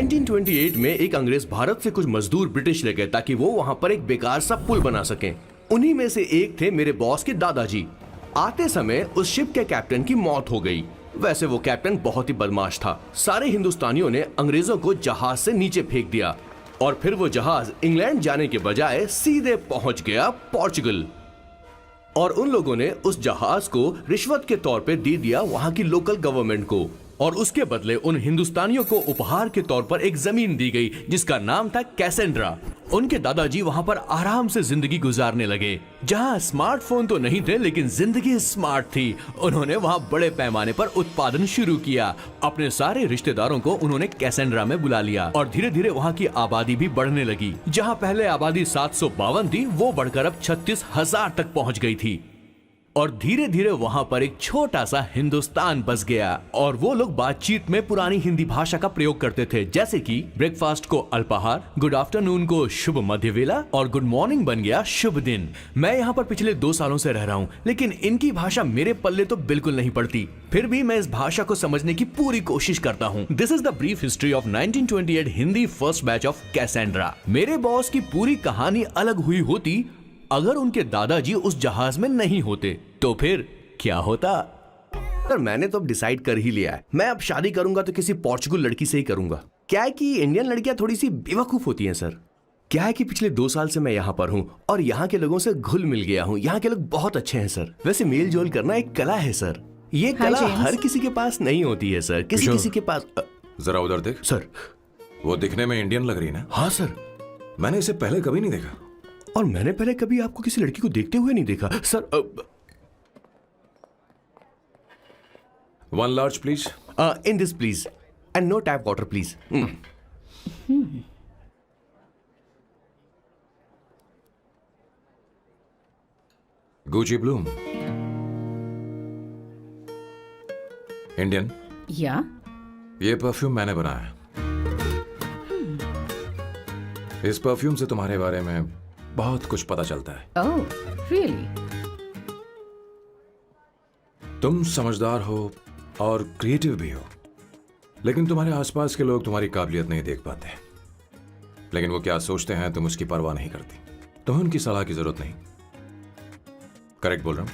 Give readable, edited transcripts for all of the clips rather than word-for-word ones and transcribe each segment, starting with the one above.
1928 में एक अंग्रेज भारत से कुछ मजदूर ब्रिटिश ले गए ताकि वो वहां पर एक बेकार सा पुल बना सकें। उन्हीं में से एक थे मेरे बॉस के दादाजी। आते समय उस शिप के कैप्टन की मौत हो गई। वैसे वो कैप्टन बहुत ही बदमाश था। सारे हिंदुस्तानियों ने अंग्रेजों को जहाज से नीचे फेंक दिया और फिर वो जहाज इंग्लैंड जाने के बजाय सीधे पहुंच गया पोर्चुगल। और उन लोगों ने उस जहाज को रिश्वत के तौर पे दे दिया वहां की लोकल गवर्नमेंट को, और उसके बदले उन हिंदुस्तानियों को उपहार के तौर पर एक जमीन दी गई जिसका नाम था कैसेंड्रा। उनके दादाजी वहां पर आराम से जिंदगी गुजारने लगे, जहां स्मार्टफोन तो नहीं थे लेकिन जिंदगी स्मार्ट थी। उन्होंने वहां बड़े पैमाने पर उत्पादन शुरू किया। अपने सारे रिश्तेदारों को उन्होंने कैसेंड्रा में बुला लिया और धीरे धीरे वहां की आबादी भी बढ़ने लगी। जहां पहले आबादी 752 थी, वो बढ़कर अब 36,000 तक पहुंच गई थी। और धीरे धीरे वहां पर एक छोटा सा हिंदुस्तान बस गया और वो लोग बातचीत में पुरानी हिंदी भाषा का प्रयोग करते थे, जैसे कि ब्रेकफास्ट को अल्पाहार, गुड आफ्टरनून को शुभ मध्य वेला और गुड मॉर्निंग बन गया शुभ दिन। मैं यहाँ पर पिछले 2 सालों से रह रहा हूँ, लेकिन इनकी भाषा मेरे पल्ले तो बिल्कुल नहीं पड़ती। फिर भी मैं इस भाषा को समझने की पूरी कोशिश करता हूँ। This is the brief history of 1928 Hindi first batch of Cassandra. मेरे बॉस की पूरी कहानी अलग हुई होती अगर उनके दादाजी उस जहाज में नहीं होते, तो फिर क्या होता? सर मैंने तो अब डिसाइड कर ही लिया है। मैं अब शादी करूंगा तो किसी पोर्चुगल लड़की से ही करूंगा। क्या है कि इंडियन लड़कियां थोड़ी सी बेवकूफ होती हैं सर। क्या है कि पिछले 2 साल से मैं यहाँ पर हूँ और यहाँ के लोगों से घुल मिल गया हूँ। यहाँ के लोग बहुत अच्छे हैं सर। वैसे मेल जोल करना एक कला है सर। ये कला हर किसी के पास नहीं होती है सर। किसी के पास। जरा उधर देख सर। वो दिखने में इंडियन लग रही है ना? हाँ सर। मैंने इसे पहले कभी नहीं देखा। और मैंने पहले कभी आपको किसी लड़की को देखते हुए नहीं देखा sir. 1 large please. In this please and no tap water please. Gucci Bloom. Indian? या ये परफ्यूम मैंने बनाया है। इस परफ्यूम से तुम्हारे बारे में बहुत कुछ पता चलता है। ओह, रियली? तुम समझदार हो और क्रिएटिव भी हो, लेकिन तुम्हारे आसपास के लोग तुम्हारी काबिलियत नहीं देख पाते। लेकिन वो क्या सोचते हैं तुम उसकी परवाह नहीं करती। तुम्हें उनकी सलाह की जरूरत नहीं। करेक्ट बोल रहा हूं?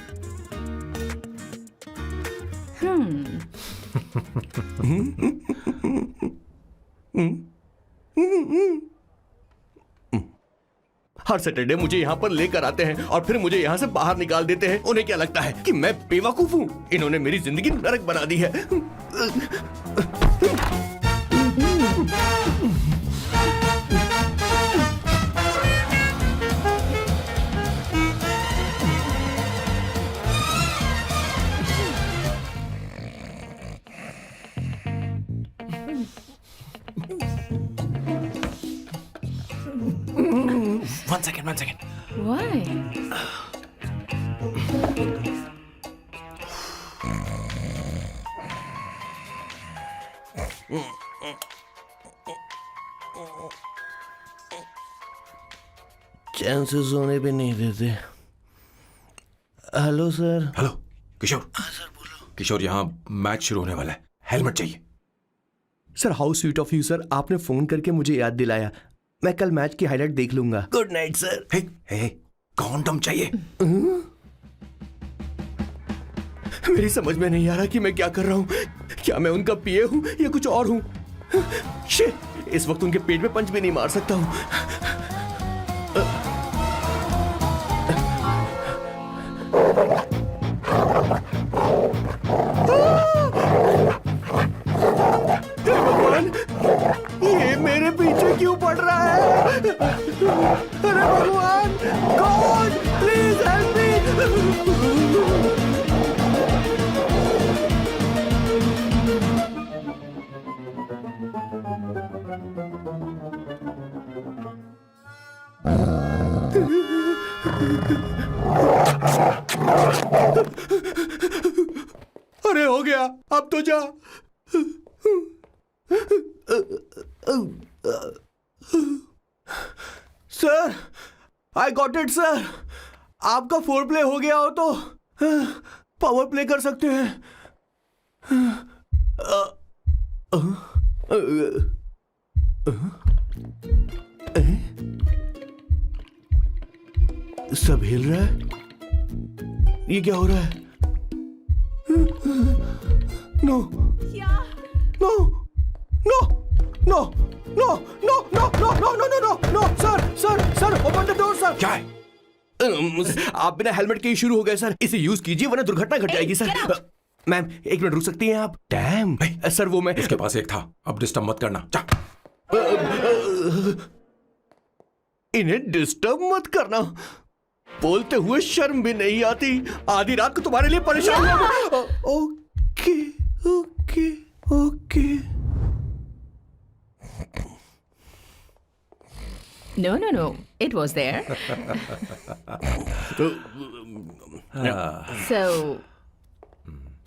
हर सैटरडे मुझे यहाँ पर लेकर आते हैं और फिर मुझे यहाँ से बाहर निकाल देते हैं। उन्हें क्या लगता है कि मैं बेवकूफ हूँ? इन्होंने मेरी जिंदगी नरक बना दी है। One second. Why? चैन से सोने भी नहीं देते। Hello sir. हेलो किशोर। सर बोलो। किशोर, यहाँ मैच शुरू होने वाला है, हेलमेट चाहिए। Sir how sweet of you sir, आपने फोन करके मुझे याद दिलाया। मैं कल मैच की हाईलाइट देख लूंगा। Good night sir. Hey, condom चाहिए। मेरी समझ में नहीं आ रहा कि मैं क्या कर रहा हूँ। क्या मैं उनका पीए हूँ या कुछ और हूँ? शिट, इस वक्त उनके पेट में पंच भी नहीं मार सकता हूँ। भगवान, ये मेरे पीछे क्यों पड़ रहा है? अरे भगवान, गॉड प्लीज हेल्प मी। अरे हो गया, अब तो जा। Sir, I got it sir. आपका फोर प्ले हो गया हो तो पावर प्ले कर सकते हैं। सब हिल रहा है। ये क्या हो रहा है? No no no no no no no no no no no no sir sir sir open the door sir. क्या है? आप बिना हेलमेट के ही शुरू हो गए सर। इसे यूज कीजिए वरना दुर्घटना घट जाएगी सर। मैम एक मिनट रुक सकती हैं आप? डैम सर वो मैं उसके पास एक था, अब डिस्टर्ब मत करना। जा। इन्हें डिस्टर्ब मत करना। बोलते हुए शर्म भी नहीं आती। आधी रात को तुम्हारे लिए परेशान हूं। Okay okay okay. No, no, no. It was there. So,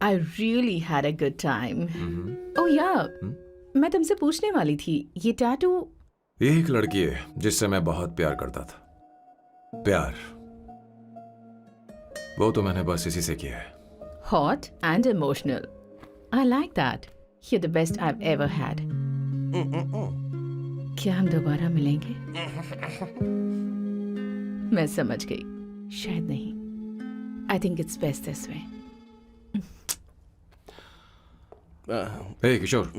I really had a good time. Oh yeah. मैं तुमसे पूछने वाली थी, ये टैटू। ये एक लड़की है जिससे मैं बहुत प्यार करता था। प्यार वो तो मैंने बस इसी से किया है। Hot and emotional. I like that. You're the best I've ever had. क्या हम दोबारा मिलेंगे? मैं समझ गई। शायद नहीं। I think it's best this way. हे किशोर,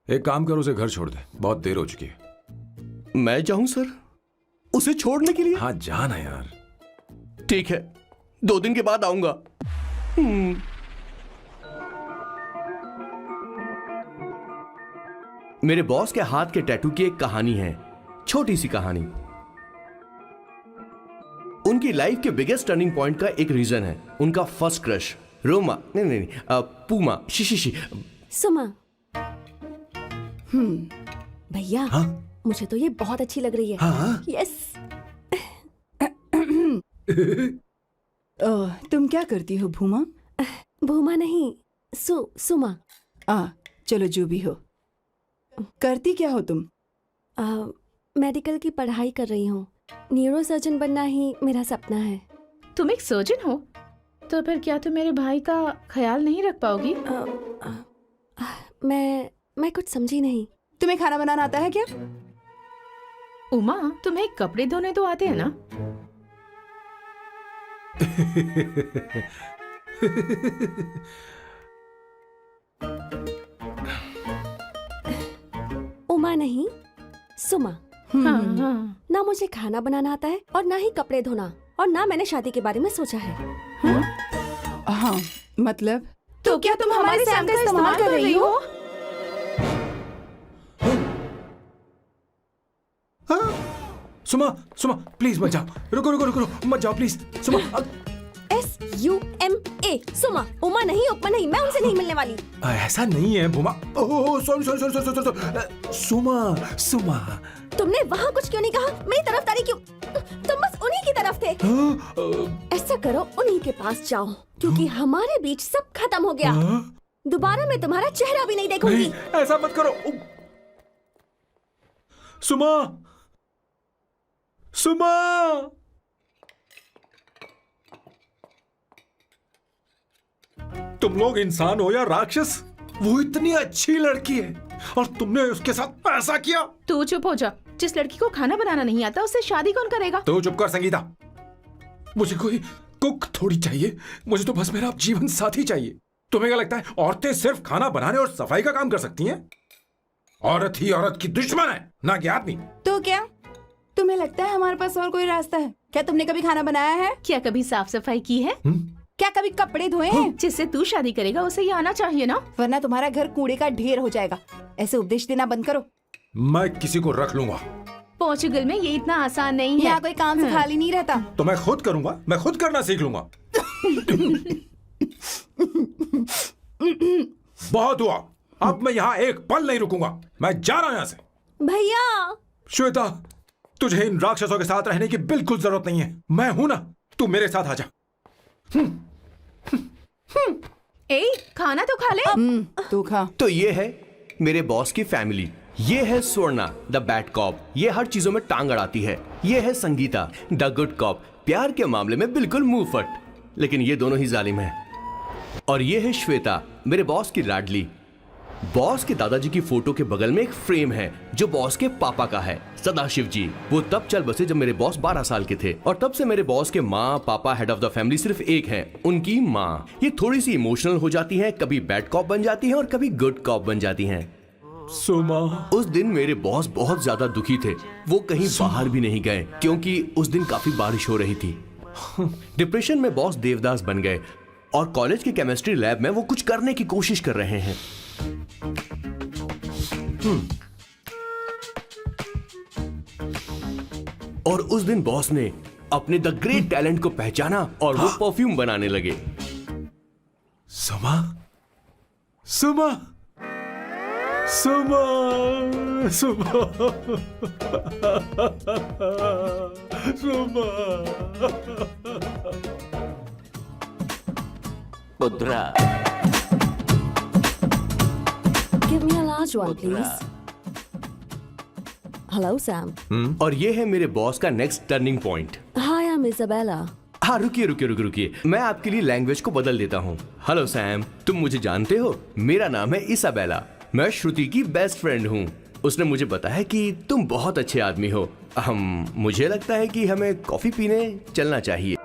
एक काम कर, उसे घर छोड़ दे, बहुत देर हो चुकी है। मैं जाऊं सर उसे छोड़ने के लिए? हाँ जाना यार। ठीक है 2 दिन के बाद आऊंगा। मेरे बॉस के हाथ के टैटू की एक कहानी है, छोटी सी कहानी। उनकी लाइफ के बिगेस्ट टर्निंग पॉइंट का एक रीजन है उनका फर्स्ट क्रश रोमा नहीं पूमा शिशिशी। सुमा। भैया मुझे तो ये बहुत अच्छी लग रही है। हाँ? यस। तुम क्या करती हो भूमा? भूमा नहीं, सुमा। चलो जो भी हो। करती क्या हो तुम? मेडिकल की पढ़ाई कर रही हूँ। न्यूरो सर्जन बनना ही मेरा सपना है। तुम एक सर्जन हो तो फिर क्या तुम मेरे भाई का ख्याल नहीं रख पाओगी? मैं कुछ समझी नहीं। तुम्हें खाना बनाना आता है क्या? उमा तुम्हें कपड़े धोने तो आते हैं ना? उमा नहीं, सुमा। हाँ। ना मुझे खाना बनाना आता है और ना ही कपड़े धोना, और ना मैंने शादी के बारे में सोचा है। हाँ मतलब तो क्या तुम हमारे सैम का इस्तेमाल कर रही हो? सुमा प्लीज मत जाओ। रुको मत जाओ प्लीज। सुमा SUMA सुमा। उमा नहीं, उपमा नहीं, मैं उनसे नहीं मिलने वाली। ऐसा नहीं है भूमा। Oh sorry. सुमा तुमने वहाँ कुछ क्यों नहीं कहा? मेरी तरफदारी क्यों? तुम बस उन्हीं की तरफ थे। ऐसा करो उन्हीं के पास जाओ, क्योंकि हमारे बीच सब खत्म हो गया। दोबारा मैं तुम्हारा चेहरा भी नहीं देखूंगी। नहीं, ऐसा मत करो। सुमा तुम लोग इंसान हो या राक्षस? वो इतनी अच्छी लड़की है और तुमने उसके साथ ऐसा किया। तू चुप हो जा। जिस लड़की को खाना बनाना नहीं आता उससे शादी कौन करेगा? तो चुप कर संगीता। मुझे कोई कुक थोड़ी चाहिए, मुझे तो बस मेरा जीवन साथी चाहिए। तुम्हें क्या लगता है औरतें सिर्फ खाना बनाने और सफाई का काम कर सकती हैं? औरत ही औरत की दुश्मन है, ना कि आदमी। तो क्या तुम्हें लगता है हमारे पास और कोई रास्ता है? क्या तुमने कभी खाना बनाया है? क्या कभी साफ सफाई की है? क्या कभी कपड़े धोए हैं? जिससे तू शादी करेगा उसे ये आना चाहिए ना? वरना तुम्हारा घर कूड़े का ढेर हो जाएगा। ऐसे उपदेश देना बंद करो। मैं किसी को रख लूंगा। पोर्चुगल में ये इतना आसान नहीं है। यहाँ कोई काम से खाली नहीं रहता। तो मैं खुद करूंगा, मैं खुद करना सीख लूंगा। बहुत हुआ, अब मैं यहाँ एक पल नहीं रुकूंगा। मैं जा रहा हूं यहाँ से। भैया श्वेता, तुझे इन राक्षसों के साथ रहने की बिल्कुल जरूरत नहीं है। मैं हूं ना, तू मेरे साथ आ जा। ए, खाना तो खा ले। तू खा। तो ये है मेरे बॉस की फैमिली। ये है स्वर्णा द बैड कॉप, ये हर चीजों में टांग अड़ाती है। ये है संगीता द गुड कॉप, प्यार के मामले में बिल्कुल मुंह फट, लेकिन ये दोनों ही जालिम हैं। और ये है श्वेता, मेरे बॉस की लाडली। बॉस के दादाजी की फोटो के बगल में एक फ्रेम है जो बॉस के पापा का है, सदाशिव जी। वो तब चल बसे जब मेरे बॉस 12 साल के थे, और तब से मेरे बॉस के माँ पापा हेड ऑफ द फैमिली सिर्फ एक हैं, उनकी माँ। ये थोड़ी सी इमोशनल हो जाती हैं, कभी बैड कॉप बन जाती हैं और कभी गुड कॉप बन जाती हैं। सुमा, उस दिन मेरे बॉस बहुत ज्यादा दुखी थे। वो कहीं बाहर भी नहीं गए क्योंकि उस दिन काफी बारिश हो रही थी। डिप्रेशन में बॉस देवदास बन गए और कॉलेज के केमिस्ट्री लैब में वो कुछ करने की कोशिश कर रहे हैं। और उस दिन बॉस ने अपने द ग्रेट टैलेंट को पहचाना और वो परफ्यूम बनाने लगे। सुमा, सुमा, सुमा, सुमा, सुमा। पुत्रा, Give me a large one, please. Hello, Sam. और ये है मेरे बॉस का next turning point. Hi, I'm Isabella. हाँ, रुकिए, मैं आपके लिए लैंग्वेज को बदल देता हूँ। हेलो सैम, तुम मुझे जानते हो? मेरा नाम है इसाबेला। मैं श्रुति की बेस्ट फ्रेंड हूँ। उसने मुझे बताया कि तुम बहुत अच्छे आदमी हो। मुझे लगता है कि हमें कॉफी पीने चलना चाहिए।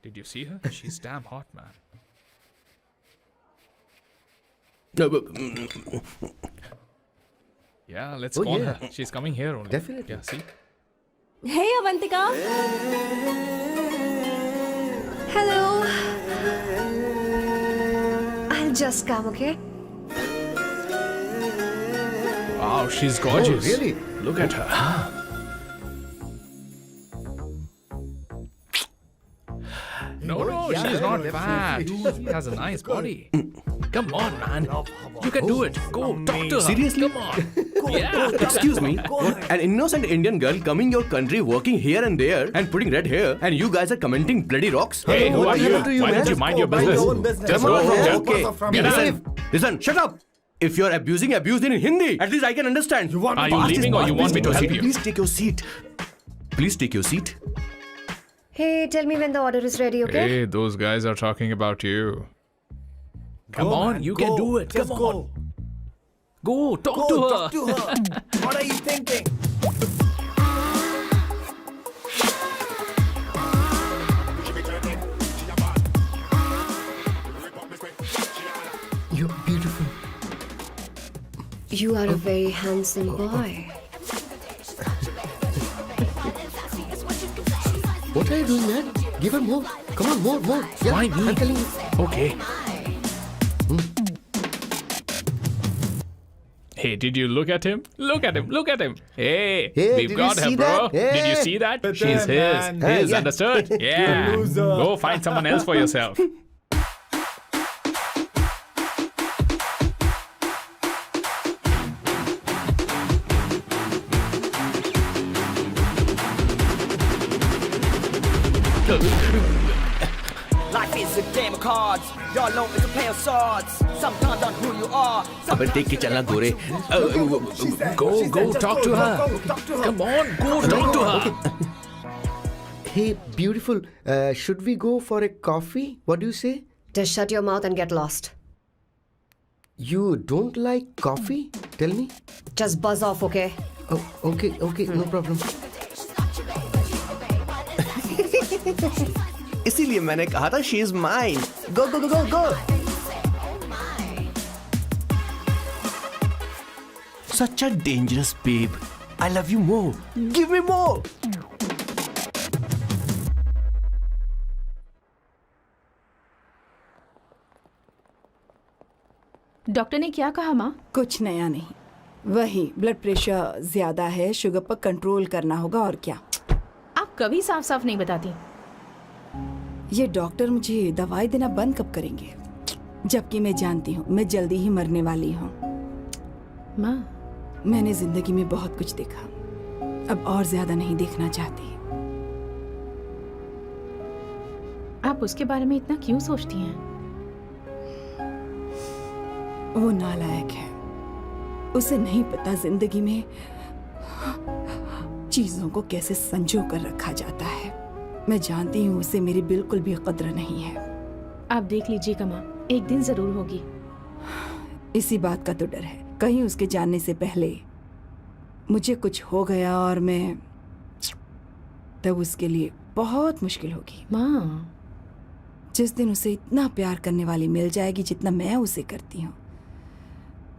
Did you see her? She's damn hot, man. Yeah, let's call her. She's coming here only. Definitely. Yeah, see? Hey, Avantika. Hello. I'll just come, okay? Wow, she's gorgeous. really? Look at her. No, she's not fat. She has a nice body. Come on, man. You can do it. Go, talk to her. Seriously? Come on. Yeah. Excuse me, an innocent Indian girl coming your country, working here and there, and putting red hair, and you guys are commenting bloody rocks? Hey, who are you? happened to you, Why man? don't you mind your Mind business? your own business. Just Come go on, from man. there. Okay. Get out. Listen, shut up. If you're abusing in Hindi, at least I can understand. Are you leaving or you want me to sit here? Please take your seat. Please take your seat. Hey, tell me when the order is ready, okay? Hey, those guys are talking about you. Come on, you can do it. Come on. Go, talk to her. What are you thinking? You're beautiful. You are a very handsome boy. What are you doing, man? Give her more. Come on, more. Yeah, Why me? I'm telling you. Okay. Hey, did you look at him? Look at him. Hey, Hey, we've did got you her, see bro. that? Did you Hey. see that? But She's then, his. man. His, Yeah. understood? Yeah. Go find someone else for yourself. Life is a game of cards. Y'all know it's a play of swords. Sometimes on who you are. अबे देख के चलना गोरे। Go, talk to her. Come on, go talk to her. Hey, beautiful. Should we go for a coffee? What do you say? Just shut your mouth and get lost. You don't like coffee? Tell me. Just buzz off, okay? Oh, okay, no problem. इसीलिए मैंने कहा था she is mine. Go go go go go. Such a dangerous babe. I love you more. Give me more. Doctor ने क्या कहा माँ? कुछ नया नहीं, वही ब्लड प्रेशर ज्यादा है, शुगर पर कंट्रोल करना होगा और क्या। आप कभी साफ साफ नहीं बताती। ये डॉक्टर मुझे दवाई देना बंद कब करेंगे, जबकि मैं जानती हूँ मैं जल्दी ही मरने वाली हूँ। माँ, मैंने जिंदगी में बहुत कुछ देखा, अब और ज्यादा नहीं देखना चाहती। आप उसके बारे में इतना क्यों सोचती हैं? वो नालायक है, उसे नहीं पता जिंदगी में चीजों को कैसे संजो कर रखा जाता है। मैं जानती हूँ उसे मेरी बिल्कुल भी कद्र नहीं है। आप देख लीजिएगा माँ, एक दिन जरूर होगी। इसी बात का तो डर है, कहीं उसके जानने से पहले मुझे कुछ हो गया और मैं, तब उसके लिए बहुत मुश्किल होगी। माँ, जिस दिन उसे इतना प्यार करने वाली मिल जाएगी जितना मैं उसे करती हूँ,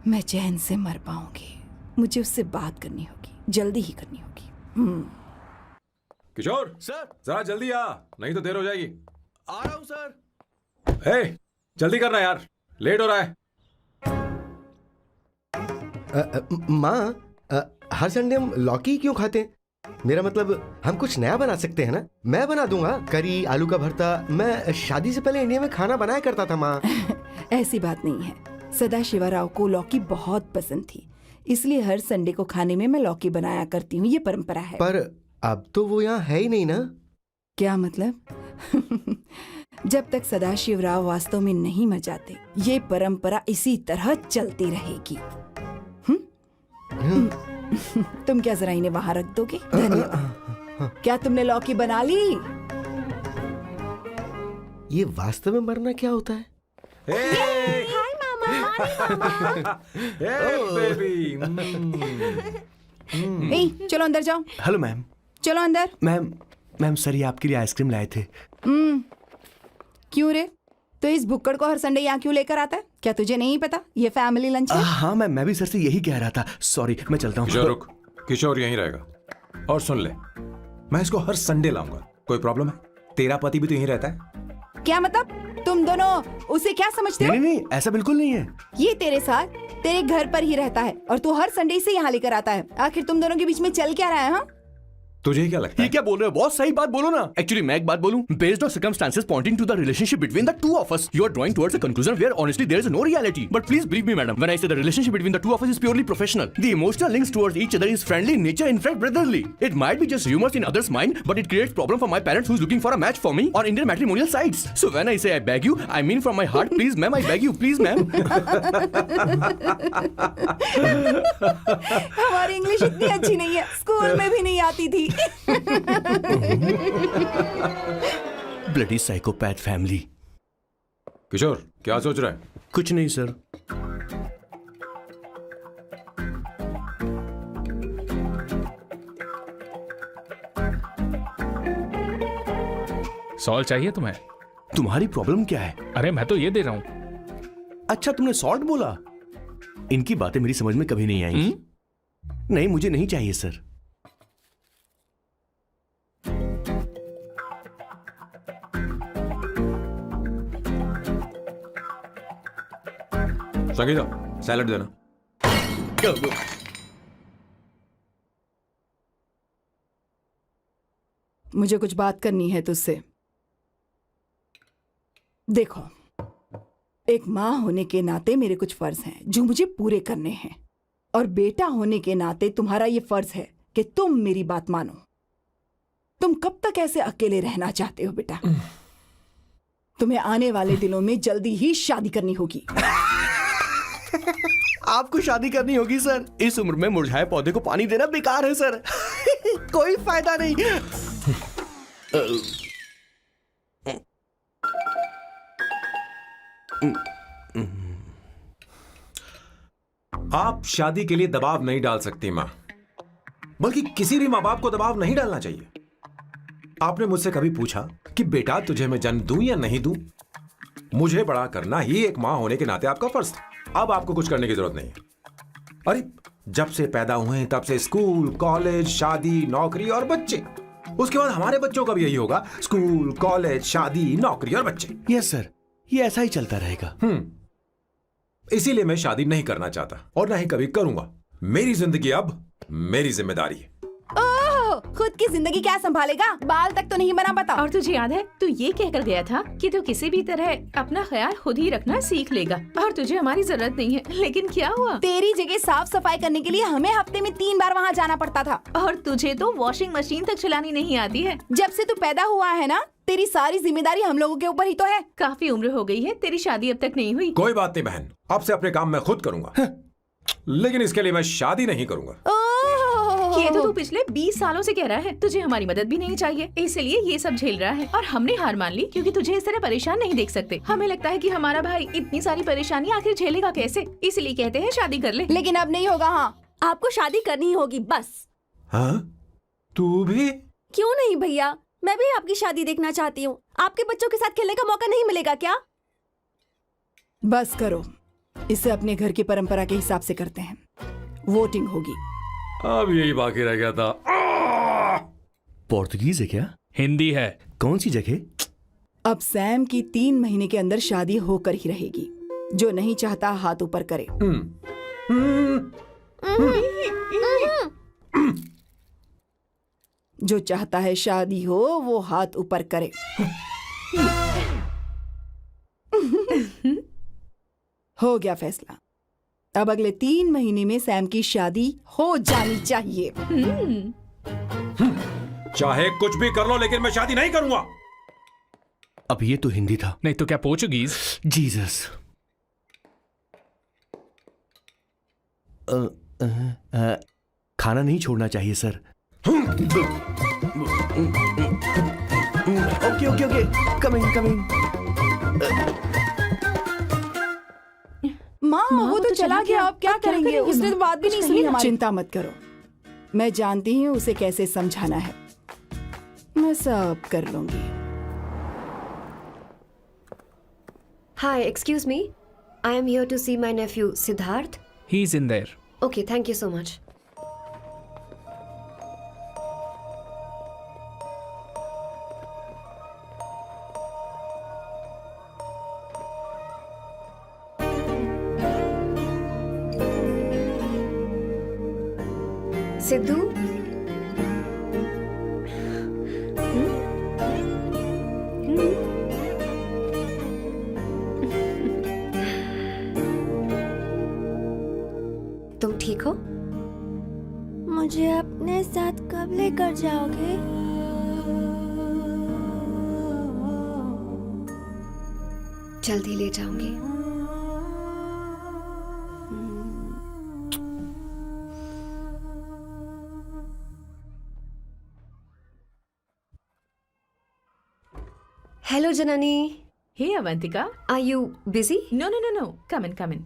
मैं चैन से मर पाऊंगी। मुझे उससे बात करनी होगी, जल्दी ही करनी होगी। किशोर सर, जरा जल्दी आ, नहीं तो देर हो जाएगी। आ रहा हूँ सर। ए, जल्दी करना यार, लेट हो रहा है। माँ, हर संडे हम लौकी क्यों खाते हैं? मेरा मतलब हम कुछ नया बना सकते हैं ना? मैं बना दूंगा करी, आलू का भरता। मैं शादी से पहले इंडिया में खाना बनाया करता था माँ। ऐसी बात नहीं है। सदाशिवराव को लौकी बहुत पसंद थी, इसलिए हर संडे को खाने में मैं लौकी बनाया करती हूँ। ये परंपरा है। पर अब तो वो यहाँ है ही नहीं ना। क्या मतलब? जब तक सदाशिवराव वास्तव में नहीं मर जाते, ये परंपरा इसी तरह चलती रहेगी। तुम क्या जरा इन्हें वहां रख दोगे? धन्यवाद। क्या तुमने लौकी बना ली? ये वास्तव में मरना क्या होता है? हाय मामा। बेबी। ए, चलो अंदर जाओ। Hello ma'am. चलो अंदर। मैम सर, ये आपके लिए आइसक्रीम लाए थे। क्यों रे? तो इस भुक्कड़ को हर संडे यहाँ क्यों लेकर आता है? क्या तुझे नहीं पता ये फैमिली लंच है? हाँ मैम, मैं भी सर से यही कह रहा था। सॉरी, मैं चलता हूँ। किशोर रुक, किशोर यहीं रहेगा। और सुन ले, मैं इसको हर संडे लाऊंगा। कोई प्रॉब्लम है? तेरा पति भी तो यहीं रहता है। क्या मतलब? तुम दोनों उसे क्या समझते हो? नहीं, ऐसा बिल्कुल नहीं है। ये तेरे साथ तेरे घर पर ही रहता है और तू हर संडे से यहाँ लेकर आता है। आखिर तुम दोनों के बीच में चल क्या रहा है? हाँ, तुझे क्या लगता ये है? क्या बोल रहे हो बॉस? सही बात बोलो ना। एक्चुअली मैं एक बात बोलूं, based on circumstances pointing to the relationship between the two of us, you are drawing towards a conclusion where honestly there is no reality. But please believe me madam, when I say the relationship between the two of us is purely professional. The emotional links towards each other is friendly in nature, in fact brotherly. It might be just rumours in others mind, but it creates problem for my parents who is looking for a match for me on Indian matrimonial sites. So when I say I beg you, I mean from my heart, please ma'am, I beg you, please ma'am. हमारी English इतनी अच्छी नहीं है, school में भी नहीं आती थी। Bloody psychopath family. किशोर क्या सोच रहा है? कुछ नहीं सर। सॉल्ट चाहिए तुम्हें? तुम्हारी प्रॉब्लम क्या है? अरे मैं तो ये दे रहा हूँ। अच्छा, तुमने सॉल्ट बोला। इनकी बातें मेरी समझ में कभी नहीं आई। नहीं, मुझे नहीं चाहिए सर। संगीता, सैलड देना। मुझे कुछ बात करनी है तुझसे। देखो, एक माँ होने के नाते मेरे कुछ फर्ज हैं जो मुझे पूरे करने हैं, और बेटा होने के नाते तुम्हारा ये फर्ज है कि तुम मेरी बात मानो। तुम कब तक ऐसे अकेले रहना चाहते हो बेटा? तुम्हें आने वाले दिनों में जल्दी ही शादी करनी होगी। आपको शादी करनी होगी सर? इस उम्र में मुरझाए पौधे को पानी देना बेकार है सर। कोई फायदा नहीं। आप शादी के लिए दबाव नहीं डाल सकती मां, बल्कि किसी भी मां बाप को दबाव नहीं डालना चाहिए। आपने मुझसे कभी पूछा कि बेटा तुझे मैं जन्म दूं या नहीं दूं? मुझे बड़ा करना ही एक मां होने के नाते आपका फर्ज था। अब आपको कुछ करने की जरूरत नहीं है। अरे जब से पैदा हुए तब से स्कूल, कॉलेज, शादी, नौकरी और बच्चे। उसके बाद हमारे बच्चों का भी यही होगा, स्कूल, कॉलेज, शादी, नौकरी और बच्चे। यस सर, ये ऐसा ही चलता रहेगा। इसीलिए मैं शादी नहीं करना चाहता और ना ही कभी करूंगा। मेरी जिंदगी अब मेरी जिम्मेदारी है। ओह, खुद की जिंदगी क्या संभालेगा? बाल तक तो नहीं बना पता। और तुझे याद है, तू ये कहकर गया था कि तू किसी भी तरह अपना ख्याल खुद ही रखना सीख लेगा और तुझे हमारी जरूरत नहीं है। लेकिन क्या हुआ? तेरी जगह साफ सफाई करने के लिए हमें हफ्ते में 3 बार वहाँ जाना पड़ता था। और तुझे तो वॉशिंग मशीन तक चलानी नहीं आती है। जब से तू पैदा हुआ है ना, तेरी सारी जिम्मेदारी हम लोगों के ऊपर ही तो है। काफी उम्र हो गई है, तेरी शादी अब तक नहीं हुई। कोई बात नहीं बहन, अब से अपने काम मैं खुद करूंगा। लेकिन इसके लिए मैं शादी नहीं करूंगा। ये तो तू पिछले 20 सालों से कह रहा है। तुझे हमारी मदद भी नहीं चाहिए, इसलिए ये सब झेल रहा है। और हमने हार मान ली क्योंकि तुझे इस तरह परेशान नहीं देख सकते। हमें लगता है कि हमारा भाई इतनी सारी परेशानी आखिर झेलेगा कैसे, इसलिए कहते हैं शादी कर ले। लेकिन अब नहीं होगा। हाँ, आपको शादी करनी ही होगी बस। हाँ, तू भी? क्यों नहीं भैया, मैं भी आपकी शादी देखना चाहती हूँ। आपके बच्चों के साथ खेलने का मौका नहीं मिलेगा क्या? बस करो, इसे अपने घर की परंपरा के हिसाब से करते हैं। वोटिंग होगी। अब यही बाकी रह गया था। पोर्तुगीज है क्या? हिंदी है। कौन सी जगह? अब सैम की 3 महीने के अंदर शादी होकर ही रहेगी। जो नहीं चाहता हाथ ऊपर करे। जो चाहता है शादी हो वो हाथ ऊपर करे। हो गया फैसला। अब अगले 3 महीने में सैम की शादी हो जानी चाहिए। चाहे कुछ भी कर लो, लेकिन मैं शादी नहीं करूंगा। अब ये तो हिंदी था। नहीं तो क्या पोर्चुगीज? जीसस। खाना नहीं छोड़ना चाहिए sir. Okay okay okay, coming coming. माँ वो तो चला गया, अब क्या करेंगे? उसने तो बात भी नहीं सुनी हमारी। चिंता मत करो, मैं जानती हूँ उसे कैसे समझाना है। मैं सब कर लूंगी। Hi, excuse me. I am here to see my nephew Siddharth. He's in there. Okay, thank you so much. Sidhu, तुम ठीक हो? मुझे अपने साथ कब लेकर जाओगे? जल्दी ले जाऊंगी। Hello Janani. Hey Avantika, are you busy? No no no no, come in come in.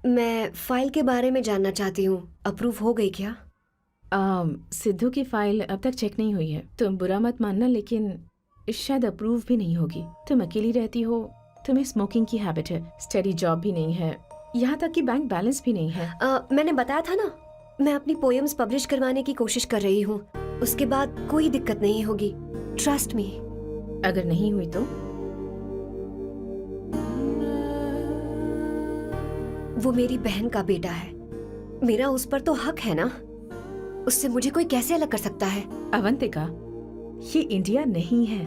मैं फाइल के बारे में जानना चाहती हूँ, अप्रूव हो गई क्या? सिद्धू की फाइल अब तक चेक नहीं हुई है। तुम बुरा मत मानना, लेकिन शायद अप्रूव भी नहीं होगी। तुम अकेली रहती हो, तुम्हें स्मोकिंग की हैबिट है, स्टडी जॉब भी नहीं है, यहाँ तक कि बैंक बैलेंस भी नहीं है। मैंने बताया था ना, मैं अपनी पोएम्स पब्लिश करवाने की कोशिश कर रही हूँ। उसके बाद कोई दिक्कत नहीं होगी, ट्रस्ट मी। अगर नहीं हुई तो? वो मेरी बहन का बेटा है, मेरा उस पर तो हक है ना। उससे मुझे कोई कैसे अलग कर सकता है? अवंतिका, ये इंडिया नहीं है।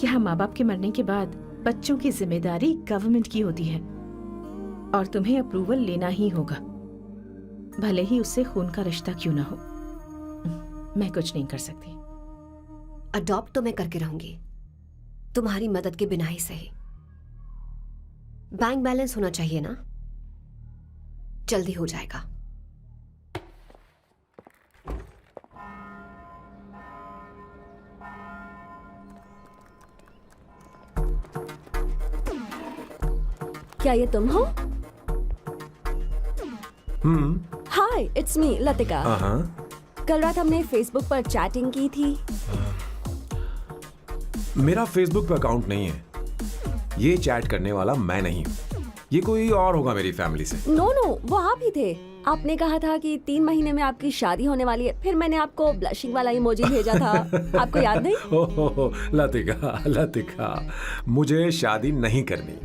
यहाँ माँ बाप के मरने के बाद बच्चों की जिम्मेदारी गवर्नमेंट की होती है और तुम्हें अप्रूवल लेना ही होगा, भले ही उससे खून का रिश्ता क्यों ना हो। मैं कुछ नहीं कर सकती। अडॉप्ट तो मैं करके रहूंगी, तुम्हारी मदद के बिना ही सही। बैंक बैलेंस होना चाहिए ना, जल्दी हो जाएगा। क्या ये तुम हो? हाय, इट्स मी लतिका। कल रात हमने फेसबुक पर चैटिंग की थी। मेरा फेसबुक पे अकाउंट नहीं है। ये चैट करने वाला मैं नहीं हूँ, ये कोई और होगा मेरी फैमिली से। नो नो, वो आप ही थे। आपने कहा था कि 3 महीने में आपकी शादी होने वाली है, फिर मैंने आपको ब्लशिंग वाला इमोजी भेजा था। आपको याद नहीं? ओहो लतिका, मुझे शादी नहीं करनी,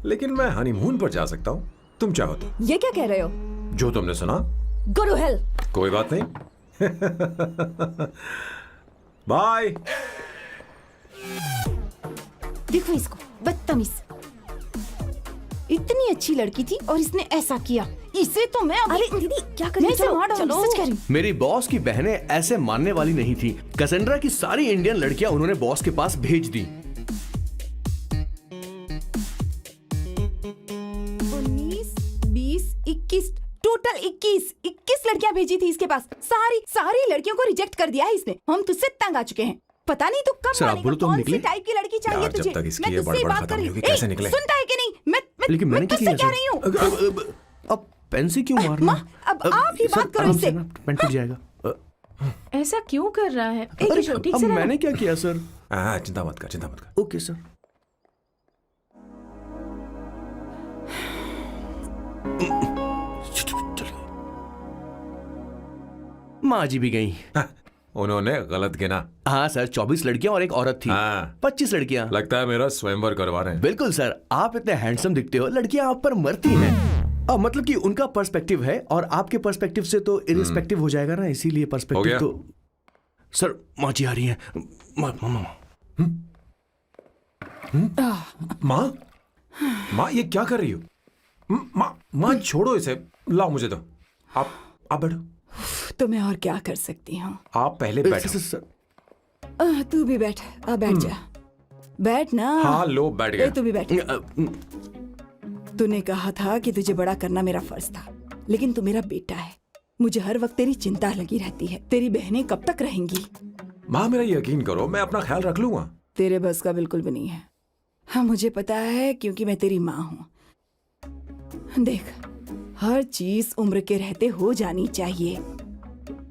लेकिन मैं हनीमून पर जा सकता हूँ, तुम चाहो तो। ये क्या कह रहे हो? जो तुमने सुना। Go to hell. कोई बात नहीं। बाय। देखो इसको, बदतमीज। इतनी अच्छी लड़की थी और इसने ऐसा किया। इसे तो मैं अभी... अरे दीदी, क्या कर मैं रही इसे मार डालूंगी, सच कह रही हूँ। मेरी बॉस की बहनें ऐसे मानने वाली नहीं थी। कैसेंड्रा की सारी इंडियन लड़कियां उन्होंने बॉस के पास भेज दी। 19, लड़कियां भेजी थी इसके पास, सारी सारी लड़कियों को रिजेक्ट कर दिया है इसने। हम तुझसे तंग आ चुके हैं। पता नहीं तू कब सर, आप मानेगा, बोलो तो हम कौन सी निकले? टाइप की लड़की चाहिए यार, जब तुझे? तक इसकी मैं ये तुझसे ही बड़बड़ बात खत्म कर नहीं रही होगी, हूँ। कैसे ए, निकले? सुनता है कि नहीं? लेकिन मैंने मैं क्या तुझसे किया कह सर? रही हूँ। अब पेन से क्यों मारना? अब आप ही सर, बात करो आराम इससे। से ना, पेन टूट जाएगा। ऐसा क्यों कर रहा है? एक अरे, किशोर, ठीक अब से रहना। मैंने क्या किया सर? चिंता मत कर, चिंता मत कर। Okay sir. चलिए। माँ जी भी गई। उन्होंने गलत गिना। हाँ सर, 24 लड़कियां और एक औरत थी। हाँ। 25 लड़कियां। लगता है मेरा स्वयंवर करवा रहे हैं। बिल्कुल सर, आप इतने हैंडसम दिखते हो, लड़कियां आप पर मरती हैं। मतलब कि उनका पर्सपेक्टिव है और आपके पर्सपेक्टिव से तो इरिस्पेक्टिव हो जाएगा ना, इसीलिए हो पर्सपेक्टिव गया? तो। सर, माँ जी आ रही हैं। माँ। माँ, माँ ये क्या कर रही हो? माँ छोड़ो इसे, लाओ मुझे दो। आप बैठो। तो मैं और क्या कर सकती हूँ? आप पहले बैठो। सर तू भी बैठ, आ बैठ जा, बैठ ना। हाँ लो, बैठ ए, गया। तू भी बैठ। तूने कहा था कि तुझे बड़ा करना मेरा फर्ज था, लेकिन तू मेरा बेटा है। मुझे हर वक्त तेरी चिंता लगी रहती है। तेरी बहनें कब तक रहेंगी? माँ मेरा यकीन करो, मैं अपना ख्याल रख लूंगा। तेरे बस का बिल्कुल भी नहीं है। हाँ मुझे पता है, क्योंकि मैं तेरी माँ हूँ। देख, हर चीज उम्र के रहते हो जानी चाहिए,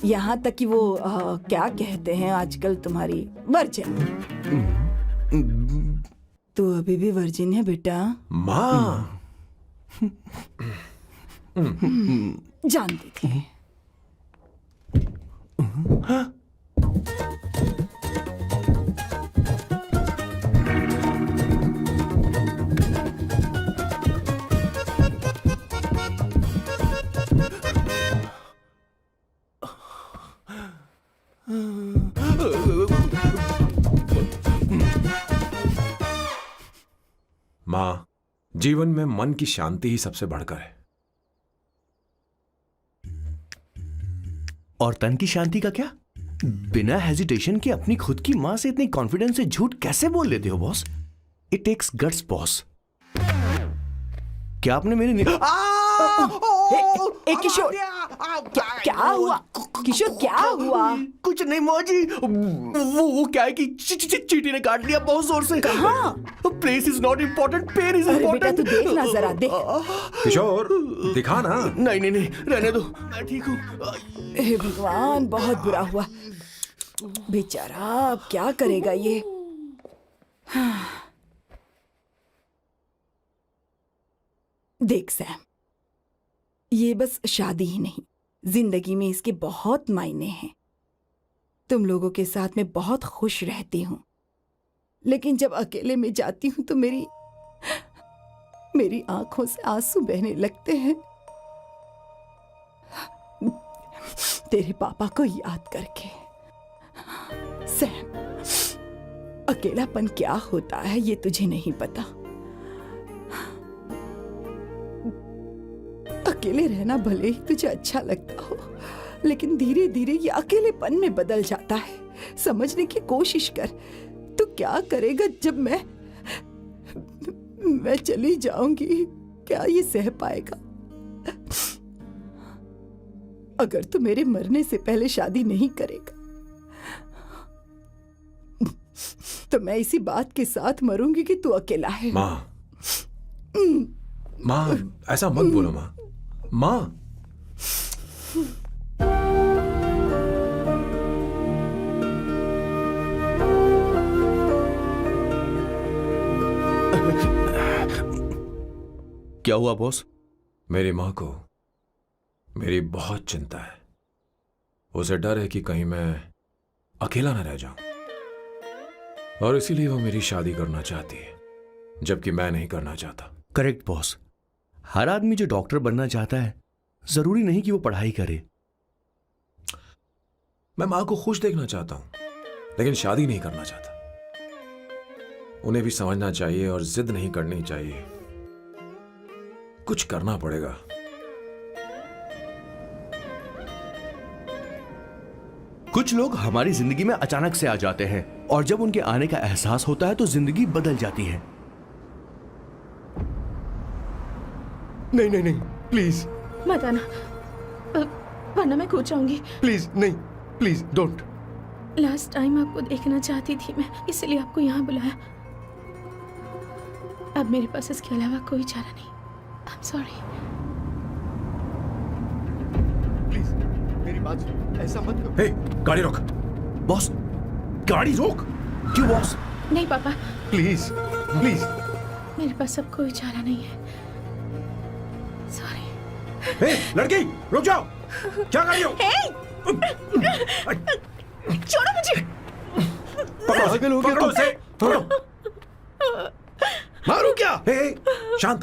यहाँ तक कि वो क्या कहते हैं आजकल तुम्हारी वर्जिन। तू अभी भी वर्जिन है बेटा? माँ जानती थी। माँ, जीवन में मन की शांति ही सबसे बढ़कर है। और तन की शांति का क्या? बिना हेजिटेशन के अपनी खुद की मां से इतनी कॉन्फिडेंस से झूठ कैसे बोल लेते हो boss? It takes guts boss. क्या आपने मेरे किशोर, क्या हुआ? किशोर क्या हुआ? कुछ नहीं मौजी, वो क्या है कि चींटी ने काट लिया बहुत जोर से। कहाँ? Place is not important, pen is अरे बेटा इम्पोर्टेंट। तू देख ना जरा, देख। किशोर दिखा ना। नहीं, रहने दो, मैं ठीक हूँ। हे भगवान, बहुत बुरा हुआ बेचारा। अब क्या करेगा ये? देख सैम, ये बस शादी ही नहीं, जिंदगी में इसके बहुत मायने हैं। तुम लोगों के साथ मैं बहुत खुश रहती हूँ, लेकिन जब अकेले में जाती हूँ तो मेरी आंखों से आंसू बहने लगते हैं, तेरे पापा को याद करके। सैम, अकेलापन क्या होता है ये तुझे नहीं पता। अकेले रहना भले ही तुझे अच्छा लगता हो, लेकिन धीरे धीरे ये अकेलेपन में बदल जाता है। समझने की कोशिश कर। तू क्या करेगा जब मैं चली जाऊंगी? क्या ये सह पाएगा? अगर तू मेरे मरने से पहले शादी नहीं करेगा तो मैं इसी बात के साथ मरूंगी कि तू अकेला है। माँ ऐसा मत बोलो माँ। माँ क्या हुआ बॉस? मेरी माँ को मेरी बहुत चिंता है। उसे डर है कि कहीं मैं अकेला न रह जाऊं, और इसीलिए वो मेरी शादी करना चाहती है, जबकि मैं नहीं करना चाहता। Correct boss. हर आदमी जो डॉक्टर बनना चाहता है, जरूरी नहीं कि वो पढ़ाई करे। मैं माँ को खुश देखना चाहता हूं, लेकिन शादी नहीं करना चाहता। उन्हें भी समझना चाहिए और जिद नहीं करनी चाहिए। कुछ करना पड़ेगा। कुछ लोग हमारी जिंदगी में अचानक से आ जाते हैं, और जब उनके आने का एहसास होता है तो जिंदगी बदल जाती है। नहीं, प्लीज मत आना। वरना मैं खो जाऊंगी। प्लीज नहीं, प्लीज डोंट। लास्ट टाइम आपको देखना चाहती थी मैं, इसलिए आपको यहाँ बुलाया। अब मेरे पास इसके अलावा कोई चारा नहीं। आई एम सॉरी। प्लीज मेरी बात सुनो, ऐसा मत करो। हे, गाड़ी रोक। बॉस, गाड़ी रोक। क्यों बॉस? नहीं पापा, प्लीज प्लीज। मेरे पास अब कोई चारा नहीं है। सॉरी। हे, लड़की रुक जाओ। क्या कर रही हो? छोड़ो मुझे। पागल हो गया पकड़ो तुम। उसे, पकड़ो। मारो क्या? हे, शांत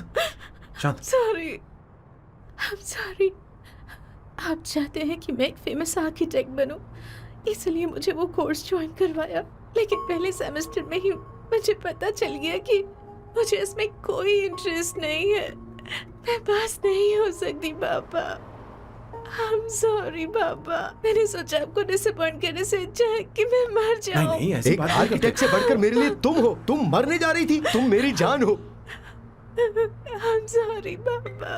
शांत। Sorry, I am sorry. आप चाहते हैं कि मैं एक फेमस आर्किटेक्ट बनूं, इसलिए मुझे वो कोर्स ज्वाइन करवाया। लेकिन पहले सेमेस्टर में ही मुझे पता चल गया कि मुझे इसमें कोई इंटरेस्ट नहीं है। मैं पास नहीं हो सकती पापा। आई एम सॉरी पापा। मैंने सोचा आपको डिसअपॉइंट करने से अच्छा है कि मैं मर जाऊं। नहीं, ऐसी एक बात नहीं आर्किटेक्ट से बढ़कर मेरे लिए तुम हो। तुम मरने जा रही थी, तुम मेरी जान हो। आई एम सॉरी पापा।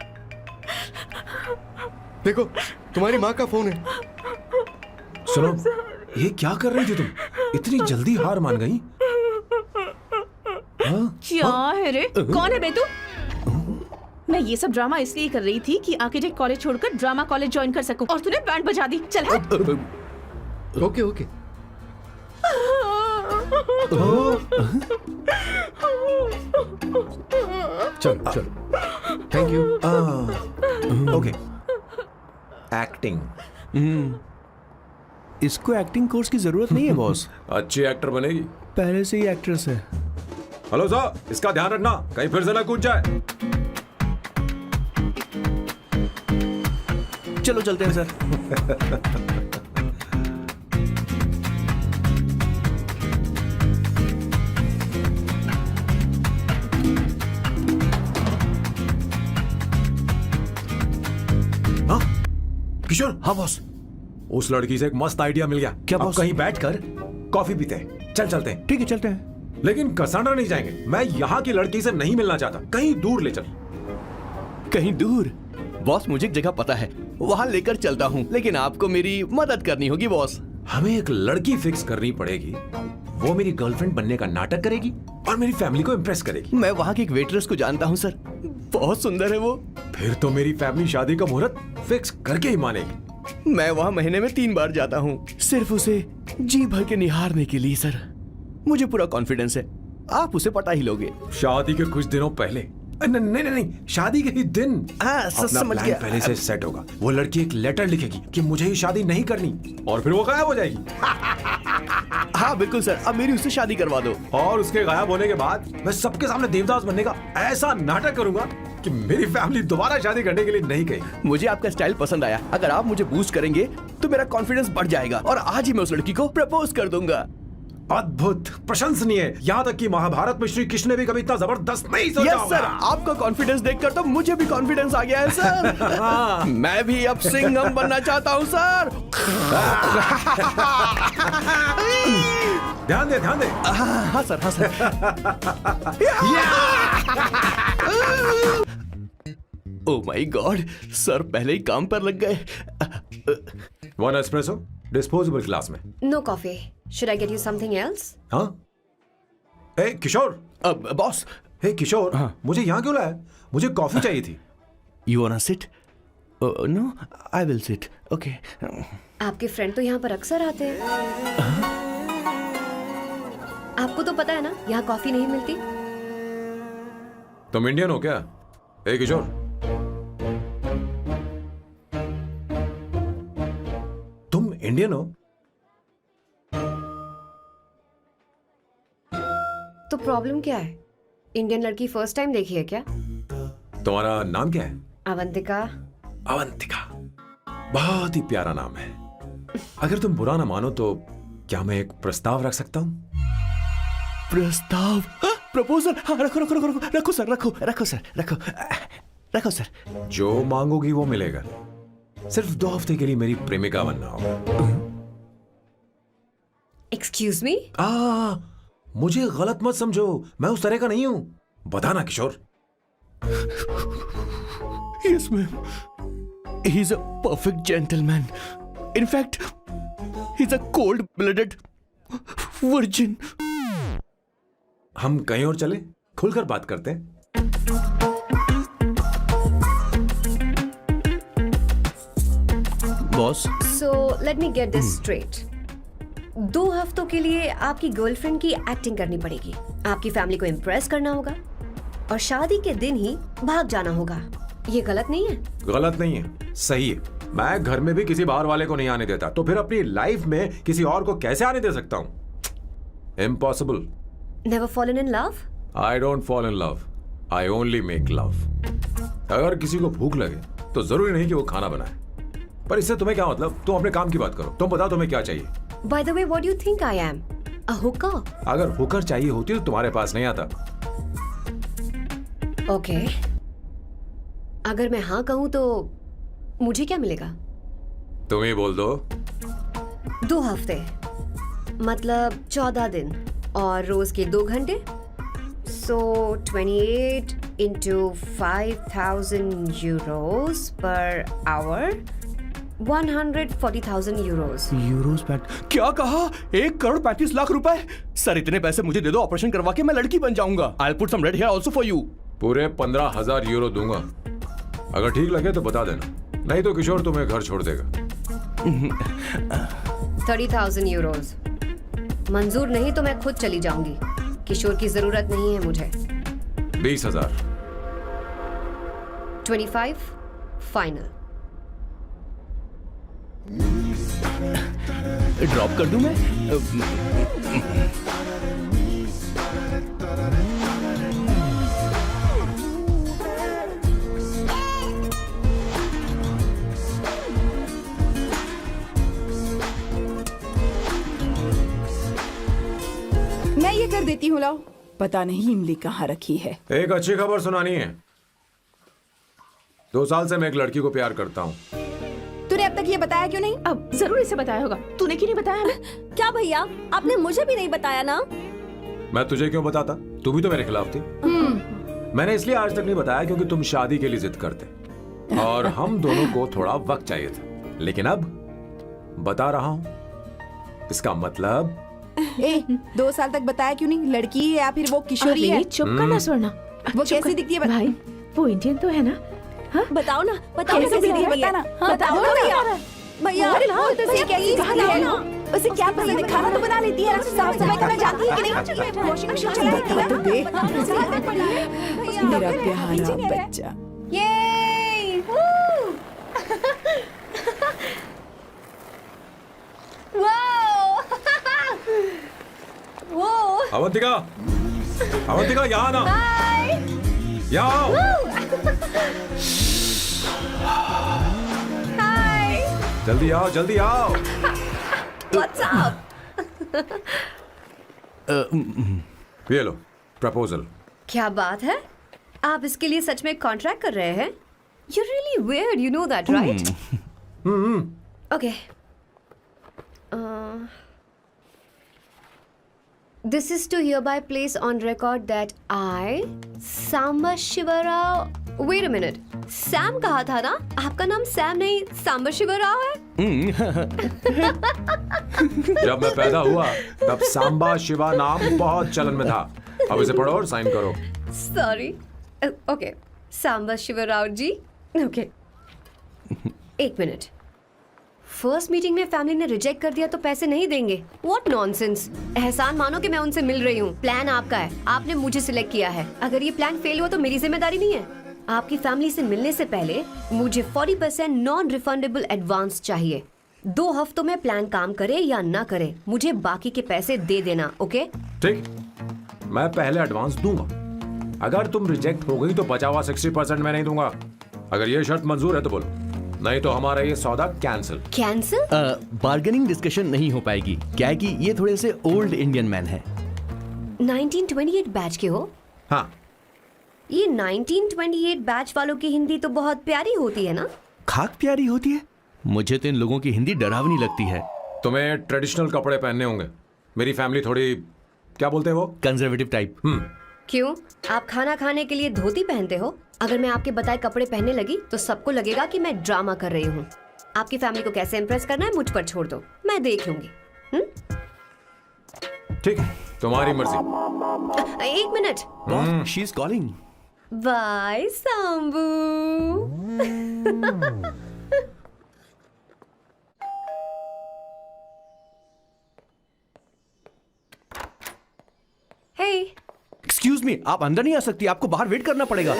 देखो तुम्हारी माँ का फोन है। सुनो, ये क्या कर रही थी तुम? इतनी जल्दी हार मान गई? हाँ? क्या है रे? कौन है बे तू? मैं ये सब ड्रामा इसलिए कर रही थी कि आर्किटेक्ट कॉलेज छोड़कर ड्रामा कॉलेज ज्वाइन कर सकूं, और तूने बैंड बजा दी। चल हट। Okay okay. चलो चलो, थैंक यू। ओके। एक्टिंग। इसको एक्टिंग कोर्स की जरूरत नहीं है बॉस। अच्छी एक्टर बनेगी। पहले से ही एक्ट्रेस है। हेलो सर, इसका ध्यान रखना कहीं फिर से ना कूद जाए। चलो चलते हैं सर। हाँ? किशोर। हाँ बॉस। उस लड़की से एक मस्त आइडिया मिल गया। क्या अब बॉस? कहीं बैठकर कॉफी पीते हैं। चलते हैं। ठीक है चलते हैं। लेकिन कसांड्रा नहीं जाएंगे। मैं यहाँ की लड़की से नहीं मिलना चाहता। कहीं दूर ले चल। कहीं दूर? बॉस मुझे एक जगह पता है, वहां लेकर चलता हूँ, लेकिन आपको मेरी मदद करनी होगी बॉस। हमें एक लड़की फिक्स करनी पड़ेगी। वो मेरी गर्लफ्रेंड बनने का नाटक करेगी और मेरी फैमिली को इम्प्रेस करेगी। मैं वहाँ की एक वेट्रेस को जानता हूँ सर, बहुत सुंदर है वो। फिर तो मेरी फैमिली शादी का मुहूर्त फिक्स करके ही मानेगी। मैं वहाँ महीने में 3 बार जाता हूँ, सिर्फ उसे जी भर के निहारने के लिए सर। मुझे पूरा कॉन्फिडेंस है आप उसे पटा ही लोगे। शादी के कुछ दिनों पहले। नहीं, शादी के ही दिन हाँ, अपना समझ प्लान गया। पहले से सेट होगा। वो लड़की एक लेटर लिखेगी कि मुझे ही शादी नहीं करनी, और फिर वो गायब हो जाएगी। हाँ बिल्कुल सर, अब मेरी उससे शादी करवा दो। और उसके गायब होने के बाद मैं सबके सामने देवदास बनने का ऐसा नाटक करूंगा कि मेरी फैमिली दोबारा शादी करने के लिए नहीं कहेगी। मुझे आपका स्टाइल पसंद आया। अगर आप मुझे बूस्ट करेंगे तो मेरा कॉन्फिडेंस बढ़ जाएगा और आज ही मैं उस लड़की को प्रपोज कर दूंगा। अद्भुत, प्रशंसनीय। यहाँ तक कि महाभारत में श्री कृष्ण ने भी कभी इतना जबरदस्त नहीं सोचा यस होगा। सर, आपका कॉन्फिडेंस देखकर तो मुझे भी कॉन्फिडेंस आ गया है सर। मैं भी अब सिंघम बनना चाहता हूँ सर। ध्यान दे, ध्यान दे। हाँ सर, हाँ sir. Oh my God, sir पहले ही काम पर लग गए। 1 एस्प्रेसो डिस्पोजेबल ग्लास में। No coffee. Should I get you something else? हाँ? ए किशोर। अब बॉस। हे किशोर, हाँ। मुझे यहाँ क्यों लाया? मुझे कॉफी चाहिए थी। You wanna sit? No, I will sit. Okay. आपके फ्रेंड तो यहाँ पर अक्सर आते हैं। आपको तो पता है ना, यहाँ कॉफी नहीं मिलती। तुम इंडियन हो क्या? ए किशोर, तुम इंडियन हो? तो प्रॉब्लम क्या है? इंडियन लड़की फर्स्ट टाइम देखी है क्या? तुम्हारा नाम क्या है? अवंतिका। अवंतिका, बहुत ही प्यारा नाम है। अगर तुम बुरा ना मानो तो क्या मैं एक प्रस्ताव रख सकता हूँ? प्रस्ताव? प्रपोजल? हाँ, रखो रखो रखो रखो रखो सर, रखो रखो सर, रखो रखो सर। जो मांगोगी वो मिलेगा। सिर्फ 2 हफ्ते के लिए मेरी प्रेमिका बनना होगा। Excuse me? मुझे गलत मत समझो, मैं उस तरह का नहीं हूं। बताना Kishore. Yes ma'am, He's a perfect gentleman. In fact, he's a cold-blooded virgin. हम कहीं और चले, खुलकर बात करते हैं। Boss, so let me get this straight. 2 हफ्तों के लिए आपकी गर्लफ्रेंड की एक्टिंग करनी पड़ेगी, आपकी फैमिली को इम्प्रेस करना होगा और शादी के दिन ही भाग जाना होगा। ये गलत नहीं है? गलत नहीं है, सही है। मैं घर में भी किसी बाहर वाले को नहीं आने देता, तो फिर अपनी लाइफ में किसी और को कैसे आने दे सकता हूं? Impossible. Never fallen in love? I don't fall in love, I only make love. अगर किसी को भूख लगे तो जरूरी नहीं कि वो खाना बनाए, पर इससे तुम्हें क्या मतलब? तुम अपने काम की बात करो। तुम बताओ तुम्हें क्या चाहिए? Bye the way, what do you think I am? A Hooker? अगर हुकर चाहिए होती तो तुम्हारे पास नहीं आता। ओके, अगर मैं हाँ कहूं तो मुझे क्या मिलेगा? तुम ही बोल दो। 2 हफ्ते मतलब 14 दिन और रोज के 2 घंटे। So 28 into 5,000 euros per hour, 140,000 euros. Euros pact? क्या कहा? 1,35,00,000 रुपए? सर इतने पैसे मुझे दे दो, ऑपरेशन करवा के मैं लड़की बन जाऊंगा। I'll put some red hair also for you. पूरे 15,000 यूरो दूंगा। अगर ठीक लगे तो बता देना, नहीं तो किशोर तुम्हें घर छोड़ देगा। 30,000 euros। मंजूर नहीं तो मैं खुद चली जाऊंगी, किशोर की जरूरत नहीं है मुझे। 20,000। 25 फाइनल। ड्रॉप कर दूं मैं? मैं ये कर देती हूँ, लाओ। पता नहीं इमली कहाँ रखी है। एक अच्छी खबर सुनानी है। 2 साल से मैं एक लड़की को प्यार करता हूँ। तूने अब तक ये बताया क्यों नहीं? अब जरूर इसे बताया होगा। तूने क्यों नहीं बताया हमें? क्या भैया, आपने मुझे भी नहीं बताया ना? मैं तुझे क्यों बताता? तू भी तो मेरे खिलाफ थी। मैंने इसलिए आज तक नहीं बताया क्योंकि तुम शादी के लिए जिद करते और हम दोनों को थोड़ा वक्त चाहिए था, लेकिन अब बता रहा हूँ। इसका मतलब 2 साल तक बताया क्यों नहीं? लड़की है या फिर वो किशोरी है? अरे चुप करना स्वर्णा। वो चुप कैसी कर। दिखती है? भाई वो इंडियन तो है ना? हाँ? बताओ ना, बताओ कैसी दिखती है? भैया। बताना। हाँ, बताओ ना भैया। भैया, उसे कैसी दिखती है? उसे क्या पसंद है? खाना तो बना लेती है, साफ सफाई करना जानती है कि नहीं? वॉशिंग मशीन चला लेती है? बता तो दे। मेरा प्यारा बच्चा। ये वो अवंतिका, अवंतिका यहाँ ना, यहाँ आओ। जल्दी आओ, जल्दी आओ। What's up? ये लो प्रपोजल। क्या बात है, आप इसके लिए सच में कॉन्ट्रैक्ट कर रहे हैं? You're really weird, you know that, right? Okay. This is to hereby place on record that I, Samba Shivarao. Wait a minute. Sam कहा था ना? आपका नाम सैम नहीं सांबा शिवराव है? जब मैं पैदा हुआ तब सांबा शिवा नाम बहुत चलन में था। अब इसे पढ़ो और साइन करो। Sorry. Okay. सांबा शिवराव जी. Okay. 1 मिनट। फर्स्ट मीटिंग में फैमिली ने रिजेक्ट कर दिया तो पैसे नहीं देंगे? What nonsense! एहसान मानो कि मैं उनसे मिल रही हूँ। प्लान आपका है, आपने मुझे सिलेक्ट किया है। अगर ये प्लान फेल हुआ तो मेरी जिम्मेदारी नहीं है। आपकी फैमिली से मिलने से पहले मुझे 40% नॉन रिफंडेबल एडवांस चाहिए। 2 हफ्तों में प्लान काम करे या ना करे, मुझे बाकी के पैसे दे देना। ओके? ठीक, मैं पहले एडवांस दूंगा। अगर तुम रिजेक्ट हो गई तो बचा हुआ 60% मैं नहीं दूंगा। अगर ये शर्त मंजूर है तो बोलो, नहीं तो हमारा ये सौदा कैंसिल। कैंसिल? बार्गेनिंग डिस्कशन नहीं हो पाएगी। क्या है कि ये थोड़े से ओल्ड इंडियन मैन है। 1928 बैच के हो? हाँ। ये 1928 बैच वालों की हिंदी तो बहुत प्यारी होती है ना? खाक प्यारी होती है? मुझे तो इन लोगों की हिंदी डरावनी लगती है। तुम्हें ट्रेडिशनल कपड़े पहनने होंगे। मेरी फैमिली थोड़ी, क्या बोलते हैं वो, कंजर्वेटिव टाइप। क्यों? आप खाना खाने के लिए धोती पहनते हो? अगर मैं आपके बताए कपड़े पहनने लगी तो सबको लगेगा कि मैं ड्रामा कर रही हूँ। आपकी फैमिली को कैसे इम्प्रेस करना है मुझ पर छोड़ दो, मैं देख लूंगी। ठीक है, तुम्हारी मर्जी। एक minute. She is calling. Bye Sambu. Hey, excuse me, आप अंदर नहीं आ सकती, आपको बाहर वेट करना पड़ेगा।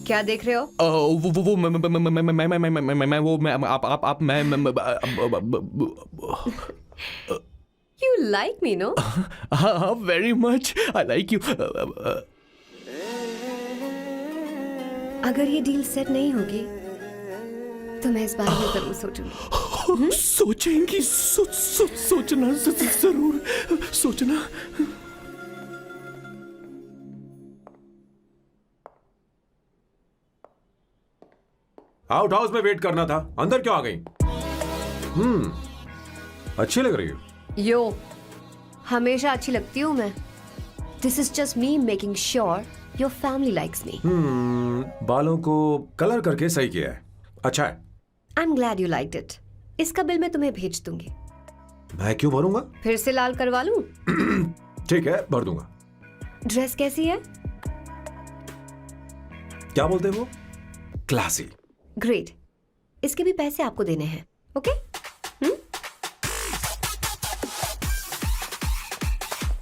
क्या देख रहे हो? वो मैं वो मैं आप मैं यू लाइक मी नो? हाँ, very much, I like you. अगर ये डील सेट नहीं होगी तो मैं इस बारे में जरूर सोचूंगी। सोचेंगी, सोचना जरूर सोचना। आउट हाउस में वेट करना था, अंदर क्यों आ गई? अच्छी लग रही हो। यो, हमेशा अच्छी लगती हूँ मैं। This is just me making sure your family likes me. बालों को कलर करके सही किया है, अच्छा है। I am glad you liked it. इसका बिल मैं तुम्हें भेज दूंगी। मैं क्यों भरूंगा? फिर से लाल करवा लूं? ठीक है, भर दूंगा। ड्रेस कैसी है? क्या बोलते हैं वो? क्लासी। ग्रेट। इसके भी पैसे आपको देने हैं, ओके?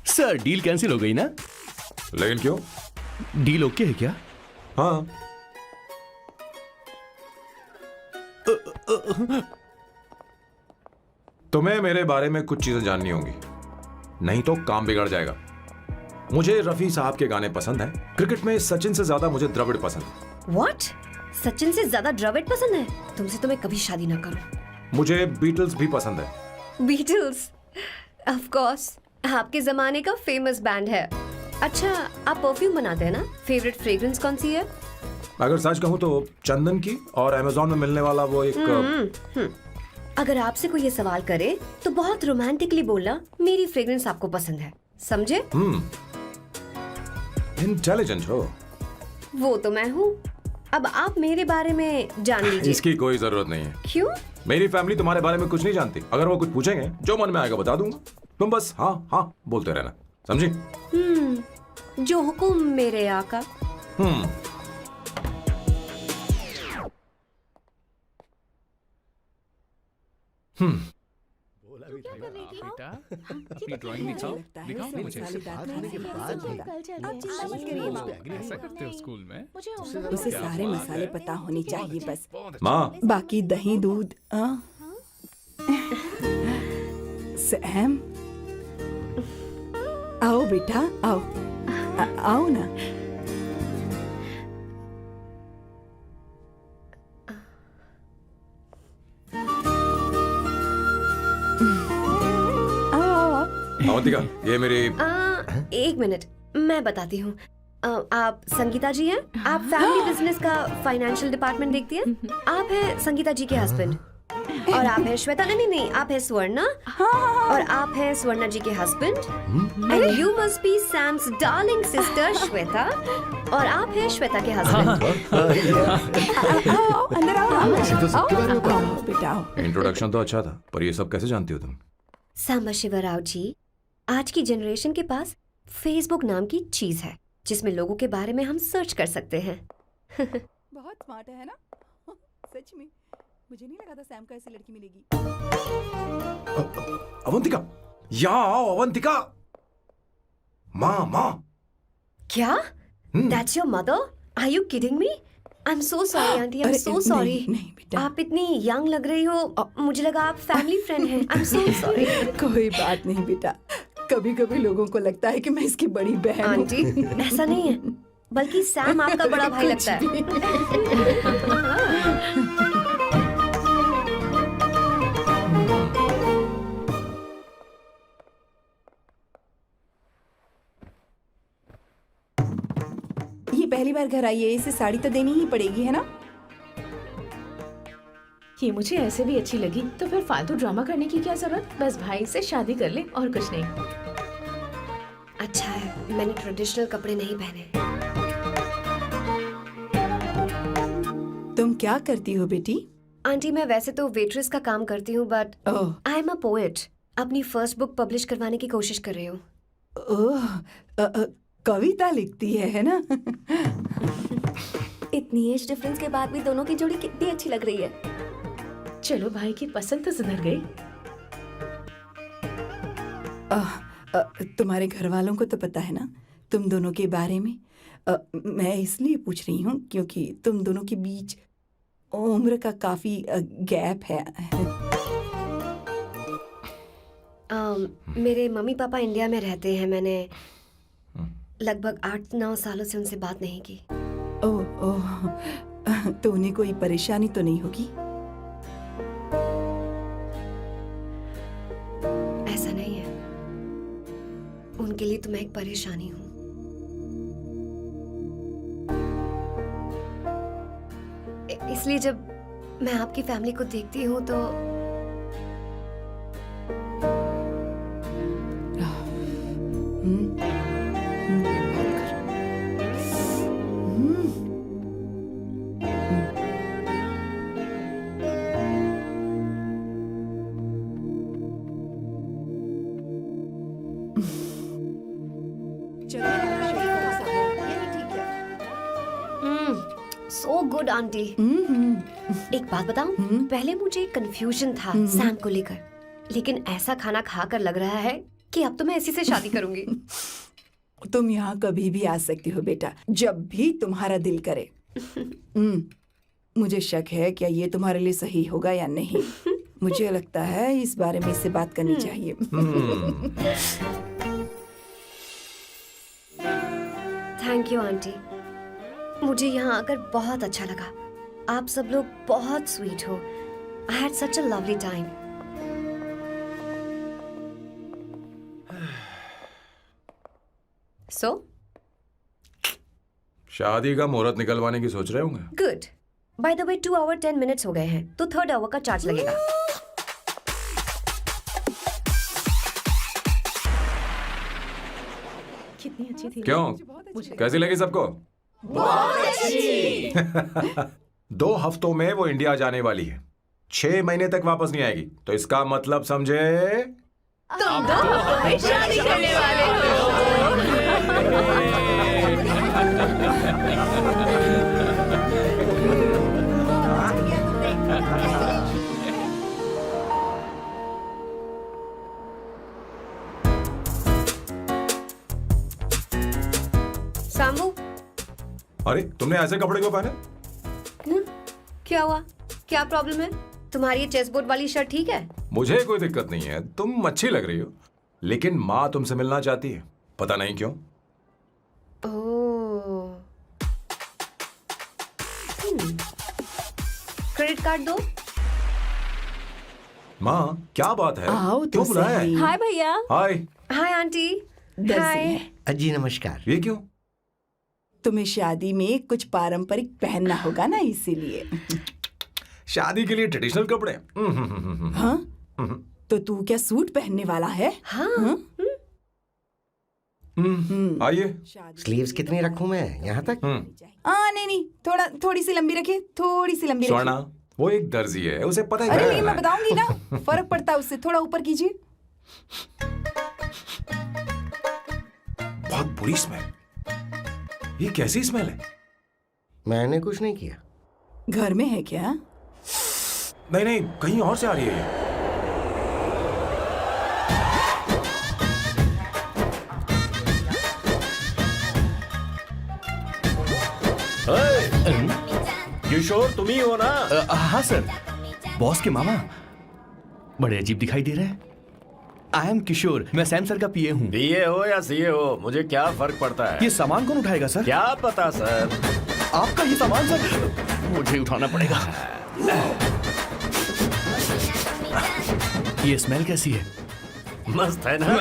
सर, डील कैंसिल हो गई ना? लेकिन क्यों? डील ओके है क्या? हाँ। तुम्हें मेरे बारे में कुछ चीजें जाननी होंगी, नहीं तो काम बिगड़ जाएगा। मुझे रफी साहब के गाने पसंद हैं। क्रिकेट में सचिन से ज्यादा मुझे द्रविड़ पसंद है। व्हाट? सचिन से ज्यादा द्रविड़ पसंद है? तुमसे तो मैं कभी शादी ना करूं। मुझे बीटल्स भी पसंद है। बीटल्स? ऑफ कोर्स, आपके जमाने का फेमस बैंड है। अच्छा, आप परफ्यूम बनाते हैं ना? फेवरेट फ्रेग्रेंस कौन सी है? अगर सच कहूं तो चंदन की, और अमेज़न में मिलने वाला वो एक अगर आपसे कोई ये सवाल करे तो बहुत रोमांटिकली बोलना मेरी फ्रेग्रेंस आपको पसंद है, समझे? इंटेलिजेंट हो। वो तो मैं हूँ। अब आप मेरे बारे में जान लीजिए। इसकी कोई जरूरत नहीं है। क्यों? मेरी फैमिली तुम्हारे बारे में कुछ नहीं जानती। अगर वो कुछ पूछेंगे, जो मन में आएगा बता दूंगा। तुम बस हाँ हाँ बोलते रहना, समझी? जो हुकुम मेरे आका। बेटा, अपनी ड्राइंग दिखाओ, दिखाओ ना मुझे। ऐसा करते हो स्कूल में? उसे सारे मसाले पता होने चाहिए बस। माँ, बाकी दही दूध। सैम, आओ बेटा, आओ। आओ ना। अवंतिका, ये मेरी एक मिनट, मैं बताती हूँ। आप संगीता जी हैं? आप फैमिली बिजनेस का फाइनेंशियल डिपार्टमेंट देखती हैं? आप हैं संगीता जी के हस्बैंड। और आप हैं श्वेता, नहीं, आप हैं स्वर्णा। और आप हैं स्वर्णा जी के husband. And you must be Sam's darling sister Shweta. और आप हैं श्वेता के हस्बैंड। आओ, अंदर आओ। आओ बेटा, आओ। इंट्रोडक्शन तो अच्छा था, पर ये सब कैसे जानती हो तुम? सांबा शिवराव जी, आज की जनरेशन के पास फेसबुक नाम की चीज है जिसमें लोगों के बारे में हम सर्च कर सकते हैं। बहुत स्मार्ट है ना? सच में मुझे नहीं लगा था सैम को ऐसी लड़की मिलेगी। अवंतिका, यहाँ आओ अवंतिका। माँ। क्या? That's your mother? Are you kidding me? I'm so sorry, auntie. I'm so sorry. नहीं बेटा, आप इतनी यंग लग रही हो, मुझे लगा आप फैमिली फ्रेंड हैं। I'm so sorry. कोई बात नहीं बेटा। कभी कभी लोगों को लगता है कि मैं इसकी बड़ी बहन हूँ। आंटी, ऐसा नहीं है, बल्कि सैम आपका बड़ा भाई लगता है। ये पहली बार घर आई है, इसे साड़ी तो देनी ही पड़ेगी, है ना? ये मुझे ऐसे भी अच्छी लगी, तो फिर फालतू ड्रामा करने की क्या जरूरत? बस भाई से शादी कर ले और कुछ नहीं। अच्छा है मैंने ट्रेडिशनल कपड़े नहीं पहने। तुम क्या करती हो बेटी? आंटी मैं वैसे तो वेट्रेस का काम करती हूँ but oh I am a poet. अपनी फर्स्ट बुक पब्लिश करवाने की कोशिश कर रही हूँ। ओह, कविता लिखती है ना? इतनी एज डिफरेंस के बाद भी दोनों की जोड़ी कितनी अच्छी लग रही है। चलो भाई की पसंद तो सुधर गई। तुम्हारे घर वालों को तो पता है ना तुम दोनों के बारे में? मैं इसलिए पूछ रही हूँ क्योंकि तुम दोनों के बीच उम्र का काफी गैप है। मेरे मम्मी पापा इंडिया में रहते हैं। मैंने लगभग 8-9 सालों से उनसे बात नहीं की। ओह ओह, तो उन्हें कोई परेशानी तो नहीं होगी? ऐसा नहीं है, उनके लिए तो मैं एक परेशानी हूँ। इसलिए जब मैं आपकी फैमिली को देखती हूँ तो सो गुड आंटी। एक बात बताऊं, पहले मुझे कंफ्यूजन था सैम को लेकर, लेकिन ऐसा खाना खाकर लग रहा है कि अब तो मैं इसी से शादी करूंगी। तुम यहाँ कभी भी आ सकती हो बेटा, जब भी तुम्हारा दिल करे। मुझे शक है क्या ये तुम्हारे लिए सही होगा या नहीं। मुझे लगता है इस बारे में इससे बात करनी चाहिए। थैंक यू आंटी, मुझे यहाँ आकर बहुत अच्छा लगा। आप सब लोग बहुत स्वीट हो। I had such a lovely time. So शादी का मुहूर्त निकलवाने की सोच रहे होंगे। Good. By the way 2 hour 10 minutes हो गए हैं, तो 3rd आवर का चार्ज लगेगा। कितनी अच्छी थी। क्यों, कैसी लगी सबको? बहुत अच्छी। 2 हफ्तों में वो इंडिया जाने वाली है, 6 महीने तक वापस नहीं आएगी। तो इसका मतलब समझे तुम दो हमें शादी करने वाले सांबू, अरे तुमने ऐसे कपड़े क्यों पहने? क्या हुआ? क्या प्रॉब्लम है? तुम्हारी ये चेसबोर्ड वाली शर्ट ठीक है? मुझे कोई दिक्कत नहीं है, तुम अच्छी लग रही हो, लेकिन माँ तुमसे मिलना चाहती है, पता नहीं क्यों। ओह। क्रेडिट कार्ड दो। माँ क्या बात है? आओ तो क्यों बुलाया है? सही। हाय भैया। हाय। Hi aunty. दर्जी हाय। है। जी नमस्कार। ये क्यों? तुम्हें शादी में कुछ पारंपरिक पहनना होगा ना, इसीलिए। शादी के लिए ट्रेडिशनल कपड़े? हाँ? तो तू क्या सूट पहनने वाला है? हाँ। आइए। स्लीव्स कितनी रखूं मैं? यहाँ तक? नहीं नहीं, थोड़ी सी लंबी रखे, थोड़ी सी लंबी स्वर्णा, रखे। वो एक दर्जी है, उसे पता है अरे क्या नहीं, करना मैं है। बताऊंगी ना, फर्क पड़ता है उससे। थोड़ा ऊपर कीजिए। बहुत बुरी स्मेल। ये कैसी स्मेल है? मैंने कुछ नहीं किया। घर में है क्या? नहीं नहीं, कहीं और से आ रही है ये। किशोर तुम ही हो ना? हाँ सर, बॉस के मामा। बड़े अजीब दिखाई दे रहे हैं। आई एम किशोर, मैं सैम सर का पीए हूँ। पीए हो या सीए हो, मुझे क्या फर्क पड़ता है? ये सामान कौन उठाएगा सर? क्या पता सर। आपका ये सामान सर मुझे उठाना पड़ेगा। ये स्मेल कैसी है? मस्त है ना?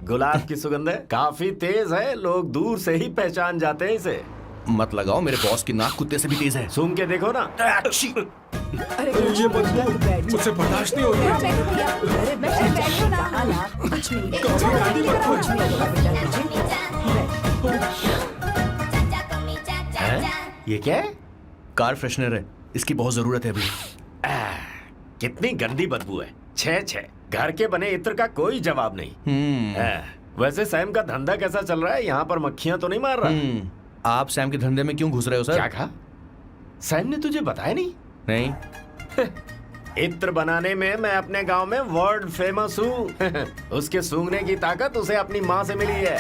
गुलाब की सुगंध है, काफी तेज है, लोग दूर से ही पहचान जाते हैं इसे। मत लगाओ, मेरे बॉस की नाक कुत्ते से भी तेज है। सूंघ के देखो ना। अरे ये मुझसे बर्दाश्त नहीं हो रही। अरे बैठो ना। कुछ नहीं, कुछ नहीं होगा बेटा। ये क्या है? कार फ्रेशनर है, इसकी बहुत जरूरत है अभी। कितनी गंदी बदबू है। छे घर के बने इत्र का कोई जवाब नहीं। वैसे सैम का धंधा कैसा चल रहा है? यहाँ पर मक्खियां तो नहीं मार रहा? आप सैम के धंधे में क्यों घुस रहे हो सर? क्या कहा? सैम ने तुझे बताया नहीं? नहीं। इत्र बनाने में मैं अपने गांव में वर्ल्ड फेमस हूँ। उसके सूंघने की ताकत उसे अपनी माँ से मिली है।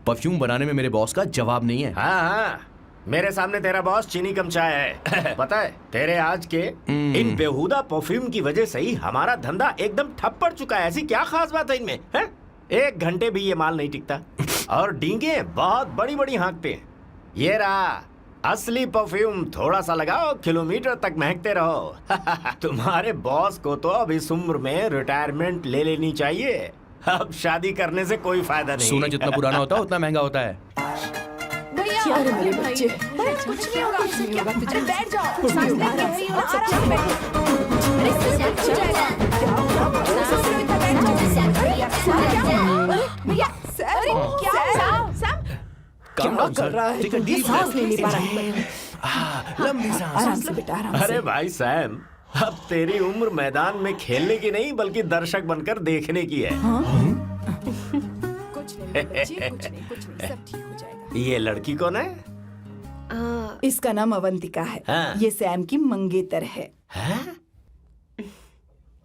परफ्यूम बनाने में मेरे बॉस का जवाब नहीं है। हाँ, मेरे सामने तेरा बॉस चीनी कम चाय है। पता है तेरे आज के इन बेहुदा परफ्यूम की वजह से ही हमारा धंधा एकदम ठप पड़ चुका है। ऐसी क्या खास बात है इनमें? है? 1 घंटे भी ये माल नहीं टिकता और डींगे बहुत बड़ी बड़ी हाँकते हैं। ये रहा असली परफ्यूम, थोड़ा सा लगाओ, किलोमीटर तक महकते रहो। तुम्हारे बॉस को तो अब इस उम्र में रिटायरमेंट ले लेनी चाहिए। अब शादी करने से कोई फायदा नहीं। सोना जितना पुराना होता है उतना महंगा होता है। क्या रे मेरे बच्चे? कुछ नहीं होगा, कुछ नहीं होगा। तुझे बैठ जाओ, कुछ नहीं होगा। आराम से बैठो। क्या कर रहा है? सांस नहीं ले पा रहा है। लंबी सांस। आराम से बेटा, आराम से। अरे भाई सैम, अब तेरी उम्र मैदान में खेलने की नहीं बल्कि दर्शक बनकर देखने की है। कुछ नहीं बच्चे, कुछ नहीं, सब ठीक हो जाएगा। ये लड़की कौन है? इसका नाम अवंतिका है। हाँ। ये सैम की मंगेतर है। हैं?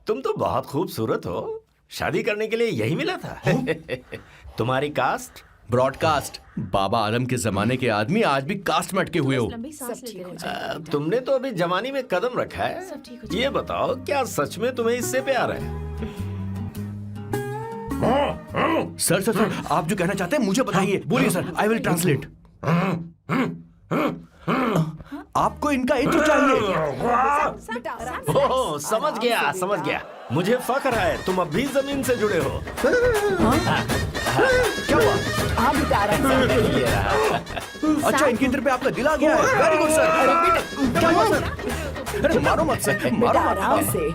तुम तो बहुत खूबसूरत हो। शादी करने के लिए यही मिला था? तुम्हारी कास्ट? ब्रॉडकास्ट। बाबा आदम के जमाने के आदमी आज भी कास्ट में अटके हुए हो। सब ठीक हो जाएगा। तुमने तो अभी जवानी में कदम रखा है। ये बताओ, क्या सच में तुम्हें इससे प्यार है? सर सर सर, आप जो कहना चाहते हैं मुझे बताइए। बोलिए सर, आई विल ट्रांसलेट। आपको इनका इत्र चाहिए। ओह, समझ गया। मुझे फख्र है तुम अब भी जमीन से जुड़े हो। क्या हुआ? हाँ बेटा, आराम से। अच्छा, इनके इत्र पे आपका दिल आ गया है। Very good sir. क्या हुआ सर? अरे मारो मत सर, मारो बेटा, मत। आराम से।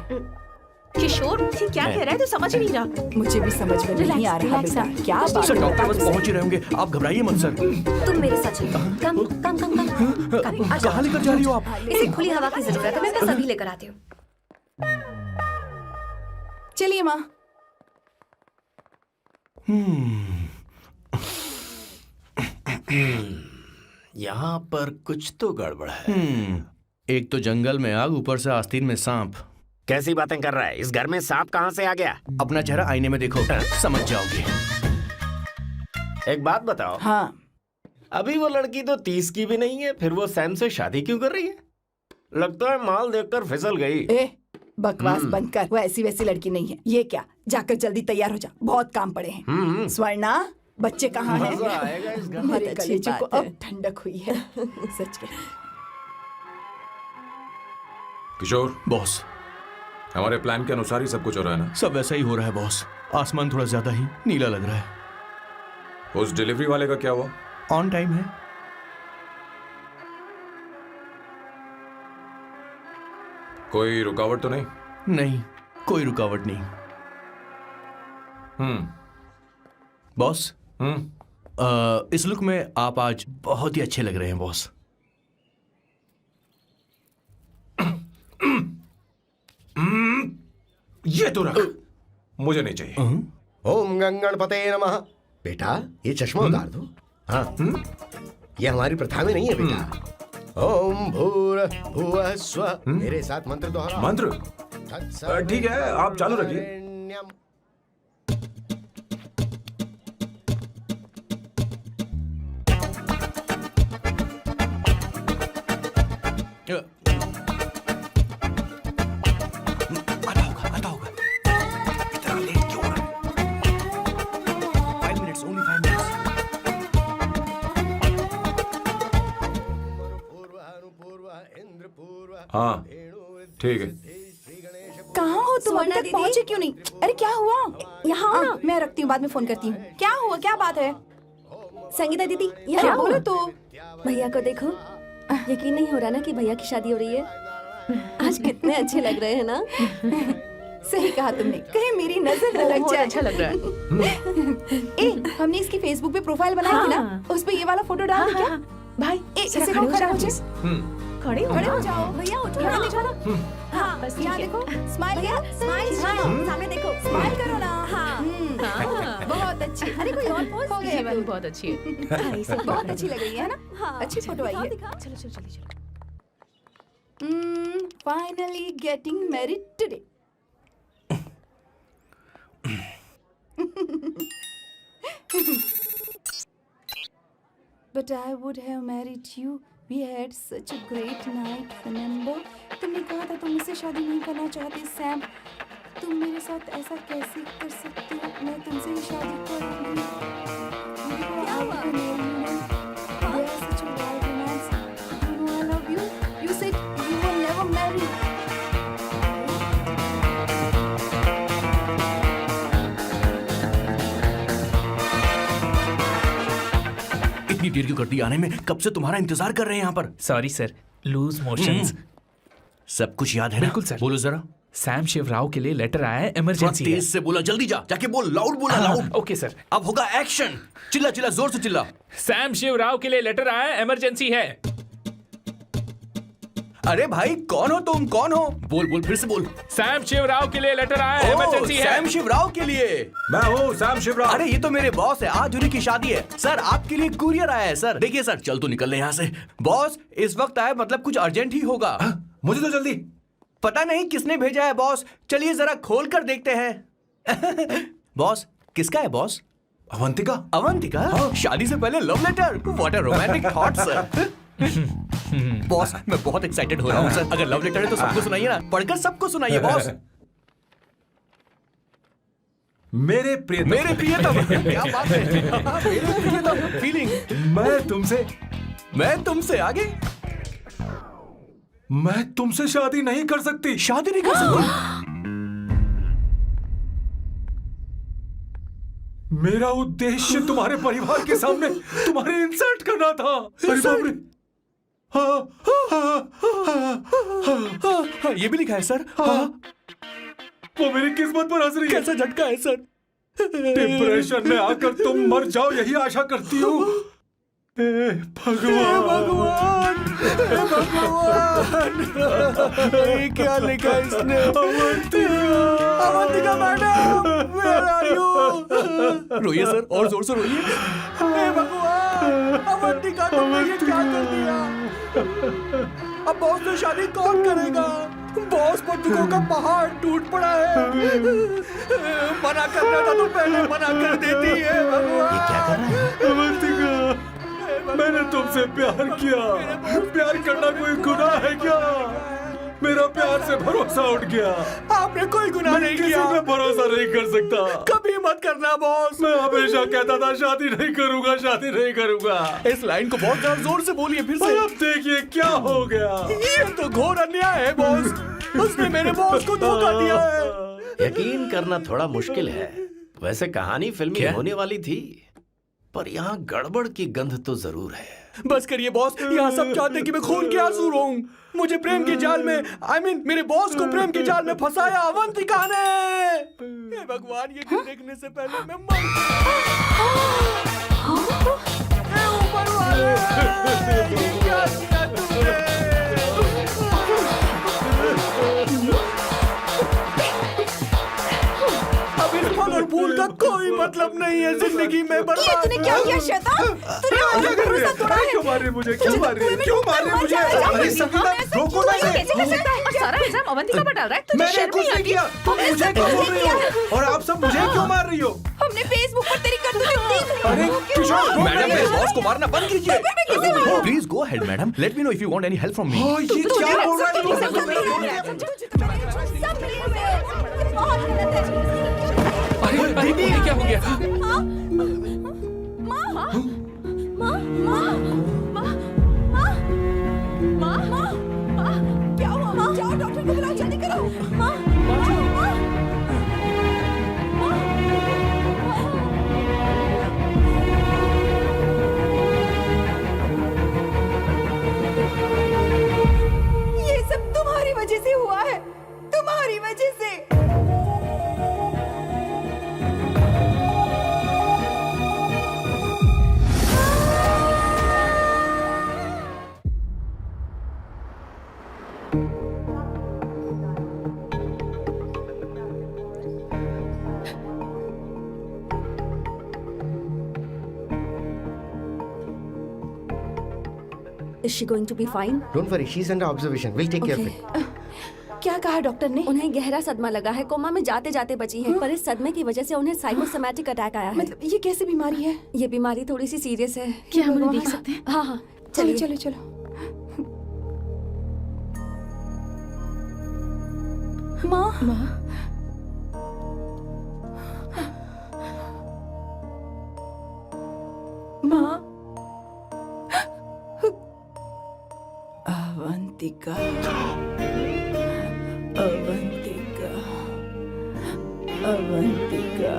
किशोर ये क्या कह रहा है? तो समझ नहीं रहा। मुझे भी समझ में नहीं आ रहा बेटा। क्या बात सर है? डॉक्टर बस पहुंच ही रहे होंगे, आप घबराइए मत सर। तुम मेरे साथ चलो। कम कम कम कम। कहाँ लेकर जा रही हो आप? इसे खुली हवा की जरूरत है, मैं बस अभी लेकर आती हूँ। चलिए माँ। यहाँ पर कुछ तो गड़बड़ है। एक तो जंगल में आग, ऊपर से आस्तीन में सांप। कैसी बातें कर रहा है? इस घर में सांप कहाँ से आ गया? अपना चेहरा आईने में देखो, समझ जाओगे। एक बात बताओ। हाँ, अभी वो लड़की तो 30 की भी नहीं है, फिर वो सैम से शादी क्यों कर रही है? लगता है माल देखकर फिसल गई। ए बकवास बंद कर। वो ऐसी वैसी लड़की नहीं है। ये क्या, जाकर जल्दी तैयार हो जा, बहुत काम पड़े हैं। स्वर्णा, बच्चे कहाँ हैं? मजा आएगा इस घर में। मेरे कलेजे को अब ठंडक हुई है। सच में। किशोर, बॉस, हमारे प्लान के अनुसार ही सब कुछ हो रहा है ना? सब वैसा ही हो रहा है बॉस। आसमान थोड़ा ज्यादा ही नीला लग रहा है। उस डिलीवरी वाले का क्या हुआ? ऑन टाइम है। कोई रुकावट तो नहीं? नहीं, कोई रुकावट नहीं। बॉस, इस लुक में आप आज बहुत ही अच्छे लग रहे हैं बॉस। ये तो रख, मुझे नहीं चाहिए। ओम गंगणपते नमः। बेटा, ये चश्मा उतार दो। हाँ, ये हमारी प्रथा में नहीं है बेटा। ओम भूर भुवः स्वः। मेरे साथ मंत्र दोहराओ। मंत्र? ठीक है, आप चालू रखिए। आता होगा। इतना लेट क्यों हो रहा है? 5 हाँ ठीक है। कहाँ हो तुम? अभी स्वर्णा तक दीदी? पहुंचे क्यों नहीं? अरे क्या हुआ? यहाँ आओ ना। मैं रखती हूँ, बाद में फोन करती हूँ। क्या हुआ, क्या बात है? संगीता दीदी क्या यहाँ आओ। बोलो तो? भैया को देखो, यकीन नहीं हो रहा ना कि भैया की शादी हो रही है। आज कितने अच्छे लग रहे हैं ना। सही कहा तुमने, कहीं मेरी नजर न लग बहुत जाए। अच्छा लग रहा है। ए, हमने इसकी फेसबुक पे प्रोफाइल बनाई थी ना, हाँ। उस पे ये वाला फोटो डाल दे क्या? भाई ए, जरा इसे खड़े हो खड़ा जाओ हो प्लीज। खड़े हो खड़े हो ना। जाओ। भैया उठो यहाँ ना। देखो ना। हाँ, बस यहाँ ठीक है। देखो, स्माइल भैया करो, स्माइल सामने देखो। स्माइल करो ना। हाँ। बहुत अच्छी। अरे कोई और पोज हो ये गया, वाली बहुत अच्छी है। हाँ, इसे बहुत अच्छी लग रही है ना? हाँ। अच्छी फोटो आई है। दिखाओ। चलो चलो चलो चलो। Finally getting married today. But I would have married you. We had such a great night, remember? तुमने कहा था तुम मुझसे शादी नहीं करना चाहते, सैम। तुम मेरे साथ ऐसा कैसे कर सकते हो? मैं तुमसे ही शादी करूंगी। क्या हुआ? We are such a wild romance. You know I love you. You said you will never marry. इतनी देर क्यों कर दी आने में? कब से तुम्हारा इंतजार कर रहे हैं यहाँ पर। Sorry sir, loose motions. सब कुछ याद है ना? बिल्कुल सर। बोलो जरा। सैम शिवराव के लिए लेटर आया है, थोड़ा इमरजेंसी है। तेज से बोला, जल्दी जा, जाके बोल, लाउड बोला, लाउड। Okay sir. अब होगा एक्शन। चिल्ला चिल्ला, जोर से चिल्ला। सैम शिवराव के लिए लेटर आया है, इमरजेंसी है। अरे भाई कौन हो तुम, कौन हो? बोल बोल, फिर से बोल। सैम शिवराव के लिए लेटर आया है, ओह, इमरजेंसी है। सैम शिवराव के लिए। मैं हूँ सैम शिवराव। अरे ये तो मेरे बॉस है, आज उन्हीं की शादी है। सर आपके लिए कुरियर आया है सर। देखिए सर, चल तो निकल ले यहाँ से। बॉस इस वक्त आए, मतलब कुछ अर्जेंट ही होगा। मुझे तो जल्दी। पता नहीं किसने भेजा है बॉस, चलिए जरा खोल कर देखते हैं। बॉस किसका है बॉस? अवंतिका। अवंतिका? शादी से पहले love letter? What a romantic thought sir. Boss मैं बहुत एक्साइटेड हो रहा हूँ सर। अगर लव लेटर है तो सबको सुनाइए ना, पढ़कर सबको सुनाइए बॉस। मेरे प्रियतम। मेरे प्रियतम, क्या बात है। मेरे प्रियतम, फीलिंग। मैं तुमसे आगे। मैं तुमसे शादी नहीं कर सकती। शादी नहीं कर सकती? मेरा उद्देश्य तुम्हारे परिवार के सामने तुम्हारे इंसल्ट करना था। अरे बाप रे। हाँ, ये भी लिखा है सर। हाँ। वो मेरी किस्मत पर हंस रही है। कैसा झटका है सर। डिप्रेशन में आकर तुम मर जाओ, यही आशा करती हूँ। भगवान, ये क्या लिखा है इसने? Avantika madam, where are you? रोइए सर, और जोर से रोइए। हे भगवान, अवंतिका तुमने ये क्या कर दिया? अब बॉस से शादी कौन करेगा? बॉस पर दुखों का पहाड़ टूट पड़ा है। मना करना था तो पहले मना कर देती है। भगवान ये क्या कर रहा है? अवंतिका, मैंने तुमसे प्यार किया। प्यार करना कोई गुनाह है क्या? मेरा प्यार से भरोसा उठ गया। आपने कोई गुनाह नहीं किसी किया। पे भरोसा नहीं कर सकता। कभी मत करना बॉस। मैं हमेशा कहता था शादी नहीं करूंगा, शादी नहीं करूंगा। इस लाइन को बहुत ज्यादा जोर से बोलिए फिर और से। अब देखिए क्या हो गया। ये तो घोर अन्याय है बॉस। उसने मेरे बॉस को धोखा दिया है। यकीन करना थोड़ा मुश्किल है। वैसे कहानी फिल्मी क्या? होने वाली थी, पर यहाँ गड़बड़ की गंध तो जरूर है। बस करिए बॉस, यहाँ सब चाहते हैं कि मैं खून के आंसू रोऊं। मुझे प्रेम के जाल में, मेरे बॉस को प्रेम के जाल में फंसाया अवंतिका ने। हे भगवान, ये दिन देखने से पहले मैं मर। हे ऊपर वाले, ये क्या किया तुमने? अब इस फल और फूल का कोई मतलब नहीं है जिंदगी में। ये बर्बाद। तूने क्या किया शैतान? तूने हमारा भरोसा तोड़ा है। क्यों मार रहे मुझे? क्यों मार रहे? क्यों मार रहे मुझे? अरे संगीता, रोको ना इसे। कैसे कर सकता है? और सारा इल्जाम अवंतिका पर डाल रहा है। तुझे मैंने शर्म कुछ नहीं नहीं आती? किया। तुम हमने मुझे सब क्यों कुछ बोल रही किया हो? और आप सब मुझे क्यों मार रही हो? हमने फेसबुक पर तेरी करतूतें देख ली। अरे किशोर, मैडम मेरे बॉस को मारना बंद कीजिए। Please go ahead madam, let me know if you want any help from me. हाँ, ये क्या बोल रहा है तू? सब मिले हुए हैं। ये बहुत गलत है। अरे दीदी, ये क्या हो गया? माँ, माँ, माँ, माँ, माँ, माँ, माँ, माँ, माँ, माँ, क्या Is she going to be fine? Don't worry, she's under observation. We'll take care of it. क्या कहा डॉक्टर ने? उन्हें गहरा सदमा लगा है, कोमा में जाते जाते बची है, पर इस सदमे की वजह से उन्हें साइकोसोमैटिक अटैक आया है। मतलब ये कैसी बीमारी है? ये बीमारी थोड़ी सी सीरियस है। क्या हम उन्हें देख सकते हैं? हाँ हाँ, चलो चलिए। चलो चलो। माँ माँ, माँ, अवंतिका, अवंतिका, अवंतिका,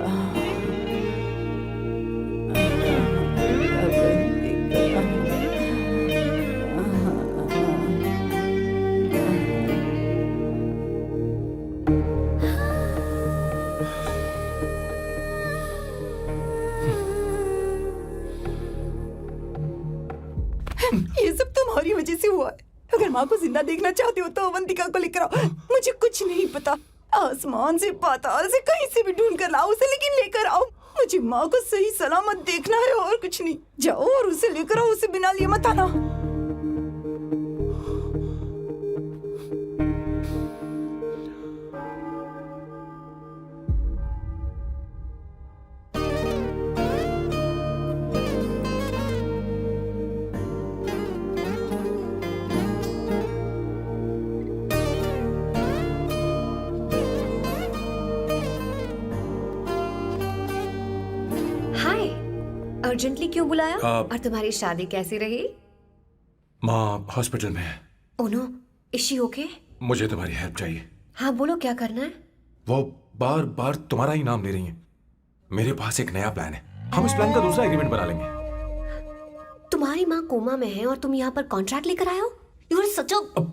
ये सब तुम्हारी वजह से हुआ है। अगर माँ को जिंदा देखना चाहते हो तो अवंतिका को लेकर आओ। मुझे कुछ नहीं पता, आसमान से पाताल से कहीं से भी ढूंढ कर लाओ उसे, लेकिन लेकर आओ। मुझे माँ को सही सलामत देखना है और कुछ नहीं। जाओ और उसे लेकर आओ, उसे बिना लिए मत आना। हाय, अर्जेंटली क्यों बुलाया? आप- और तुम्हारी शादी कैसी रही? माँ हॉस्पिटल में है। Oh no, is she okay? मुझे तुम्हारी हेल्प चाहिए। हाँ बोलो, क्या करना है? वो बार बार तुम्हारा ही नाम ले रही हैं। मेरे पास एक नया प्लान है, हम इस प्लान का दूसरा एग्रीमेंट बना लेंगे। तुम्हारी माँ कोमा में है और तुम यहाँ पर कॉन्ट्रैक्ट लेकर आए हो? You are such a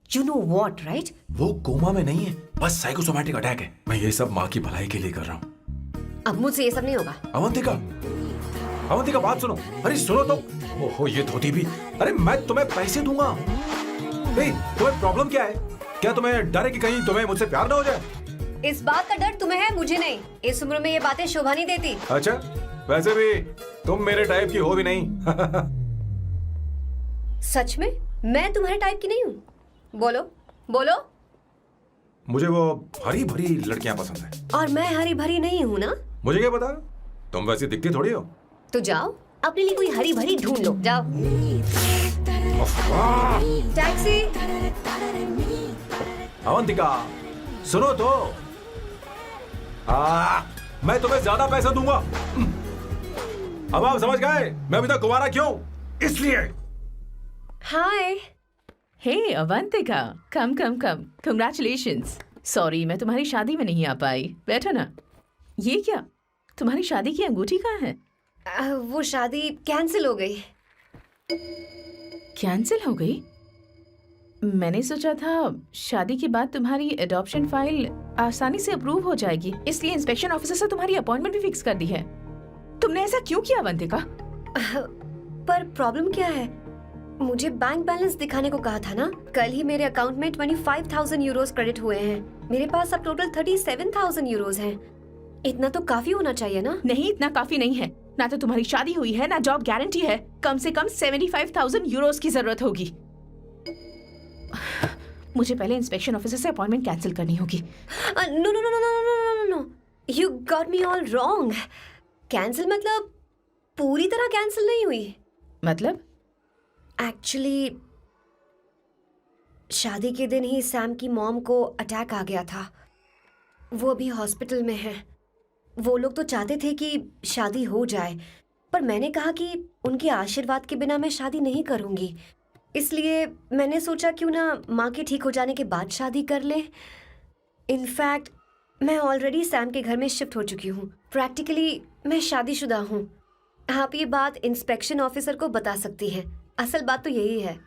you know what, right? वो कोमा में नहीं है, बस साइकोसोमैटिक अटैक है। मैं ये सब माँ की भलाई के लिए कर रहा हूँ। अब मुझसे ये सब नहीं होगा। अवंतिका, अवंतिका बात सुनो। अरे सुनो तो। ओहो ये धोती भी। अरे मैं तुम्हें पैसे दूंगा। ए, तुम्हें प्रॉब्लम क्या है? क्या तुम्हें डर है कि कहीं तुम्हें मुझसे प्यार ना हो जाए? इस बात का डर तुम्हें है, मुझे नहीं। इस उम्र में ये बातें शोभा नहीं देती। अच्छा, वैसे भी तुम मेरे टाइप की हो भी नहीं। सच में मैं तुम्हारे टाइप की नहीं हूँ? बोलो बोलो। मुझे वो हरी भरी लड़कियां पसंद है। और मैं हरी भरी नहीं हूँ ना? मुझे क्या पता, तुम वैसी दिखती थोड़ी हो। तो जाओ अपने लिए कोई हरी भरी ढूंढ लो, जाओ। टैक्सी। अवंतिका सुनो तो। मैं तुम्हें ज्यादा पैसा दूंगा। अब आप समझ गए मैं अभी तक कुंवारा क्यों? इसलिए। हाय। हे अवंतिका, कम कम कम, कंग्रेचुलेशंस। सॉरी मैं तुम्हारी शादी में नहीं आ पाई। बैठो ना। ये क्या, तुम्हारी शादी की अंगूठी कहाँ है? वो शादी कैंसिल हो गई। कैंसिल हो गई? मैंने सोचा था शादी के बाद तुम्हारी एडॉप्शन फाइल आसानी से अप्रूव हो जाएगी, इसलिए इंस्पेक्शन ऑफिसर से तुम्हारी अपॉइंटमेंट भी फिक्स कर दी है। तुमने ऐसा क्यों किया अवंतिका? पर प्रॉब्लम क्या है? मुझे बैंक बैलेंस दिखाने को कहा था ना। कल ही मेरे अकाउंट में 25,000 यूरोस क्रेडिट हुए हैं। मेरे पास अब टोटल 37,000 यूरोस हैं। इतना तो काफी होना चाहिए ना? नहीं, इतना काफी नहीं है। ना तो तुम्हारी शादी हुई है, ना जॉब गारंटी है। कम से कम 75,000 यूरोस की जरूरत होगी। मुझे पहले इंस्पेक्शन ऑफिसर से अपॉइंटमेंट कैंसिल करनी होगी। No no no no no no no no, you got me all wrong. Cancel मतलब पूरी तरह कैंसिल नहीं हुई। मतलब? एक्चुअली शादी के दिन ही सैम की मॉम को अटैक आ गया था। वो अभी हॉस्पिटल में है। वो लोग तो चाहते थे कि शादी हो जाए, पर मैंने कहा कि उनके आशीर्वाद के बिना मैं शादी नहीं करूंगी। इसलिए मैंने सोचा क्यों ना माँ के ठीक हो जाने के बाद शादी कर ले। इनफैक्ट मैं ऑलरेडी सैम के घर में शिफ्ट हो चुकी हूँ। प्रैक्टिकली मैं शादीशुदा हूँ। आप ये बात इंस्पेक्शन ऑफिसर को बता सकती हैं। असल बात तो यही है।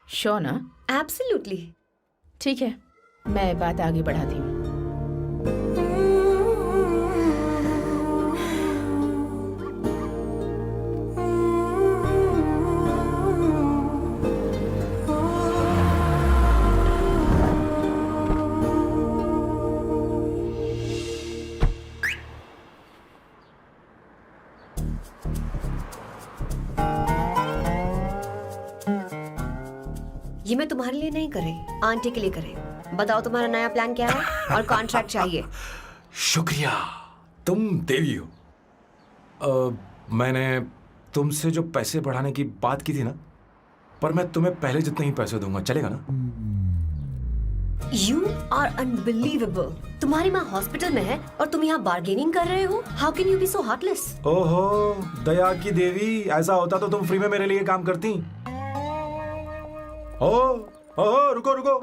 श्योर ना? एब्सोल्युटली। ठीक है, मैं बात आगे बढ़ाती हूँ। ये मैं तुम्हारे लिए नहीं करे, आंटी के लिए करे। बताओ तुम्हारा नया प्लान क्या है और कॉन्ट्रैक्ट चाहिए। शुक्रिया, तुम देवी हो। मैंने तुमसे जो पैसे बढ़ाने की बात की थी ना, पर मैं तुम्हें पहले जितने ही पैसे दूंगा, चलेगा ना? You are unbelievable. तुम्हारी माँ हॉस्पिटल में है और तुम यहाँ बार्गेनिंग कर रहे हो? How can you be so heartless? ओहो, दया की देवी, ऐसा होता तो तुम फ्री में मेरे लिए काम करती। ओहो, रुको रुको।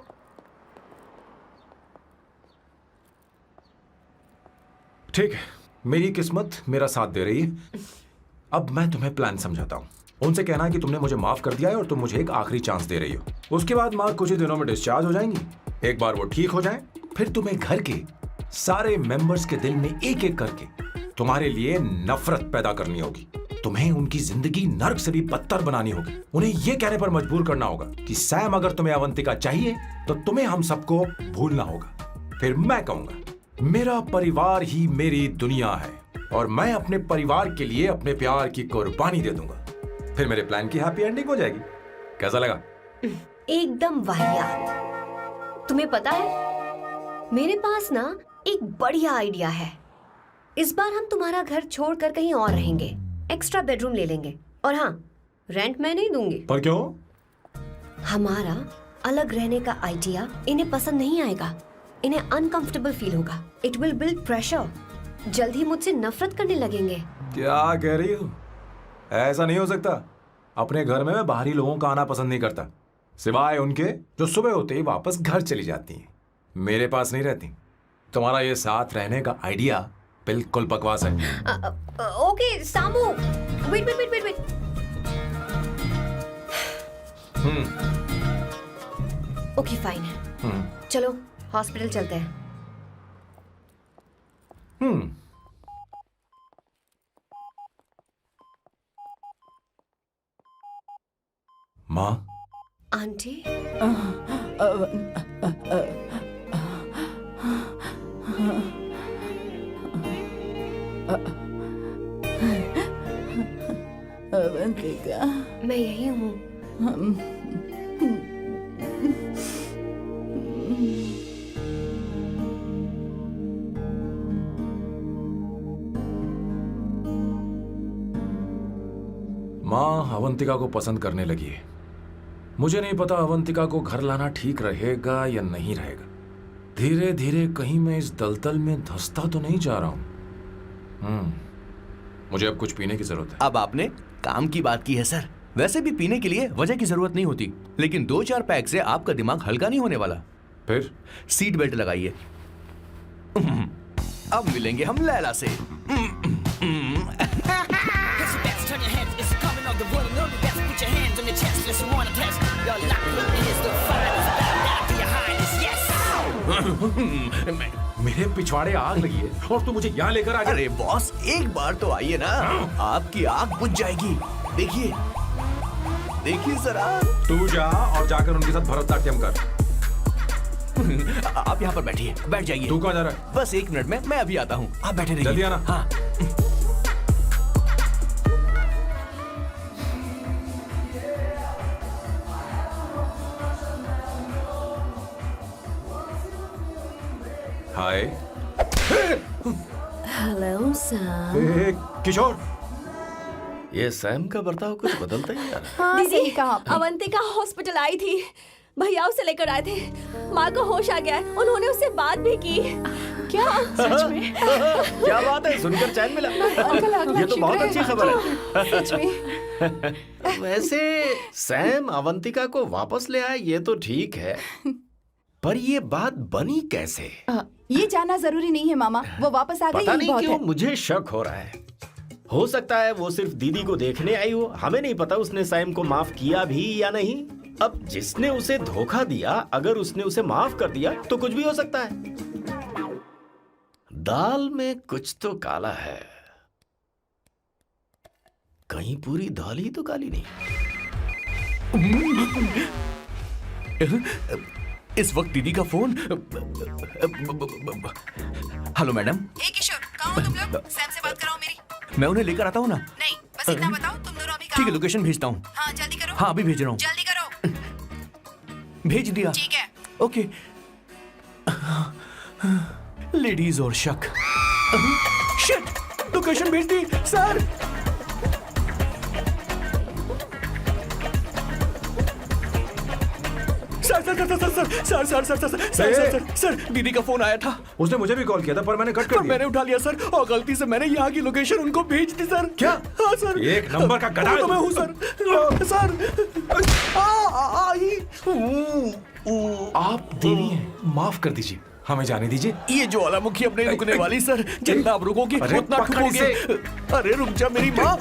ठीक है, मेरी किस्मत मेरा साथ दे रही है। अब मैं तुम्हें प्लान समझाता हूँ। उनसे कहना है कि तुमने मुझे माफ कर दिया है और तुम मुझे एक आखिरी चांस दे रही हो। उसके बाद माँ कुछ ही दिनों में डिस्चार्ज हो जाएंगी। एक बार वो ठीक हो जाए, फिर तुम्हें घर के सारे मेंबर्स के दिल में एक एक करके तुम्हारे लिए नफरत पैदा करनी होगी। तुम्हें उनकी जिंदगी नर्क से भी बदतर बनानी होगी। उन्हें यह कहने पर मजबूर करना होगा कि सैम, अगर तुम्हें अवंतिका चाहिए तो तुम्हें हम सबको भूलना होगा। फिर मैं कहूंगा, मेरा परिवार ही मेरी दुनिया है और मैं अपने परिवार के लिए अपने प्यार की कुर्बानी दे दूंगा। फिर मेरे प्लान की हैप्पी एंडिंग हो जाएगी। कैसा लगा? एकदम वाहियात। तुम्हें पता है, मेरे पास ना एक बढ़िया आइडिया है। इस बार हम तुम्हारा घर छोड़कर कहीं और रहेंगे, एक्स्ट्रा बेडरूम ले लेंगे। और हाँ, रेंट मैं नहीं दूंगी। पर क्यों? हमारा अलग रहने का आइडिया इन्हें पसंद नहीं आएगा। इन्हें अनकंफर्टेबल फील होगा। It will build pressure. जल्द ही मुझसे नफरत करने लगेंगे। क्या कह रही हो? ऐसा नहीं हो सकता। अपने घर में मैं बाहरी लोगों का आना पसंद नहीं करता, सिवाय उनके जो सुबह होते ही वापस घर चली जाती हैं, मेरे पास नहीं रहती। तुम्हारा ये साथ रहने का आइडिया बिल्कुल बकवास है। Okay Samu, wait wait wait wait wait. Okay fine, चलो हॉस्पिटल चलते हैं। माँ, आंटी, अवंतिका, मैं यही हूँ। माँ अवंतिका को पसंद करने लगी है। मुझे नहीं पता अवंतिका को घर लाना ठीक रहेगा या नहीं रहेगा। धीरे धीरे कहीं मैं इस दलदल में धंसता तो नहीं जा रहा हूं। मुझे अब कुछ पीने की जरूरत है। अब आपने काम की बात की है सर। वैसे भी पीने के लिए वजह की जरूरत नहीं होती, लेकिन 2-4 पैक से आपका दिमाग हल्का नहीं होने वाला। फिर सीट बेल्ट लगाइए। अब मिलेंगे हम लैला से। Turn your heads, it's coming of the world. Know the best, put your hands on your chest. Let's want to test. Your lock is the finest. Bow down to your highness, yes. मेरे पिछवाड़े आग लगी है और तू मुझे यहाँ लेकर आ गया। अरे बॉस, एक बार तो आइए ना, आपकी आग बुझ जाएगी। देखिए देखिए जरा। तू जा और जाकर उनके साथ भरतनाट्यम कर। आप यहाँ पर बैठिए, बैठ जाइए। तू कहाँ जा रहा है? बस 1 मिनट में मैं अभी आता हूँ, आप बैठे रहिए। जल्दी आना। हाँ। हाय। Hello Sam. किशोर, ये सैम का बर्ताव कुछ बदलता ही जा रहा है। हाँ, सही कहा। अवंतिका हॉस्पिटल आई थी, भैया उसे लेकर आए थे। माँ को होश आ गया है, उन्होंने उससे बात भी की। क्या सच में? क्या बात है, सुनकर चैन मिला। ये तो बहुत अच्छी खबर है। सच में। वैसे सैम अवंतिका को वापस ले आए, ये तो ठीक है, पर ये बात बनी कैसे? ये जानना जरूरी नहीं है मामा, वो वापस आ गई, पता यही नहीं बहुत क्यों है। मुझे शक हो रहा है। हो सकता है वो सिर्फ दीदी को देखने आई हो। हमें नहीं पता उसने सैम को माफ किया भी या नहीं। अब जिसने उसे धोखा दिया, अगर उसने उसे माफ कर दिया तो कुछ भी हो सकता है। दाल में कुछ तो काला है, कहीं पूरी दाल ही तो काली नहीं। इस वक्त दीदी का फोन। Hello madam. ए किशोर, कहाँ हो तुम लोग? सैम से बात कराओ मेरी। मैं उन्हें लेकर आता हूँ ना। नहीं, बस इतना बताओ तुम दोनों अभी ठीक है, लोकेशन भेजता हूँ। हाँ जल्दी करो। हाँ, अभी भेज रहा हूँ। जल्दी करो। भेज दिया। ठीक है। ओके। लेडीज और शक। शिट, लोकेशन भेज दी सर। सर दीदी का फोन आया था। उसने मुझे भी कॉल किया था पर मैंने कट कर दिया। मैंने उठा लिया सर, और गलती से मैंने यहाँ की लोकेशन उनको भेज दी सर। क्या? हाँ सर। एक नंबर का गधा है तो मैं तू। हूँ सर। आप देवी हैं, माफ कर दीजिए, हमें जाने दीजिए। ये ज्वालामुखी अपने रुकने वाली सर, जितना आप रुकोगे अरे उतना पकड़ ठुकोगे। इसे। अरे रुक जा मेरी माँ।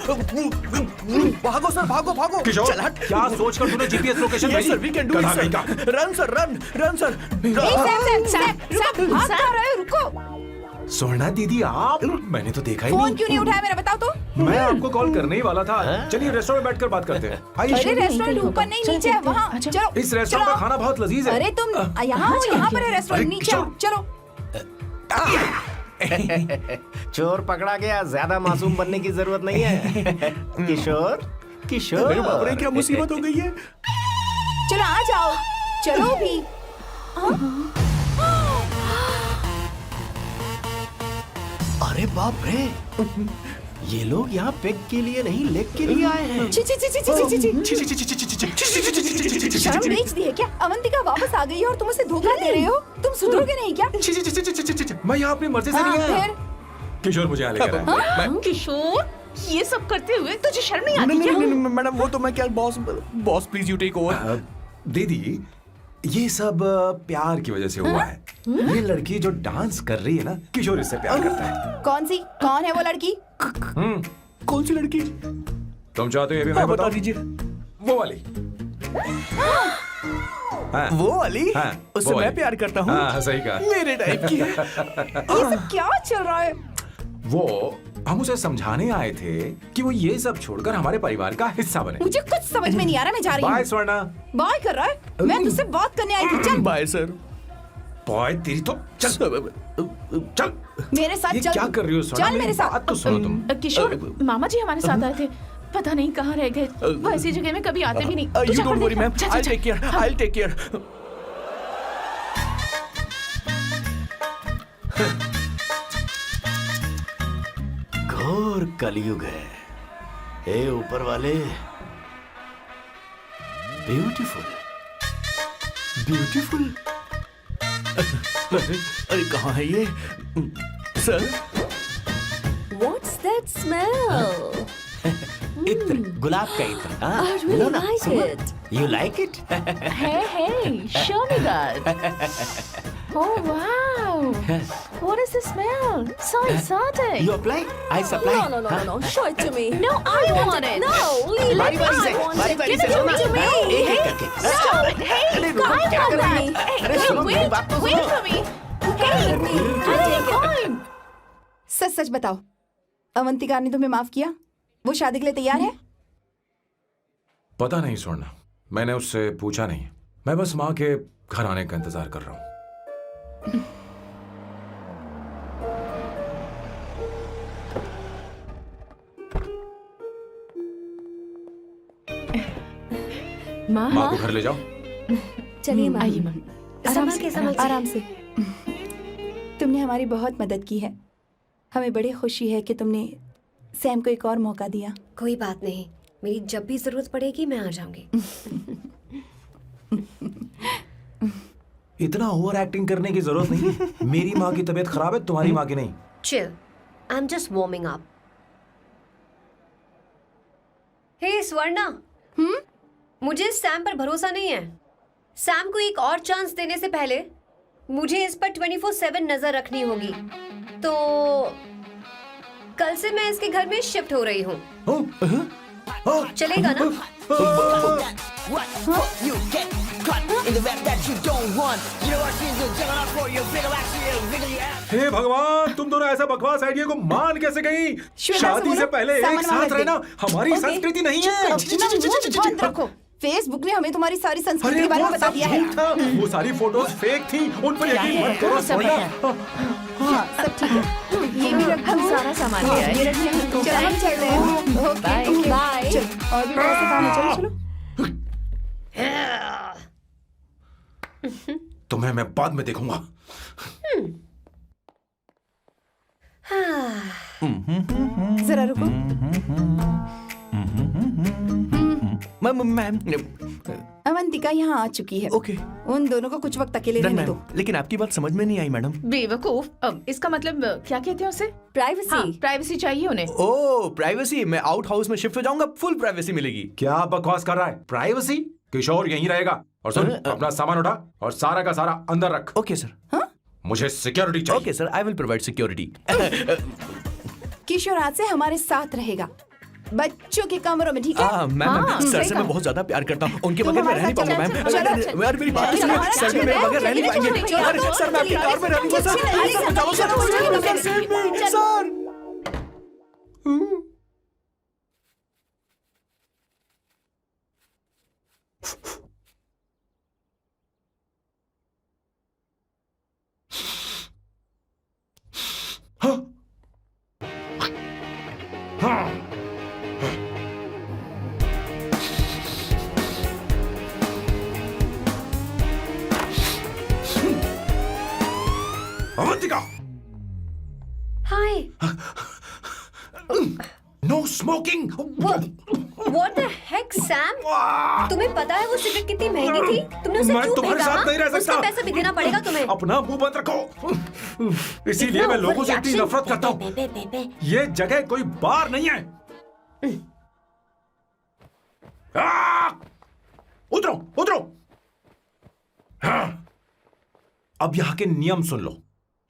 भागो सर, भागो भागो। किशोर, चल हट। क्या सोचकर तूने जीपीएस लोकेशन भेजी? Sir we can do it गधा सर। कहीं का। Run sir, run sir. Sam भाग कहाँ रहे हो? रुको। स्वर्णा दीदी आप, मैंने तो देखा ही फोन नहीं। क्यों नहीं उठाया मेरा बताओ तो? मैं आपको कॉल करने ही वाला था। चलिए रेस्टोरेंट में बैठकर बात करते हैं। अरे आइए। रेस्टोरेंट ऊपर नहीं नीचे है, वहाँ चलो। इस रेस्टोरेंट का खाना बहुत लजीज है। अरे तुम यहाँ हो, यहाँ पर है रेस्टोरेंट, अरे नीचे आओ, चलो। चोर पकड़ा गया, ज्यादा मासूम बनने की जरूरत नहीं है। किशोर, किशोर। मेरे बाप रे, क्या मुसीबत हो गई है। चलो आ जाओ, चलो भी। अरे बाप रे, ये लोग यहाँ पेग के लिए नहीं लेग के लिए आए हैं। ची ची ची ची ची ची। शर्म बेच दी है क्या? अवंतिका वापस आ गई है और तुम उसे धोखा दे रहे हो। तुम सुधरोगे नहीं क्या? मैं यहाँ अपनी मर्जी से नहीं आया। फिर किशोर मुझे यहाँ लेकर आया। किशोर, ये सब करते हुए तुझे शर्म नहीं आती नहीं क्या? मैडम, वो तो मैं क्या, boss please you take over. दीदी, ये सब प्यार की वजह से हुआ है। ये लड़की जो डांस कर रही है ना, किशोर इससे प्यार करता है। कौन है वो लड़की? कौन सी लड़की? तुम चाहते हो ये भी मैं बता बताऊं? दीजिए। वो वाली। हाँ, वो वाली? हाँ, उससे वो वाली। मैं प्यार करता हूँ। हाँ, सही कहा। मेरे टाइप की है। ये सब क्या चल रहा है? वो हम उसे समझाने आए थे कि वो ये सब छोड़कर हमारे परिवार का हिस्सा बने। मुझे कुछ समझ में नहीं आ रहा, मैं जा रही बाय हूँ। स्वर्णा। बाय कर रहा है? मैं तुझसे बात करने आई थी, चल। Bye sir. बॉय तेरी तो चल चल। मेरे साथ ये चल। क्या कर रही हो स्वर्णा? चल मेरे साथ। बात तो सुनो तुम। किशोर, मामा जी हमारे साथ आए थे, पता नहीं कहाँ रह गए। वो ऐसी जगह में कभी आते भी नहीं। तू यू जा डोंट कर वरी देखना। मैम, जा, जा, आई जा। Take care, I take care. घोर कलयुग है। ए ऊपर वाले, ब्यूटीफुल, ब्यूटीफुल। अरे कहाँ है ये सर? What's that smell? इत्र, गुलाब का इत्र। हाँ, I really लो ना, like सुनो। it. You like it? Hey, show me that. Oh wow! What is the smell? So exotic. You apply, I supply। No. Show it to me. No, I want it. No, leave बारी it. बारी I से, want बारी it. बारी Give से it लो ना। to me. एक एक करके। Stop it. Hey, अरे रुको, I क्या want कर रही that. हो? Hey, अरे no, सुनो, मेरी बात तो wait सुनो। for me. Hey, I take mine. सच सच बताओ, अवंतिका ने तुम्हें माफ किया? वो शादी के लिए तैयार है? पता नहीं स्वर्णा, मैंने उससे पूछा नहीं। मैं बस माँ के घर आने का इंतजार कर रहा हूँ। माँ, माँ को घर ले जाओ। चलिए मैम। आइए मैम। संभल के, संभल के। आराम से। तुमने हमारी बहुत मदद की है। हमें बड़ी खुशी है कि तुमने सैम को एक और मौका दिया। कोई बात नहीं, मेरी जब भी जरूरत पड़ेगी मैं आ जाऊंगी। इतना ओवर एक्टिंग करने की जरूरत नहीं है। मेरी माँ की तबीयत खराब है, तुम्हारी माँ की नहीं। Chill. I'm just warming up. Hey Swarna, मुझे सैम पर भरोसा नहीं है। सैम को एक और चांस देने से पहले मुझे इस पर 24/7 नजर रखनी होगी। तो कल से मैं इसके घर में शिफ्ट हो रही हूँ। चलेगा ना? What? You get caught in the rap that you don't want. You know what she's doing? Juggling up for you. Wiggle actually, wiggle your ass. हे भगवान, तुम दोनों ऐसा बकवास आइडिया को मान कैसे गई? श्वेता से शादी बोलो, से पहले एक सामान साथ वापस दे। रहना हमारी ओके। संस्कृति नहीं चुप है। करो, अपना मुंह बंद रखो। फेसबुक ने हमें तुम्हारी सारी संस्कृति अरे के बारे में वो बता सब दिया है। झूठ था। वो सारी फोटोज फेक थी, उन पर यकीन मत करो स्वर्णा। हाँ, सब ठीक है। ये भी रख, हम सारा सामान ले आए। ये रख लिया। चलो हम चल रहे हैं। Okay, bye. चलो, और भी बहुत से काम है, चलो चलो। तुम्हें मैं बाद में देखूंगा। जरा रुको। मैम अवंतिका यहाँ आ चुकी है। ओके उन दोनों को कुछ वक्त अकेले रहने दो। लेकिन आपकी बात समझ में नहीं आई मैडम। बेवकूफ, अब इसका मतलब क्या कहते हैं उसे? प्राइवेसी। हाँ, प्राइवेसी चाहिए उन्हें। ओह प्राइवेसी, मैं आउट हाउस में शिफ्ट हो जाऊंगा, फुल प्राइवेसी मिलेगी। क्या बकवास कर रहा है? प्राइवेसी? किशोर यहीं रहेगा। और सुन, अपना सामान उठा और सारा का सारा अंदर रख। Okay sir. मुझे सिक्योरिटी चाहिए। Okay sir, I will provide security. Kishore आज से हमारे साथ रहेगा, बच्चों के कमरों में, ठीक है? मैम सर सही से कहा। मैं बहुत ज्यादा प्यार करता हूँ, उनके तुम बगैर मैं हमारे रह नहीं साथ पाऊंगा चलो, मैम। चलो, यार मेरी बात चलो, सुनिए, चलो, सर भी मेरे चलो, बगैर रह नहीं चलो, पाएंगे। चलो, अरे सर मैं आपकी कार में रहूंगा सर। सर बचाओ sir, sir. Avantika, hi. No smoking. What the heck, Sam? तुम्हें पता है वो सिगरेट कितनी महंगी थी? तुमने उसे मैं क्यों तुम्हारे फेंका, साथ हाँ? नहीं रह सकता। उसका पैसा भी देना पड़ेगा तुम्हें। अपना मुंह बंद रखो। इसीलिए मैं लोगों से इतनी नफरत करता हूँ। ये जगह कोई बार नहीं है। उतरो, उतरो। अब यहाँ के नियम सुन लो।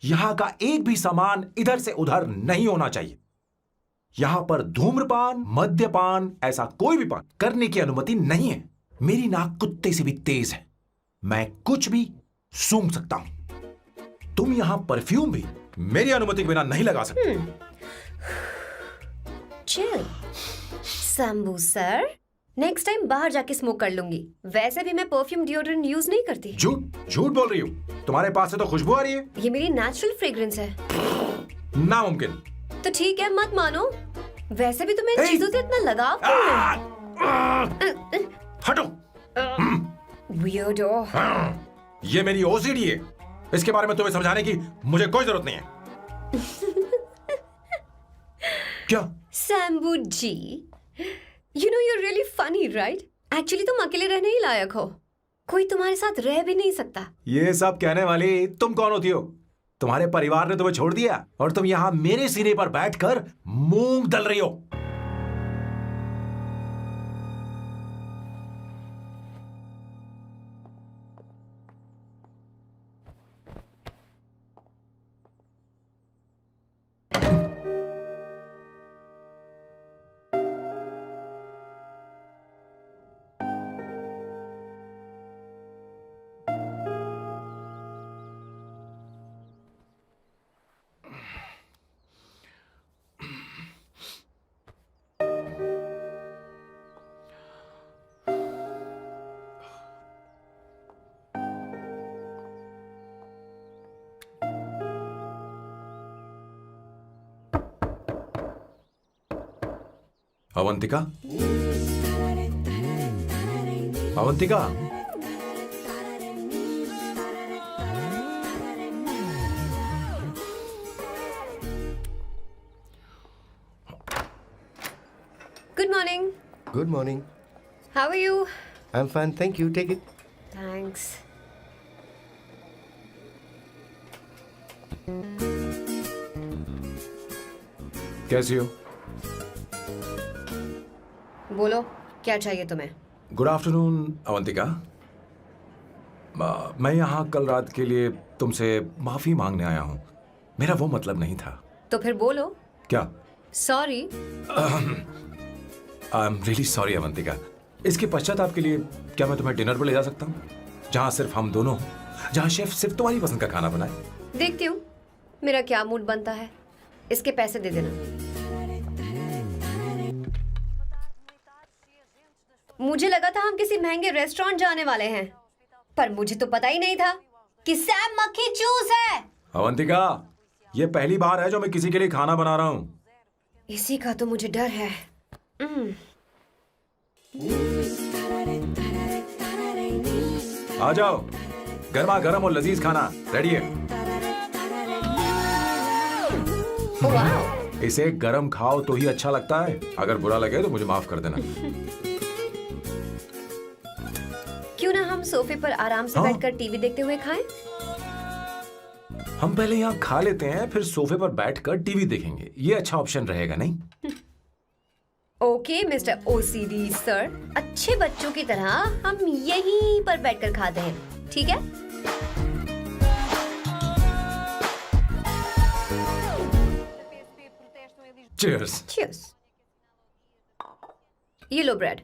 यहाँ का एक भी सामान इधर से उधर नहीं होना चाहिए। यहां पर धूम्रपान, मद्यपान, ऐसा कोई भी पान करने की अनुमति नहीं है। मेरी नाक कुत्ते से भी तेज है, मैं कुछ भी सूंघ सकता हूं। तुम यहां परफ्यूम भी मेरी अनुमति के बिना नहीं लगा सकते। Chill Shambhu sir, next time बाहर जाके स्मोक कर लूंगी। वैसे भी मैं परफ्यूम डिओड्रेंट यूज नहीं करती। झूठ झूठ बोल रही हो। तुम्हारे पास से तो खुशबू आ रही है। ये मेरी नेचुरल फ्रेग्रेंस है। नामुमकिन। तो ठीक है, मत मानो। वैसे भी तुम्हें इन चीजों से इतना लगाव क्यों है? हटो। Weirdo। ये मेरी ओसीडी है, इसके बारे में तुम्हें समझाने की मुझे कोई जरूरत नहीं है। क्या? शंभू जी, you know you're really funny, right? Actually तुम अकेले रहने ही लायक हो। कोई तुम्हारे साथ रह भी नहीं सकता। ये सब कहने वाली तुम कौन होती हो? तुम्हारे परिवार ने तुम्हें छोड़ दिया और तुम यहां मेरे सीने पर बैठकर मूंग दल रही हो। Avantika, Avantika, Good morning. Good morning. How are you? I am fine, thank you, take it. Thanks. कैसी हो? बोलो, क्या चाहिए तुम्हें? Good afternoon Avantika. मैं यहाँ कल रात के लिए तुमसे माफी मांगने आया हूँ। मेरा वो मतलब नहीं था। तो फिर बोलो। क्या? Sorry. I am really sorry Avantika. इसके पश्चाताप के लिए क्या मैं तुम्हें डिनर पर ले जा सकता हूँ, जहाँ सिर्फ हम दोनों हों, जहाँ शेफ सिर्फ तुम्हारी पसंद का खाना बनाए? देखती हूँ मेरा क्या मूड बनता है। इसके पैसे दे देना। मुझे लगा था हम किसी महंगे रेस्टोरेंट जाने वाले हैं, पर मुझे तो पता ही नहीं था कि सैम मक्खी चूस है। अवंतिका, ये पहली बार है जो मैं किसी के लिए खाना बना रहा हूँ। इसी का तो मुझे डर है। आ जाओ, गर्मा गर्म और लजीज खाना रेडी है। वाह, इसे गरम खाओ तो ही अच्छा लगता है, अगर बुरा लगे तो मुझे माफ कर देना। क्यों ना हम सोफे पर आराम से हाँ। बैठकर टीवी देखते हुए खाएं? हम पहले यहाँ खा लेते हैं, फिर सोफे पर बैठकर टीवी देखेंगे। ये अच्छा ऑप्शन रहेगा नहीं? ओके मिस्टर ओसीडी सर, अच्छे बच्चों की तरह हम यहीं पर बैठकर खाते हैं, ठीक है? चीयर्स। Cheers. ये लो ब्रेड।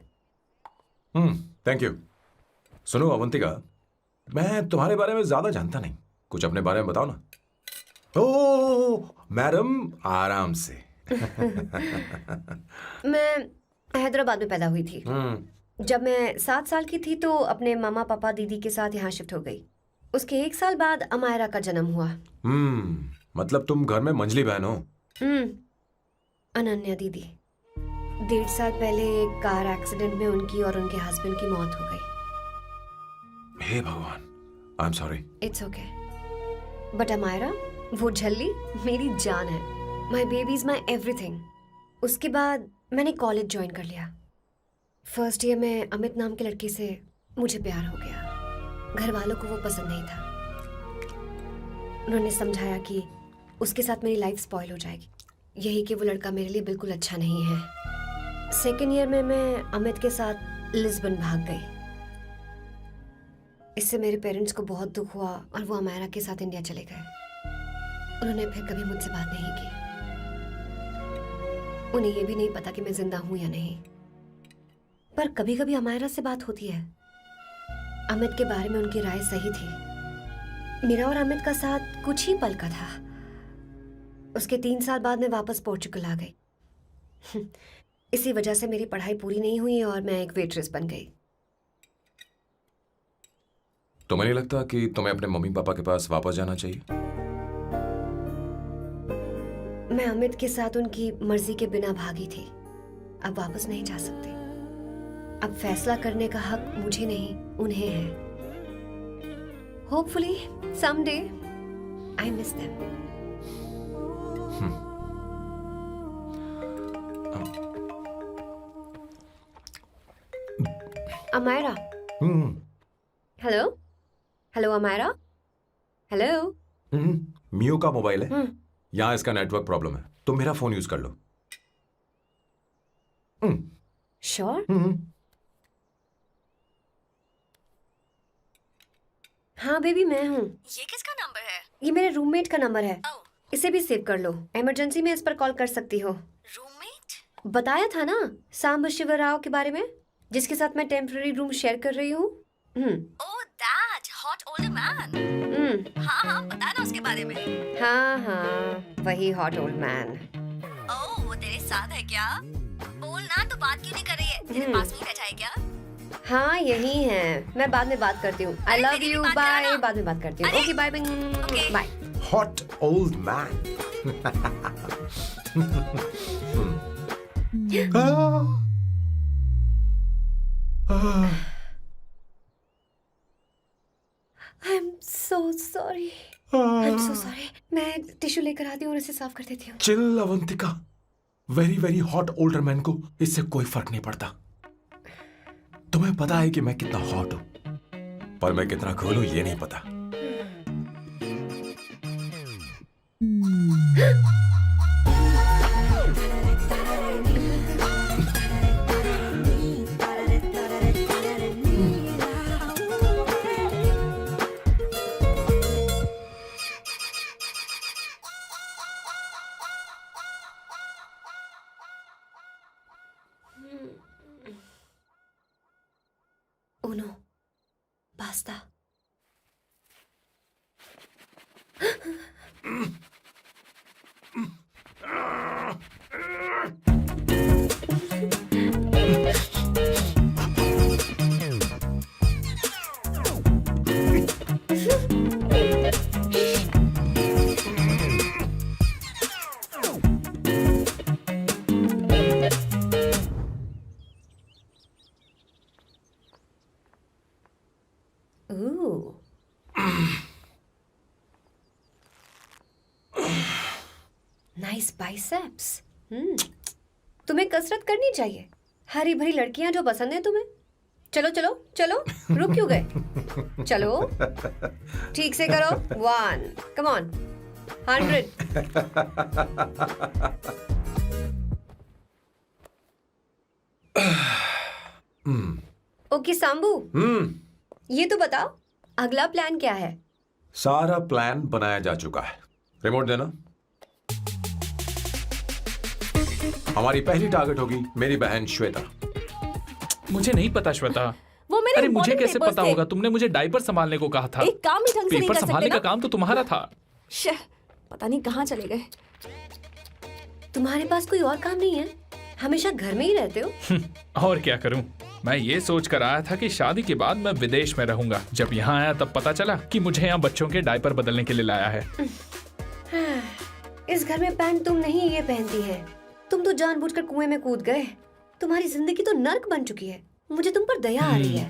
Thank you. सुनो अवंतिका, मैं तुम्हारे बारे में ज्यादा जानता नहीं, कुछ अपने बारे में बताओ ना। ओ मैडम, आराम से। मैं हैदराबाद में पैदा हुई थी। जब मैं 7 साल की थी तो अपने मामा पापा दीदी के साथ यहाँ शिफ्ट हो गई। उसके 1 साल बाद अमायरा का जन्म हुआ। मतलब तुम घर में मंझली बहन हो? अनन्या दीदी। 1.5 साल पहले एक कार एक्सीडेंट में उनकी और उनके हस्बैंड की मौत हो गई। हे भगवान, I am sorry. It's okay. But Amaira, वो झल्ली मेरी जान है। My baby is my everything. उसके बाद मैंने कॉलेज ज्वाइन कर लिया। फर्स्ट ईयर में अमित नाम के लड़के से मुझे प्यार हो गया। घर वालों को वो पसंद नहीं था। उन्होंने समझाया कि उसके साथ मेरी लाइफ स्पॉइल हो जाएगी, यही कि वो लड़का मेरे लिए बिल्कुल अच्छा नहीं है। सेकेंड ईयर में मैं अमित के साथ लिस्बन भाग गई। इससे मेरे पेरेंट्स को बहुत दुख हुआ और वो अमायरा के साथ इंडिया चले गए। उन्होंने फिर कभी मुझसे बात नहीं की। उन्हें ये भी नहीं पता कि मैं जिंदा हूं या नहीं। पर कभी कभी अमायरा से बात होती है। अमित के बारे में उनकी राय सही थी। मेरा और अमित का साथ कुछ ही पल का था। उसके 3 साल बाद मैं वापस पोर्चुगल आ गई। इसी वजह से मेरी पढ़ाई पूरी नहीं हुई और मैं एक वेट्रेस बन गई। तुम्हें नहीं लगता कि तुम्हें अपने मम्मी पापा के पास वापस जाना चाहिए? मैं अमित के साथ उनकी मर्जी के बिना भागी थी। अब वापस नहीं जा सकती। अब फैसला करने का हक मुझे नहीं, उन्हें है। Hopefully someday I miss them. Amaira. Hello hello Amaira. Hello. मियो का मोबाइल है, यहाँ इसका नेटवर्क प्रॉब्लम है, तुम मेरा फोन यूज कर लो। श्योर? हाँ बेबी, मैं हूँ। ये किसका नंबर है? ये मेरे रूममेट का नंबर है। इसे भी सेव कर लो, इमरजेंसी में इस पर कॉल कर सकती हो। रूममेट? बताया था ना सांब शिवराव के बारे में, जिसके साथ मैं टेम्पररी रूम शेयर कर रही हूँ। Oh that hot old man. हाँ, बता ना उसके बारे में। हाँ, वही हॉट ओल्ड मैन। ओह, वो तेरे साथ है क्या? बोल ना, तो बात क्यों नहीं कर रही है? तेरे पास में बैठा है क्या? हाँ, यही है। मैं बाद में बात करती हूँ। I love you, bye. बाद में बात करती हूँ। Okay, bye bye bye. Hot old man. I am so sorry. I am so sorry. मैं टिश्यू लेकर आती हूँ और इसे साफ कर देती हूँ। Chill Avantika, very very hot older man को इससे कोई फर्क नहीं पड़ता। तुम्हें पता है कि मैं कितना हॉट हूं, पर मैं कितना कूल हूं ये नहीं पता। Uno, basta. Ooh. Nice biceps. तुम्हें कसरत करनी चाहिए। हरी भरी लड़कियां जो पसंद है तुम्हें। चलो चलो चलो, रुक क्यों गए? चलो ठीक से करो। 1 कम ऑन 100। ओके सांबू, ये तो बताओ अगला प्लान क्या है? सारा प्लान बनाया जा चुका है। रिमोट देना। हमारी पहली टारगेट होगी मेरी बहन श्वेता। मुझे नहीं पता श्वेता। वो मेरे अरे मुझे important कैसे papers पता थे। होगा? तुमने मुझे डायपर संभालने को कहा था। एक काम ही ढंग से नहीं पेपर कर सकते संभालने ना? का काम तो तुम्हारा था। शह, पता नहीं कहाँ चले गए। तुम्हारे पास कोई और काम नहीं है? हमेशा घर में ही रहते हो। और क्या करूं? मैं ये सोच कर आया था कि शादी के बाद मैं विदेश में रहूंगा। जब यहाँ आया तब पता चला कि मुझे यहाँ बच्चों के डायपर बदलने के लिए लाया है। इस घर में पैंट तुम नहीं ये पहनती है। तुम तो जानबूझकर कुएं में कूद गए। तुम्हारी जिंदगी तो नर्क बन चुकी है। मुझे तुम पर दया आ रही है।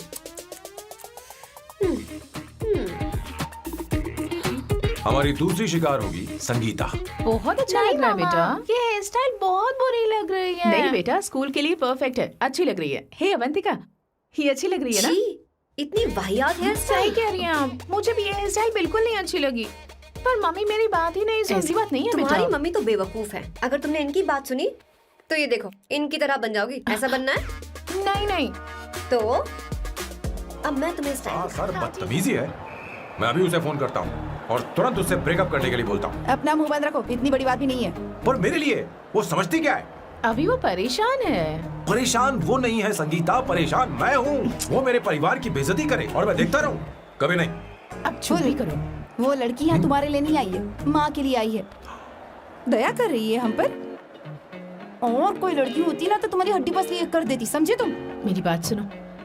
हमारी दूसरी शिकार होगी संगीता। बहुत अच्छा लग रहा है बेटा। ये हेयर स्टाइल बहुत बुरी लग रही है। नहीं बेटा, स्कूल के लिए परफेक्ट है, अच्छी लग रही है। हे अवंतिका, ये अच्छी लग रही है ना? छी, इतनी वाहियात हेयर सही स्टाइल। कह रही हैं आप। मुझे भी ये हेयर स्टाइल बिल्कुल नहीं अच्छी लगी। पर मम्मी मेरी बात ही नहीं ऐसी सुनती। बात नहीं है तुम्हारी बेटा। मम्मी तो बेवकूफ है। अगर तुमने इनकी बात सुनी तो ये देखो इनकी तरह बन जाओगी। ऐसा बनना है नहीं नहीं, तो अब मैं तुम्हें स्टाइल सर बदतमीजी है। मैं अभी उसे फोन करता हूँ और तुरंत उससे ब्रेकअप करने के लिए बोलता हूँ। अपना मुंह बंद रखो, इतनी बड़ी बात भी नहीं है। पर मेरे लिए वो समझती क्या है? अभी वो परेशान है। परेशान वो नहीं है संगीता, परेशान मैं हूँ। वो मेरे परिवार की बेइज्जती करे और मैं देखता रहूँ? कभी नहीं। अब चुप भी करो। वो लड़की यहाँ तुम्हारे लिए नहीं आई है, माँ के लिए आई है। दया कर रही है हम पर। और कोई लड़की होती ना तो तुम्हारी हड्डी पसली कर देती, समझे तुम? मेरी बात सुनो,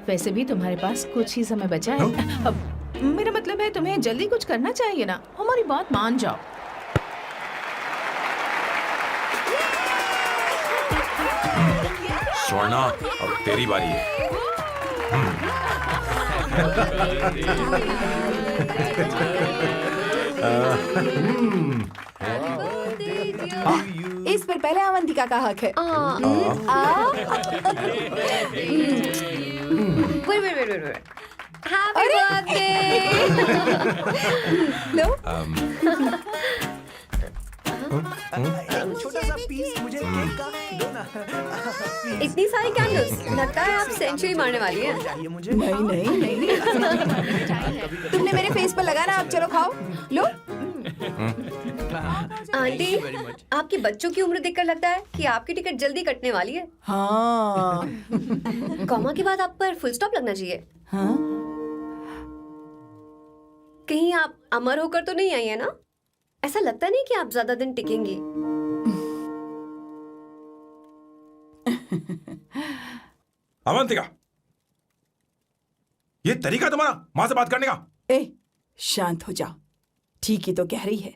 वैसे भी तुम्हारे पास कुछ ही समय बचा है। अब मेरा मतलब है तुम्हें जल्दी कुछ करना चाहिए ना। हमारी बात मान जाओ। स्वर्णा, अब तेरी बारी है। इस पर पहले अवंतिका का हक है। wait. Happy birthday! लो, छोटा सा पीस मुझे केक का दो ना। इतनी सारी कैंडल्स, लगता है आप सेंचुरी मारने वाली है। चाहिए मुझे। नहीं तुमने मेरे फेस पर लगाना, आप चलो खाओ। लो, आंटी, आपके बच्चों की उम्र देखकर लगता है कि आपकी टिकट जल्दी कटने वाली है। हाँ कॉमा के बाद आप पर फुल स्टॉप लगना चाहिए। हाँ, कहीं आप अमर होकर तो नहीं आई है ना? ऐसा लगता नहीं कि आप ज्यादा दिन टिकेंगी। अवंतिका, ये तरीका तुम्हारा माँ से बात करने का? ए, शांत हो जाओ। ठीक ही तो कह रही है।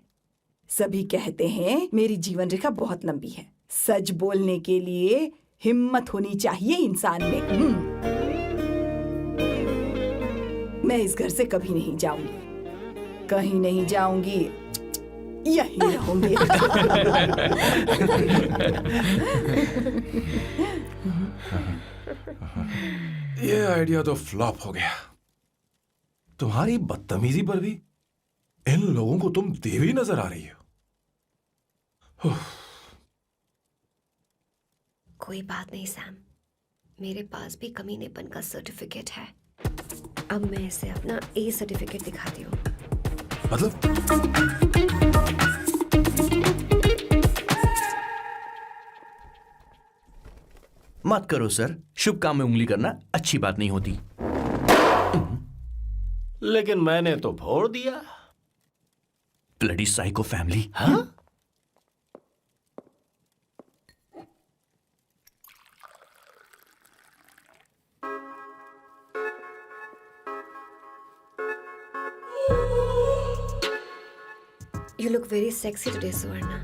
सभी कहते हैं मेरी जीवन रेखा बहुत लंबी है। सच बोलने के लिए हिम्मत होनी चाहिए इंसान में। मैं इस घर से कभी नहीं जाऊंगी, कहीं नहीं जाऊंगी, यहीं रहूंगी। ये आइडिया तो फ्लॉप हो गया। तुम्हारी बदतमीजी पर भी इन लोगों को तुम देवी नजर आ रही हो। कोई बात नहीं सैम, मेरे पास भी कमीनेपन का सर्टिफिकेट है। अब मैं इसे अपना ए सर्टिफिकेट दिखाती हूँ। मतलब मत करो सर, शुभ काम में उंगली करना अच्छी बात नहीं होती। लेकिन मैंने तो फोड़ दिया। Bloody psycho family. हाँ? You look very sexy today, सुवर्णा।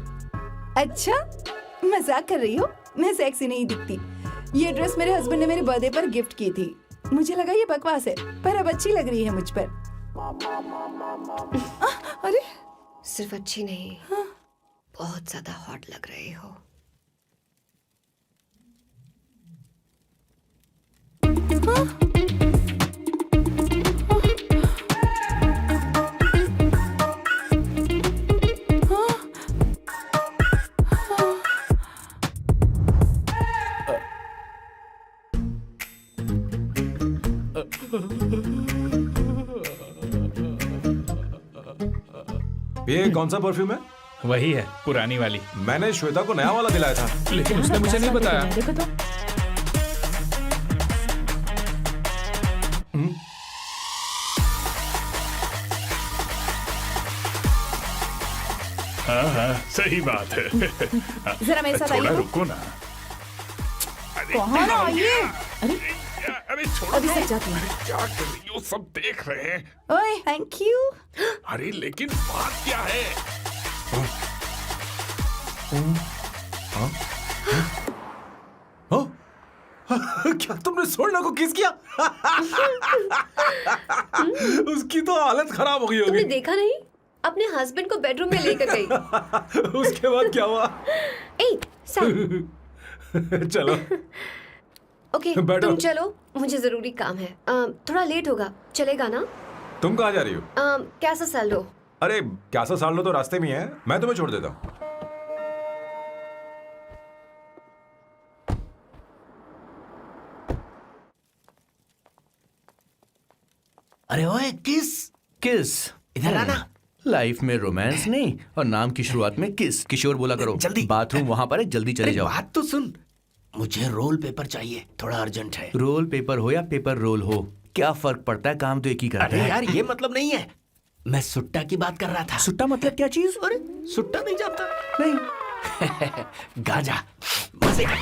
अच्छा, मजाक कर रही हो? मैं सेक्सी नहीं दिखती। ये ड्रेस मेरे हस्बैंड ने मेरे बर्थडे पर गिफ्ट की थी। मुझे लगा ये बकवास है, पर अब अच्छी लग रही है मुझ पर। अरे सिर्फ अच्छी नहीं, बहुत ज्यादा हॉट लग रहे हो। ये कौन सा परफ्यूम है? वही है, पुरानी वाली। मैंने श्वेता को नया वाला दिलाया था। लेकिन उसने मुझे नहीं बताया। देखो तो। हाँ हाँ सही बात है। जरा मेरे साथ थोड़ा आइए। रुको ना। कहाँ ना आइए? अरे छोड़ो अभी ना। से जाती हूँ। अरे क्या कर रही हो, सब देख रहे हैं। ओए थैंक यू। अरे लेकिन बात क्या है? हाँ? क्या तुमने सोना को किस किया? उसकी तो हालत खराब हो गई तुमने होगी। देखा नहीं? अपने हस्बैंड को बेडरूम में लेकर गई। उसके बाद क्या हुआ? ए, सैम। चलो ओके, बैठो। तुम चलो, मुझे जरूरी काम है। थोड़ा लेट होगा, चलेगा ना? तुम कहाँ जा रही हो? कैसा सैल्डो? अरे कैसा साल लो तो रास्ते में ही है, मैं तुम्हें छोड़ देता हूँ। अरे ओए किस किस इधर आना। लाइफ में रोमांस नहीं और नाम की शुरुआत में किस। किशोर बोला करो। जल्दी। बाथरूम वहां पर है, जल्दी चले अरे जाओ। बात तो सुन, मुझे रोल पेपर चाहिए, थोड़ा अर्जेंट है। रोल पेपर हो या पेपर रोल हो, क्या फर्क पड़ता है, काम तो एक ही करता अरे है। यार ये मतलब नहीं है, मैं सुट्टा की बात कर रहा था। सुट्टा मतलब क्या चीज? अरे सुट्टा नहीं जानता? नहीं। गांजा मजे का।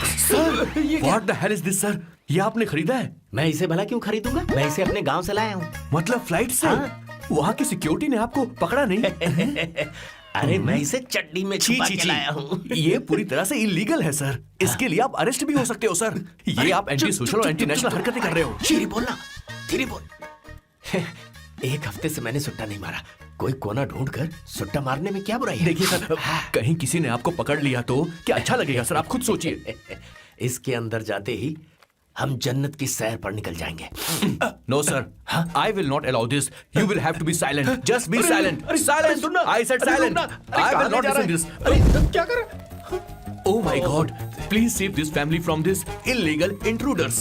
What the hell is this, sir? ये आपने खरीदा है? मैं इसे भला क्यों खरीदूंगा, मैं इसे अपने गांव से लाया हूँ। मतलब फ्लाइट से? हाँ। वहाँ की सिक्योरिटी ने आपको पकड़ा नहीं? अरे मैं इसे चटनी में छुपा के लाया हूँ। ये पूरी तरह से इलीगल है सर। इसके लिए आप अरेस्ट भी हो सकते हो सर। ये आप एंटी सोशल और एंटी नेशनल हरकतें कर रहे हो। धीरे बोलना, धीरे बोल। एक हफ्ते से मैंने सुट्टा नहीं मारा, कोई कोना ढूंढकर सुट्टा मारने में क्या बुराई है? देखिए सर, कहीं किसी ने आपको पकड़ लिया तो क्या अच्छा लगेगा सर? आप खुद सोचिए। इसके अंदर जाते ही हम जन्नत की सैर पर निकल जाएंगे। No sir, I will not allow this. You will have to be silent. Just be silent. Silent. I said silent. I will not listen this. अरे क्या कर? Oh my God! Please save this family from this illegal intruders.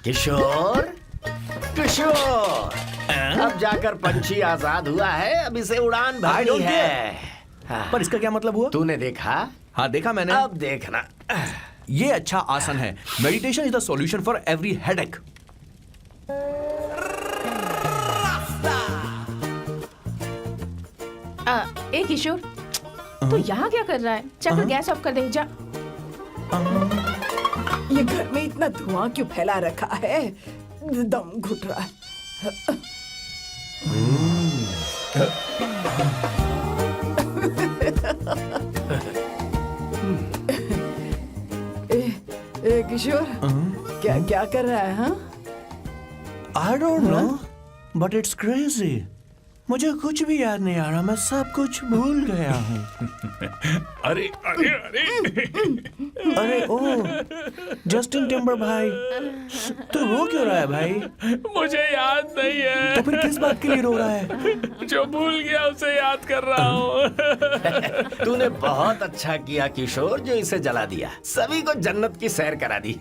किशोर, किशोर, अब जाकर पंछी आजाद हुआ है, अब इसे उड़ान I भरनी don't है। पर इसका क्या मतलब हुआ? तूने देखा? हाँ देखा मैंने। अब देखना। ये अच्छा आसन है। Meditation is the solution for every headache. ए किशोर, तू यहाँ क्या कर रहा है? चल गैस ऑफ कर दे जा। ये घर में इतना धुआं क्यों फैला रखा है? दम घुट रहा है। ए किशोर, क्या क्या कर रहा है? हाँ I don't know but it's crazy. मुझे कुछ भी याद नहीं आ रहा, मैं सब कुछ भूल गया हूँ। अरे अरे अरे अरे ओ जस्टिन टिम्बर भाई, तो रो क्यों रहा है भाई? मुझे याद नहीं है। तो फिर किस बात के लिए रो रहा है? जो भूल गया उसे याद कर रहा हूँ। तूने बहुत अच्छा किया किशोर जो इसे जला दिया, सभी को जन्नत की सैर करा दी।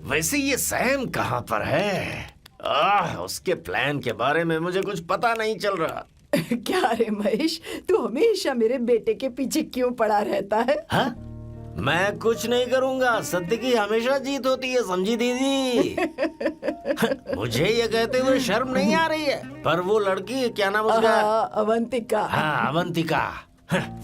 वैसे ये सैम कहाँ पर है? उसके प्लान के बारे में मुझे कुछ पता नहीं चल रहा। क्या रे महेश, तू हमेशा मेरे बेटे के पीछे क्यों पड़ा रहता है? हाँ? मैं कुछ नहीं करूंगा, सत्य की हमेशा जीत होती है, समझी दीदी? मुझे ये कहते हुए शर्म नहीं आ रही है, पर वो लड़की, क्या नाम उसका? अवंतिका। हाँ अवंतिका,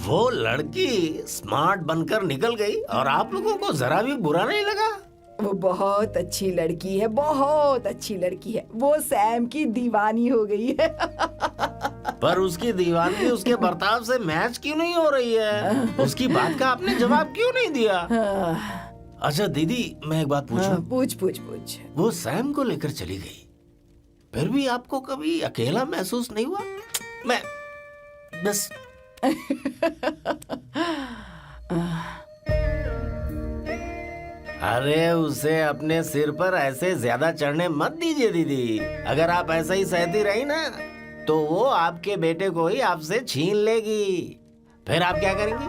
वो लड़की स्मार्ट बनकर निकल गई और आप लोगों को जरा भी बुरा नहीं लगा? वो बहुत अच्छी लड़की है, बहुत अच्छी लड़की है। वो सैम की दीवानी हो गई है। पर उसकी दीवानगी उसके बर्ताव से मैच क्यों नहीं हो रही है? उसकी बात का आपने जवाब क्यों नहीं दिया? अच्छा दीदी, मैं एक बात पूछूं? हाँ, पूछ पूछ पूछ। वो सैम को लेकर चली गई, फिर भी आपको कभी अकेला महसूस नहीं हुआ? मैं बस अरे उसे अपने सिर पर ऐसे ज्यादा चढ़ने मत दीजिए दीदी। अगर आप ऐसा ही सहती रही ना तो वो आपके बेटे को ही आपसे छीन लेगी। फिर आप क्या करेंगी?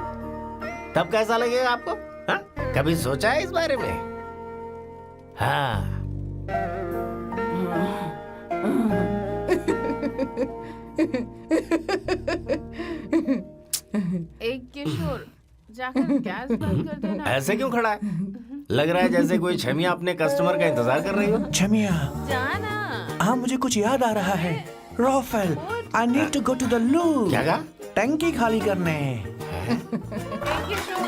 तब कैसा लगेगा आपको? हाँ? कभी सोचा है इस बारे में? हाँ। एक किशोर जाकर गैस बंद कर देना। ऐसे क्यों खड़ा है? लग रहा है जैसे कोई छमिया अपने कस्टमर का इंतजार कर रही हो। छमिया, जाना। हाँ मुझे कुछ याद आ रहा है। Rafael, I need to go to the loo. क्या कहा? टंकी खाली करने। एक किशोर।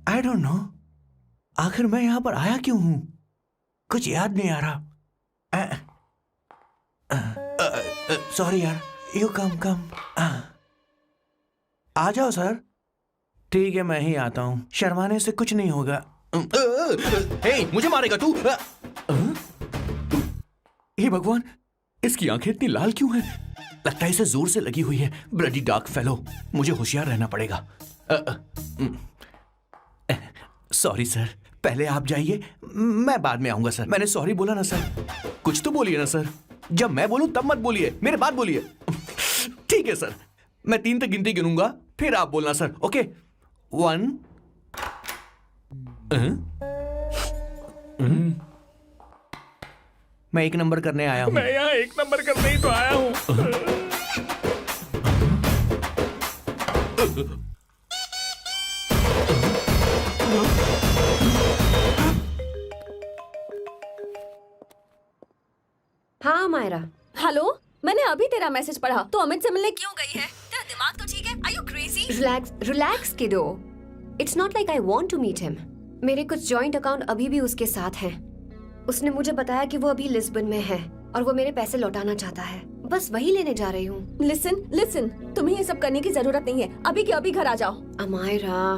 आई डोंट नो, आखिर मैं यहाँ पर आया क्यों हूँ? कुछ याद नहीं आ रहा। सॉरी यार, यू कम। आ जाओ सर। ठीक है, मैं ही आता हूँ, शर्माने से कुछ नहीं होगा। हे, मुझे मारेगा तू? हे भगवान, इसकी आंखें इतनी लाल क्यों हैं? लगता है इसे जोर से लगी हुई है। ब्लडी डार्क फेलो, मुझे होशियार रहना पड़ेगा। सॉरी सर, पहले आप जाइए, मैं बाद में आऊंगा सर। मैंने सॉरी बोला ना सर। कुछ तो बोलिए ना सर। जब मैं बोलूं तब मत बोलिए, मेरे बाद बोलिए। ठीक है सर, मैं 3 तक गिनती गिनूंगा, फिर आप बोलना सर। ओके? 1 मैं 1 नंबर करने आया हूँ। मैं यहाँ 1 नंबर करने ही तो आया हूँ। हाँ मायरा। हेलो, मैंने अभी तेरा मैसेज पढ़ा। तो अमित से मिलने क्यों गई है? तेरा दिमाग तो ठीक है? Are you crazy? Relax kiddo. It's not like I want to meet him. मेरे कुछ जॉइंट अकाउंट अभी भी उसके साथ हैं। उसने मुझे बताया कि वो अभी लिस्बन में है और वो मेरे पैसे लौटाना चाहता है। बस वही लेने जा रही हूँ। लिसन, तुम्हें ये सब करने की जरूरत नहीं है। अभी के अभी घर आ जाओ। अमायरा,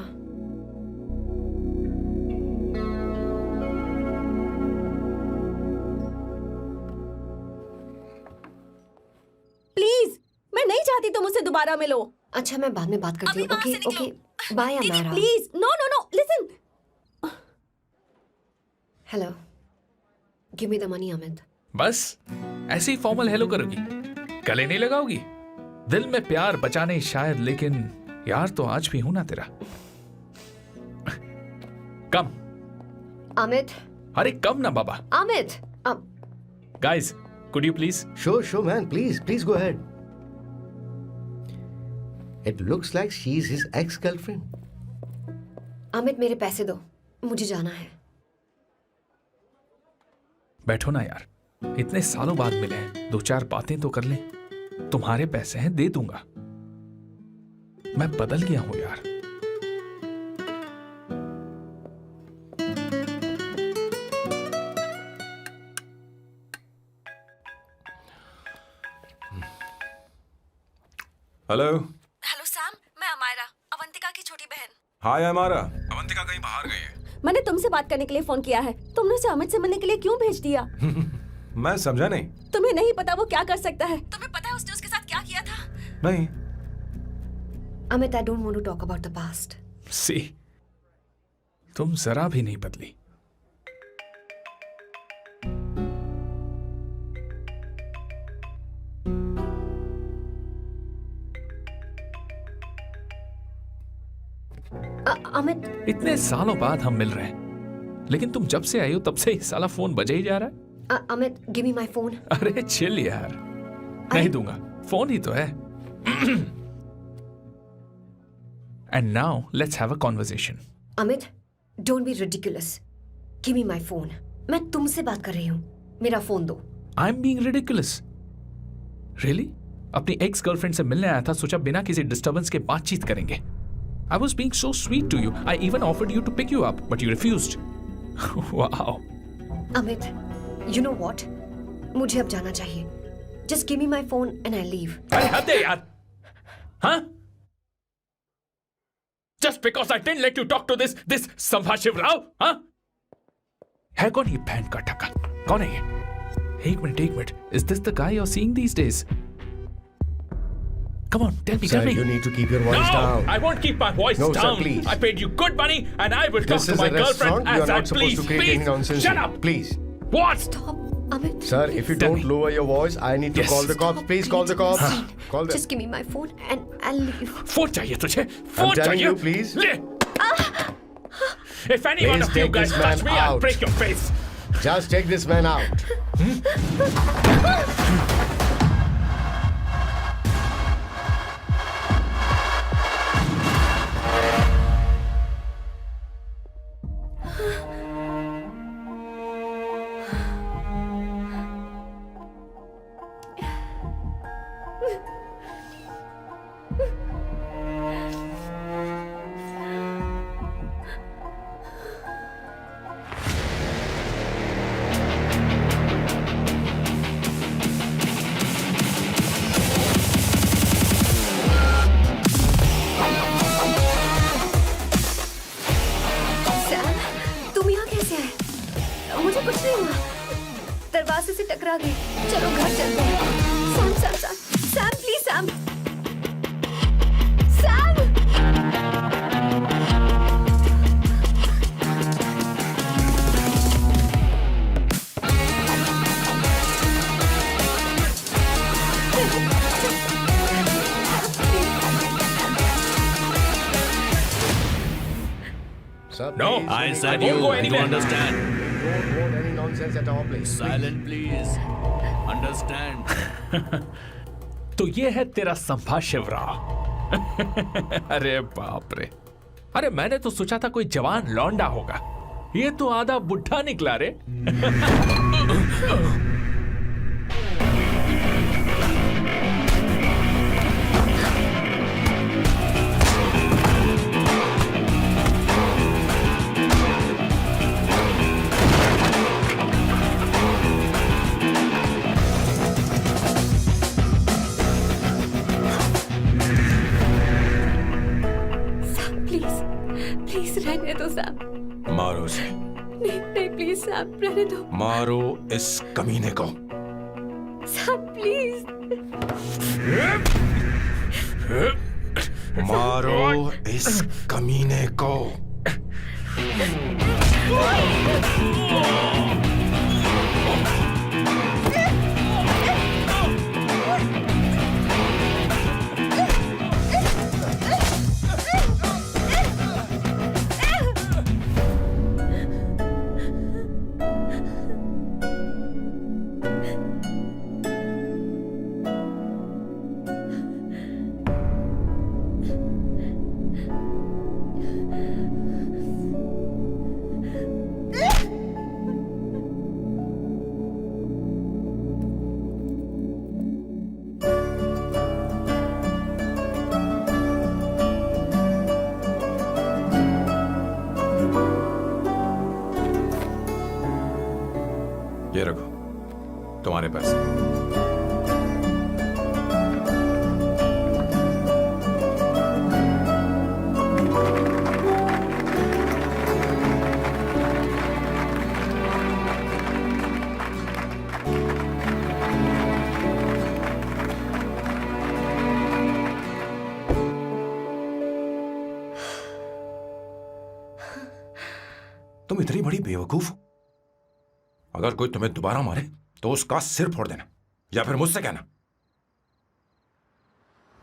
प्लीज, मैं नहीं चाहती तुम मुझसे दोबारा मिलो। अच्छा मैं बाद में बात करती हूँ। Okay, bye Amaira. Please, no, listen. Hello, give me the money Amit. बस ऐसे ही फॉर्मल हेलो करोगी, गले नहीं लगाओगी? दिल में प्यार बचा नहीं शायद, लेकिन यार तो आज भी हूं ना तेरा। कम अमित। अरे कम ना बाबा। Amit, guys, could you please? Sure, man. Please go ahead. It looks like she's his ex-girlfriend. Amit मेरे पैसे दो, मुझे जाना है। बैठो ना यार, इतने सालों बाद मिले हैं, 2-4 बातें तो कर लें। तुम्हारे पैसे हैं, दे दूंगा। मैं बदल गया हूं यार। हेलो सैम, मैं अमायरा, अवंतिका की छोटी बहन। हाय हमारा। अवंतिका कहीं बाहर गई है। मैंने तुमसे बात करने के लिए फोन किया है। तुमने उसे अमित से मिलने के लिए क्यों भेज दिया? मैं समझा नहीं। तुम्हें नहीं पता वो क्या कर सकता है? तुम्हें पता है उसने उसके साथ क्या किया था? नहीं। Amit, I don't want to talk about the past. See, तुम जरा भी नहीं बदली। अमित, इतने सालों बाद हम मिल रहे हैं, लेकिन तुम जब से आई हो तब से ही साला फोन बजे ही जा रहा है। Amit, give me my phone. अरे चिल यार, नहीं दूंगा, फोन ही तो है। And now let's have a conversation. Amit, don't be ridiculous. Give me my phone. मैं तुमसे बात कर रही हूँ, मेरा फोन दो। I am being ridiculous? Really? अपनी एक्स गर्लफ्रेंड से मिलने आया था, सोचा बिना किसी डिस्टर्बेंस के बातचीत करेंगे। I was being so sweet to you. I even offered you to pick you up, but you refused. Wow. Amit, you know what? मुझे अब जाना चाहिए. Just give me my phone and I'll leave. अरे हद है यार. हाँ? Just because I didn't let you talk to this Sambha Shiv Rao, हाँ? है कौन ये बहन का टक्का? कौन है ये? एक minute. Is this the guy you're seeing these days? Come on, tell me. Sir, you need to keep your voice down. I won't keep my voice No, down. sir, please. I paid you good money, and I will talk This to is my a restaurant. girlfriend You as are I not supposed please. to create any nonsense. Shut here. up. Please. What? Stop, Amit. Sir, if you Tell don't me. lower your voice, I need to Yes. call the cops. Please call the cops. Call them. Just give me my phone and I'll leave. Phone चाहिए तुझे? I'm phone telling चाहिए? you, please. ले. If any one Please of you take guys this touch man me, I'll out. break your face. Just take this man out. Sam, तुम यहाँ कैसे आए? मुझे कुछ नहीं हुआ, दरवाजे से टकरा गई. चलो घर चलते हैं. Sam please Sam. Sir, No. please. I said won't you. go You anywhere. understand? Don't want any nonsense at our place. Silent, please. Understand? तो ये है तेरा संभा शिवराव. अरे बाप रे. अरे मैंने तो सोचा था कोई जवान लौंडा होगा. ये तो आधा बुढ़ा निकला रे. प्लीज रहने दो सैम. मारो उसे. नहीं प्लीज सैम रहने दो. मारो इस कमीने को. Sam please. मारो इस कमीने को. ये रखो तुम्हारे पैसे. तुम इतनी बड़ी बेवकूफ हो. अगर कोई तुम्हें दोबारा मारे तो उसका सिर फोड़ देना या फिर मुझसे कहना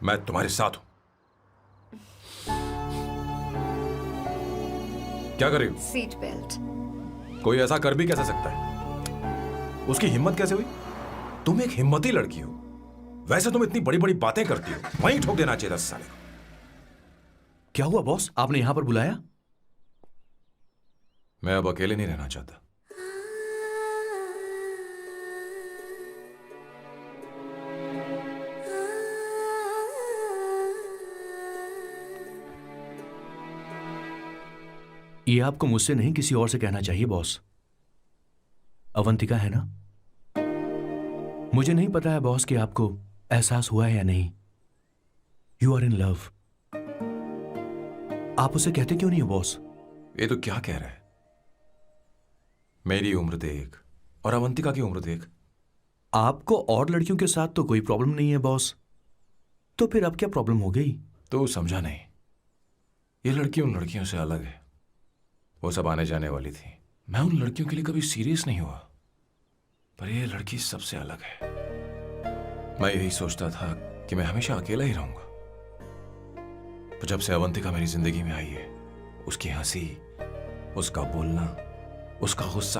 मैं तुम्हारे साथ हूं. क्या कर रही हो? Seat belt. कोई ऐसा कर भी कैसे सकता है? उसकी हिम्मत कैसे हुई? तुम एक हिम्मती लड़की हो. वैसे तुम इतनी बड़ी बड़ी बातें करती हो, वहीं ठोक देना चाहिए 10 साल. क्या हुआ बॉस? आपने यहां पर बुलाया? मैं अब अकेले नहीं रहना चाहता. ये आपको मुझसे नहीं किसी और से कहना चाहिए बॉस. अवंतिका है ना? मुझे नहीं पता है बॉस कि आपको एहसास हुआ है या नहीं. You are in love. आप उसे कहते क्यों नहीं हो बॉस? ये तो क्या कह रहा है? मेरी उम्र देख और अवंतिका की उम्र देख। आपको और लड़कियों के साथ तो कोई प्रॉब्लम नहीं है बॉस, तो फिर अब क्या प्रॉब्लम हो गई? तो समझा नहीं, ये लड़की उन लड़कियों से अलग है। वो सब आने जाने वाली थी, मैं उन लड़कियों के लिए कभी सीरियस नहीं हुआ, पर ये लड़की सबसे अलग है। मैं यही सोचता था कि मैं हमेशा अकेला ही रहूंगा, पर जब से अवंतिका मेरी जिंदगी में आई है, उसकी हंसी, उसका बोलना, उसका गुस्सा,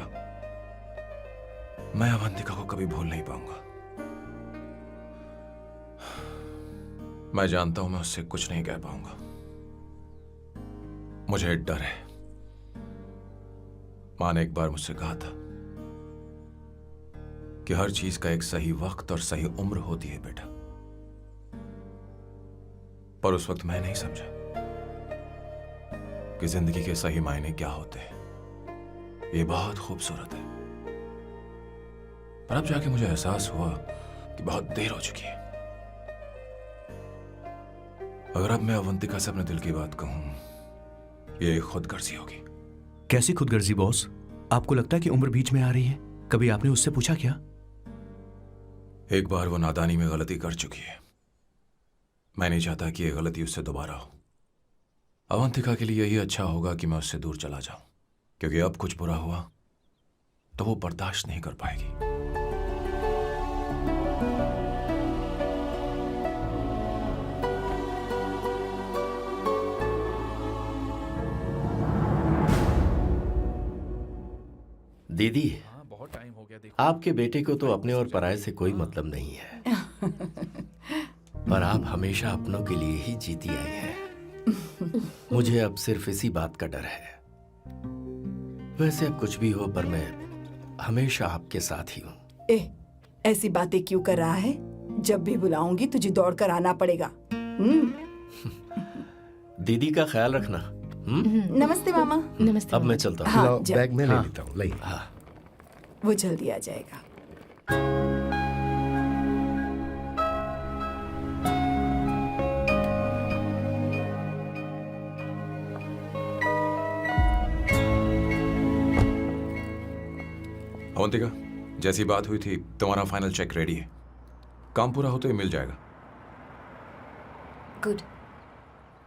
मैं अवंतिका को कभी भूल नहीं पाऊंगा। मैं जानता हूं मैं उससे कुछ नहीं कह पाऊंगा। मुझे डर है। माँ ने एक बार मुझसे कहा था कि हर चीज का एक सही वक्त और सही उम्र होती है बेटा, पर उस वक्त मैं नहीं समझा कि जिंदगी के सही मायने क्या होते हैं। ये बहुत खूबसूरत है, पर अब जाके मुझे एहसास हुआ कि बहुत देर हो चुकी है। अगर अब मैं अवंतिका से अपने दिल की बात कहूं, ये खुदगर्जी होगी। कैसी खुदगर्जी बॉस? आपको लगता है कि उम्र बीच में आ रही है? कभी आपने उससे पूछा क्या? एक बार वो नादानी में गलती कर चुकी है, मैं नहीं चाहता कि ये गलती उससे दोबारा हो। अवंतिका के लिए यही अच्छा होगा कि मैं उससे दूर चला जाऊं, क्योंकि अब कुछ बुरा हुआ तो वो बर्दाश्त नहीं कर पाएगी। दीदी, बहुत टाइम हो गया देखो। आपके बेटे को तो अपने और पराये से कोई मतलब नहीं है, पर आप हमेशा अपनों के लिए ही जीती आई हैं। मुझे अब सिर्फ इसी बात का डर है। वैसे अब कुछ भी हो, पर मैं हमेशा आपके साथ ही हूँ। ऐसी बातें क्यों कर रहा है? जब भी बुलाऊंगी तुझे दौड़कर आना पड़ेगा। दीदी का ख्याल रखना। नमस्ते मामा। नमस्ते। अब मैं चलता हूँ। हाँ, लाओ, जा। बैग में ले हाँ। लेता हूँ। लाइए। हाँ। वो जल्दी आ जाएगा। अवंतिका, जैसी बात हुई थी तुम्हारा फाइनल चेक रेडी है। काम पूरा हो तो ये मिल जाएगा। गुड,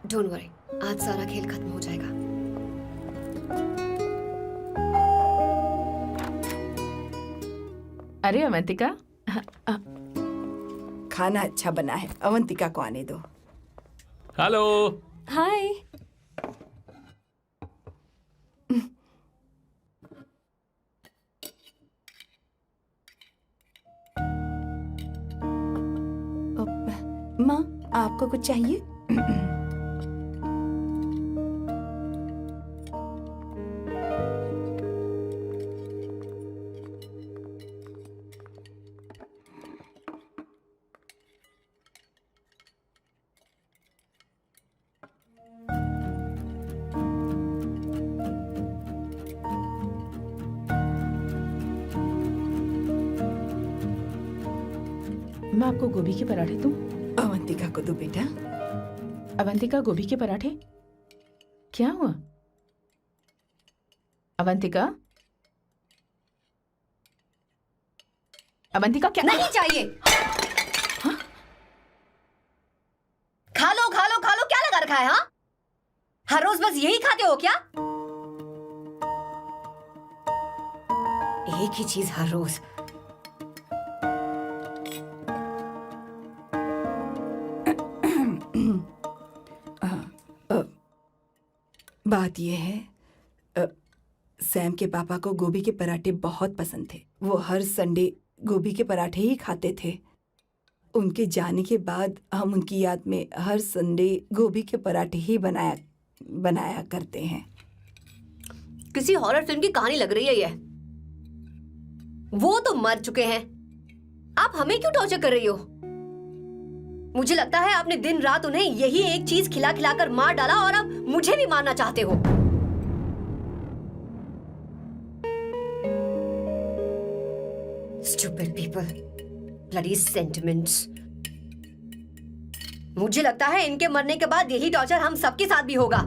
डोंट वरी, आज सारा खेल खत्म हो जाएगा। अरे अवंतिका, खाना अच्छा बना है, अवंतिका को आने दो। हेलो। हाय। माँ, आपको कुछ चाहिए? मैं आपको गोभी के पराठे दूं? अवंतिका को दो बेटा। अवंतिका, गोभी के पराठे? क्या हुआ अवंतिका? अवंतिका, क्या? नहीं चाहिए। खा लो खा लो खा लो, क्या लगा रखा है? हाँ, हर रोज बस यही खाते हो क्या? एक ही चीज हर रोज। बात यह है, सैम के पापा को गोभी के पराठे बहुत पसंद थे। वो हर संडे गोभी के पराठे ही खाते थे। उनके जाने के बाद हम उनकी याद में हर संडे गोभी के पराठे ही बनाया करते हैं। किसी हॉरर फिल्म की कहानी लग रही है ये। वो तो मर चुके हैं, आप हमें क्यों टॉर्चर कर रही हो? मुझे लगता है आपने दिन रात उन्हें यही एक चीज खिला खिलाकर मार डाला और अब मुझे भी मारना चाहते हो। Stupid people, bloody sentiments. मुझे लगता है इनके मरने के बाद यही टॉर्चर हम सबके साथ भी होगा।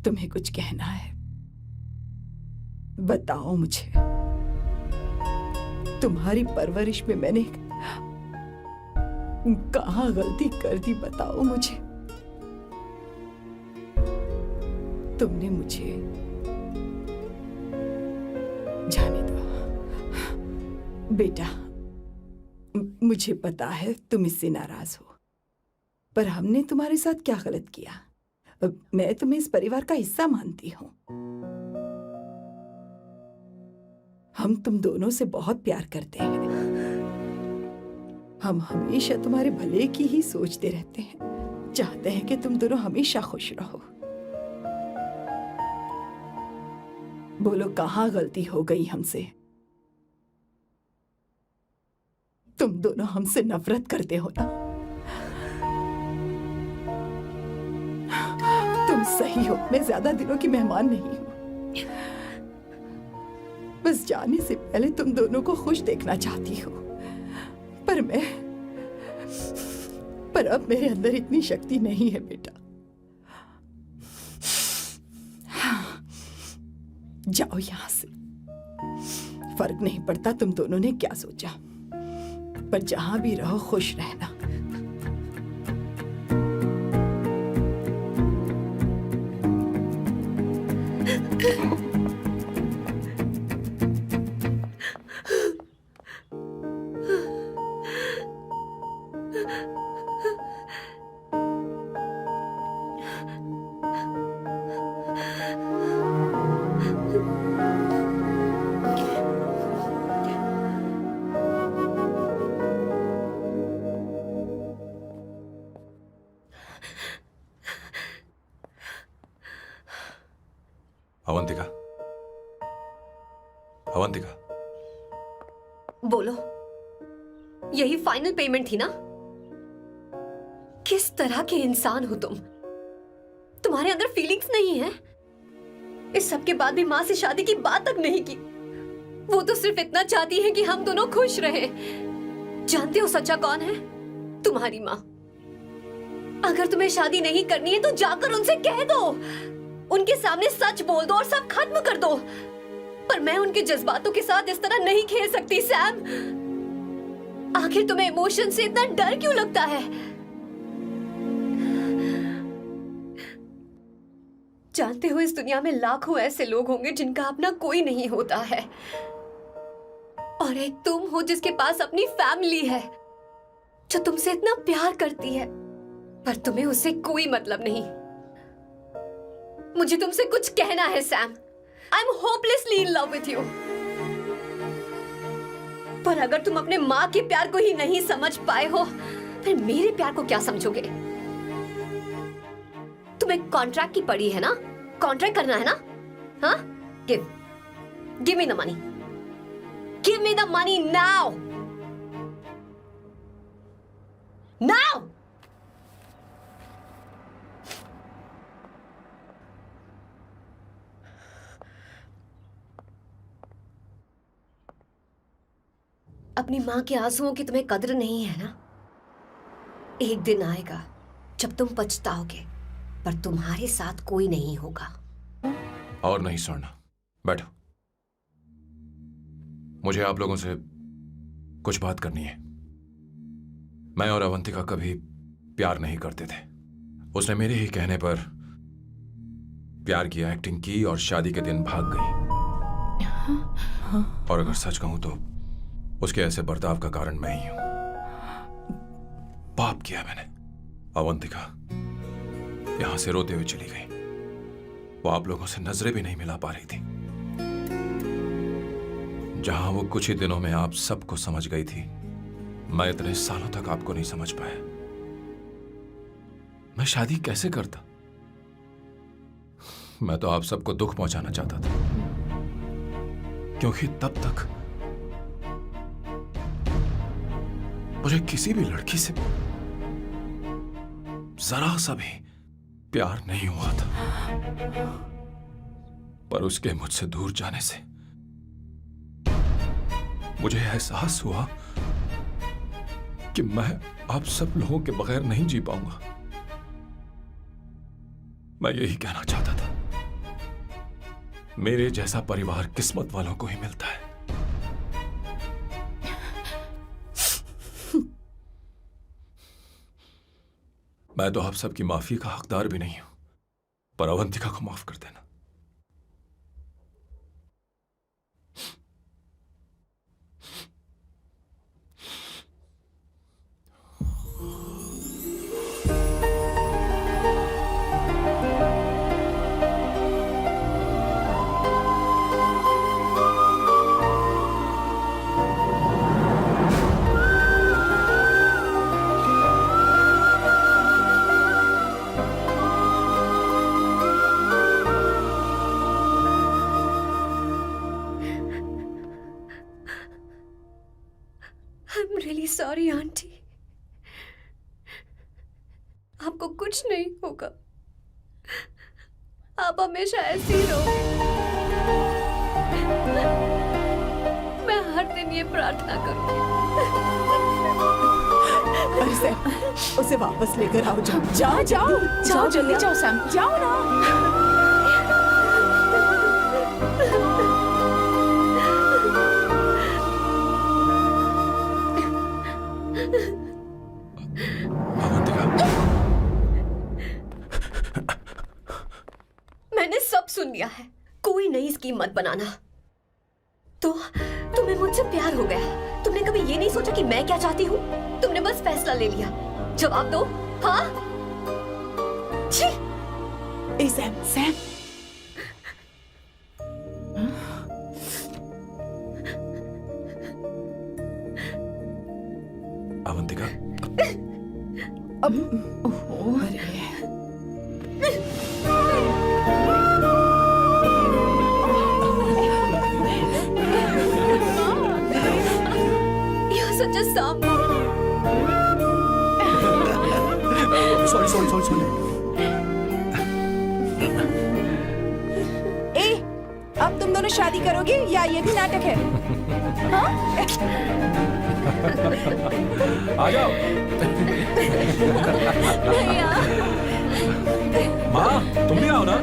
तुम्हें कुछ कहना है? बताओ मुझे। तुम्हारी परवरिश में मैंने कहाँ गलती कर दी, बताओ मुझे। तुमने मुझे जाने दो बेटा। मुझे पता है तुम इससे नाराज हो, पर हमने तुम्हारे साथ क्या गलत किया? मैं तुम्हें इस परिवार का हिस्सा मानती हूँ। हम तुम दोनों से बहुत प्यार करते हैं। हम हमेशा तुम्हारे भले की ही सोचते रहते हैं, चाहते हैं कि तुम दोनों हमेशा खुश रहो। बोलो कहाँ गलती हो गई हमसे? तुम दोनों हमसे नफरत करते हो ना? तुम सही हो, मैं ज्यादा दिनों की मेहमान नहीं हूं। बस जाने से पहले तुम दोनों को खुश देखना चाहती हूँ, पर अब मेरे अंदर इतनी शक्ति नहीं है बेटा। जाओ यहां से। फर्क नहीं पड़ता तुम दोनों ने क्या सोचा, पर जहां भी रहो खुश रहना। अवंतिका, अवंतिका, बोलो, यही फाइनल पेमेंट थी ना? किस तरह के इंसान हो तुम? तुम्हारे अंदर फीलिंग्स नहीं है? इस सब के बाद भी माँ से शादी की बात तक नहीं की। वो तो सिर्फ इतना चाहती है कि हम दोनों खुश रहें। जानते हो सच्चा कौन है? तुम्हारी माँ। अगर तुम्हें शादी नहीं करनी है तो जाकर उनसे कह दो, उनके सामने सच बोल दो और सब खत्म कर दो। पर मैं उनके जज्बातों के साथ इस तरह नहीं खेल सकती सैम। आखिर तुम्हें इमोशन से इतना डर क्यों लगता है? जानते हो, इस दुनिया में लाखों ऐसे लोग होंगे जिनका अपना कोई नहीं होता है, और एक तुम हो जिसके पास अपनी फैमिली है, जो तुमसे इतना प्यार करती है, पर तुम्हें उससे कोई मतलब नहीं। मुझे तुमसे कुछ कहना है Sam. I am hopelessly in love with you. पर अगर तुम अपने माँ के प्यार को ही नहीं समझ पाए हो, फिर मेरे प्यार को क्या समझोगे? तुम्हें कॉन्ट्रैक्ट की पड़ी है ना? कॉन्ट्रैक्ट करना है ना? हाँ? Give me the money. Give me the money now. Now! अपनी माँ के आंसुओं की तुम्हें कदर नहीं है ना? एक दिन आएगा जब तुम पछताओगे, पर तुम्हारे साथ कोई नहीं होगा। और नहीं स्वर्णा, बैठो। मुझे आप लोगों से कुछ बात करनी है। मैं और अवंतिका कभी प्यार नहीं करते थे। उसने मेरे ही कहने पर प्यार की एक्टिंग की और शादी के दिन भाग गई। और अगर सच कहूं तो उसके ऐसे बर्ताव का कारण मैं ही हूं। पाप किया मैंने। अवंतिका यहां से रोते हुए चली गई। वो आप लोगों से नजरें भी नहीं मिला पा रही थी। जहां वो कुछ ही दिनों में आप सबको समझ गई थी, मैं इतने सालों तक आपको नहीं समझ पाया। मैं शादी कैसे करता? मैं तो आप सबको दुख पहुंचाना चाहता था, क्योंकि तब तक मुझे किसी भी लड़की से जरा सा भी प्यार नहीं हुआ था। पर उसके मुझसे दूर जाने से मुझे एहसास हुआ कि मैं आप सब लोगों के बगैर नहीं जी पाऊंगा। मैं यही कहना चाहता था। मेरे जैसा परिवार किस्मत वालों को ही मिलता है। मैं तो आप सबकी माफी का हकदार भी नहीं हूं, पर अवंतिका को माफ कर देना। I'm really sorry, aunty. आपको कुछ नहीं होगा। आप हमेशा ऐसी ही रहोगे। मैं हर दिन ये प्रार्थना करूंगी। अरे सैम, उसे वापस लेकर आओ। जाओ जाओ जाओ जाओ जल्दी जाओ सैम। जाओ ना। मैंने सब सुन लिया है। कोई नई स्कीम मत बनाना। तो तुम्हें मुझसे प्यार हो गया। तुमने कभी ये नहीं सोचा कि मैं क्या चाहती हूँ? तुमने बस फैसला ले लिया। जवाब दो। हाँ? छी! ए सैम, सैम। अवंतिका, अब अरे You're such a Sam. Sorry. ए, अब तुम दोनों शादी करोगे या ये भी नाटक है? हाँ? आ जाओ। माँ, तुम भी आओ ना।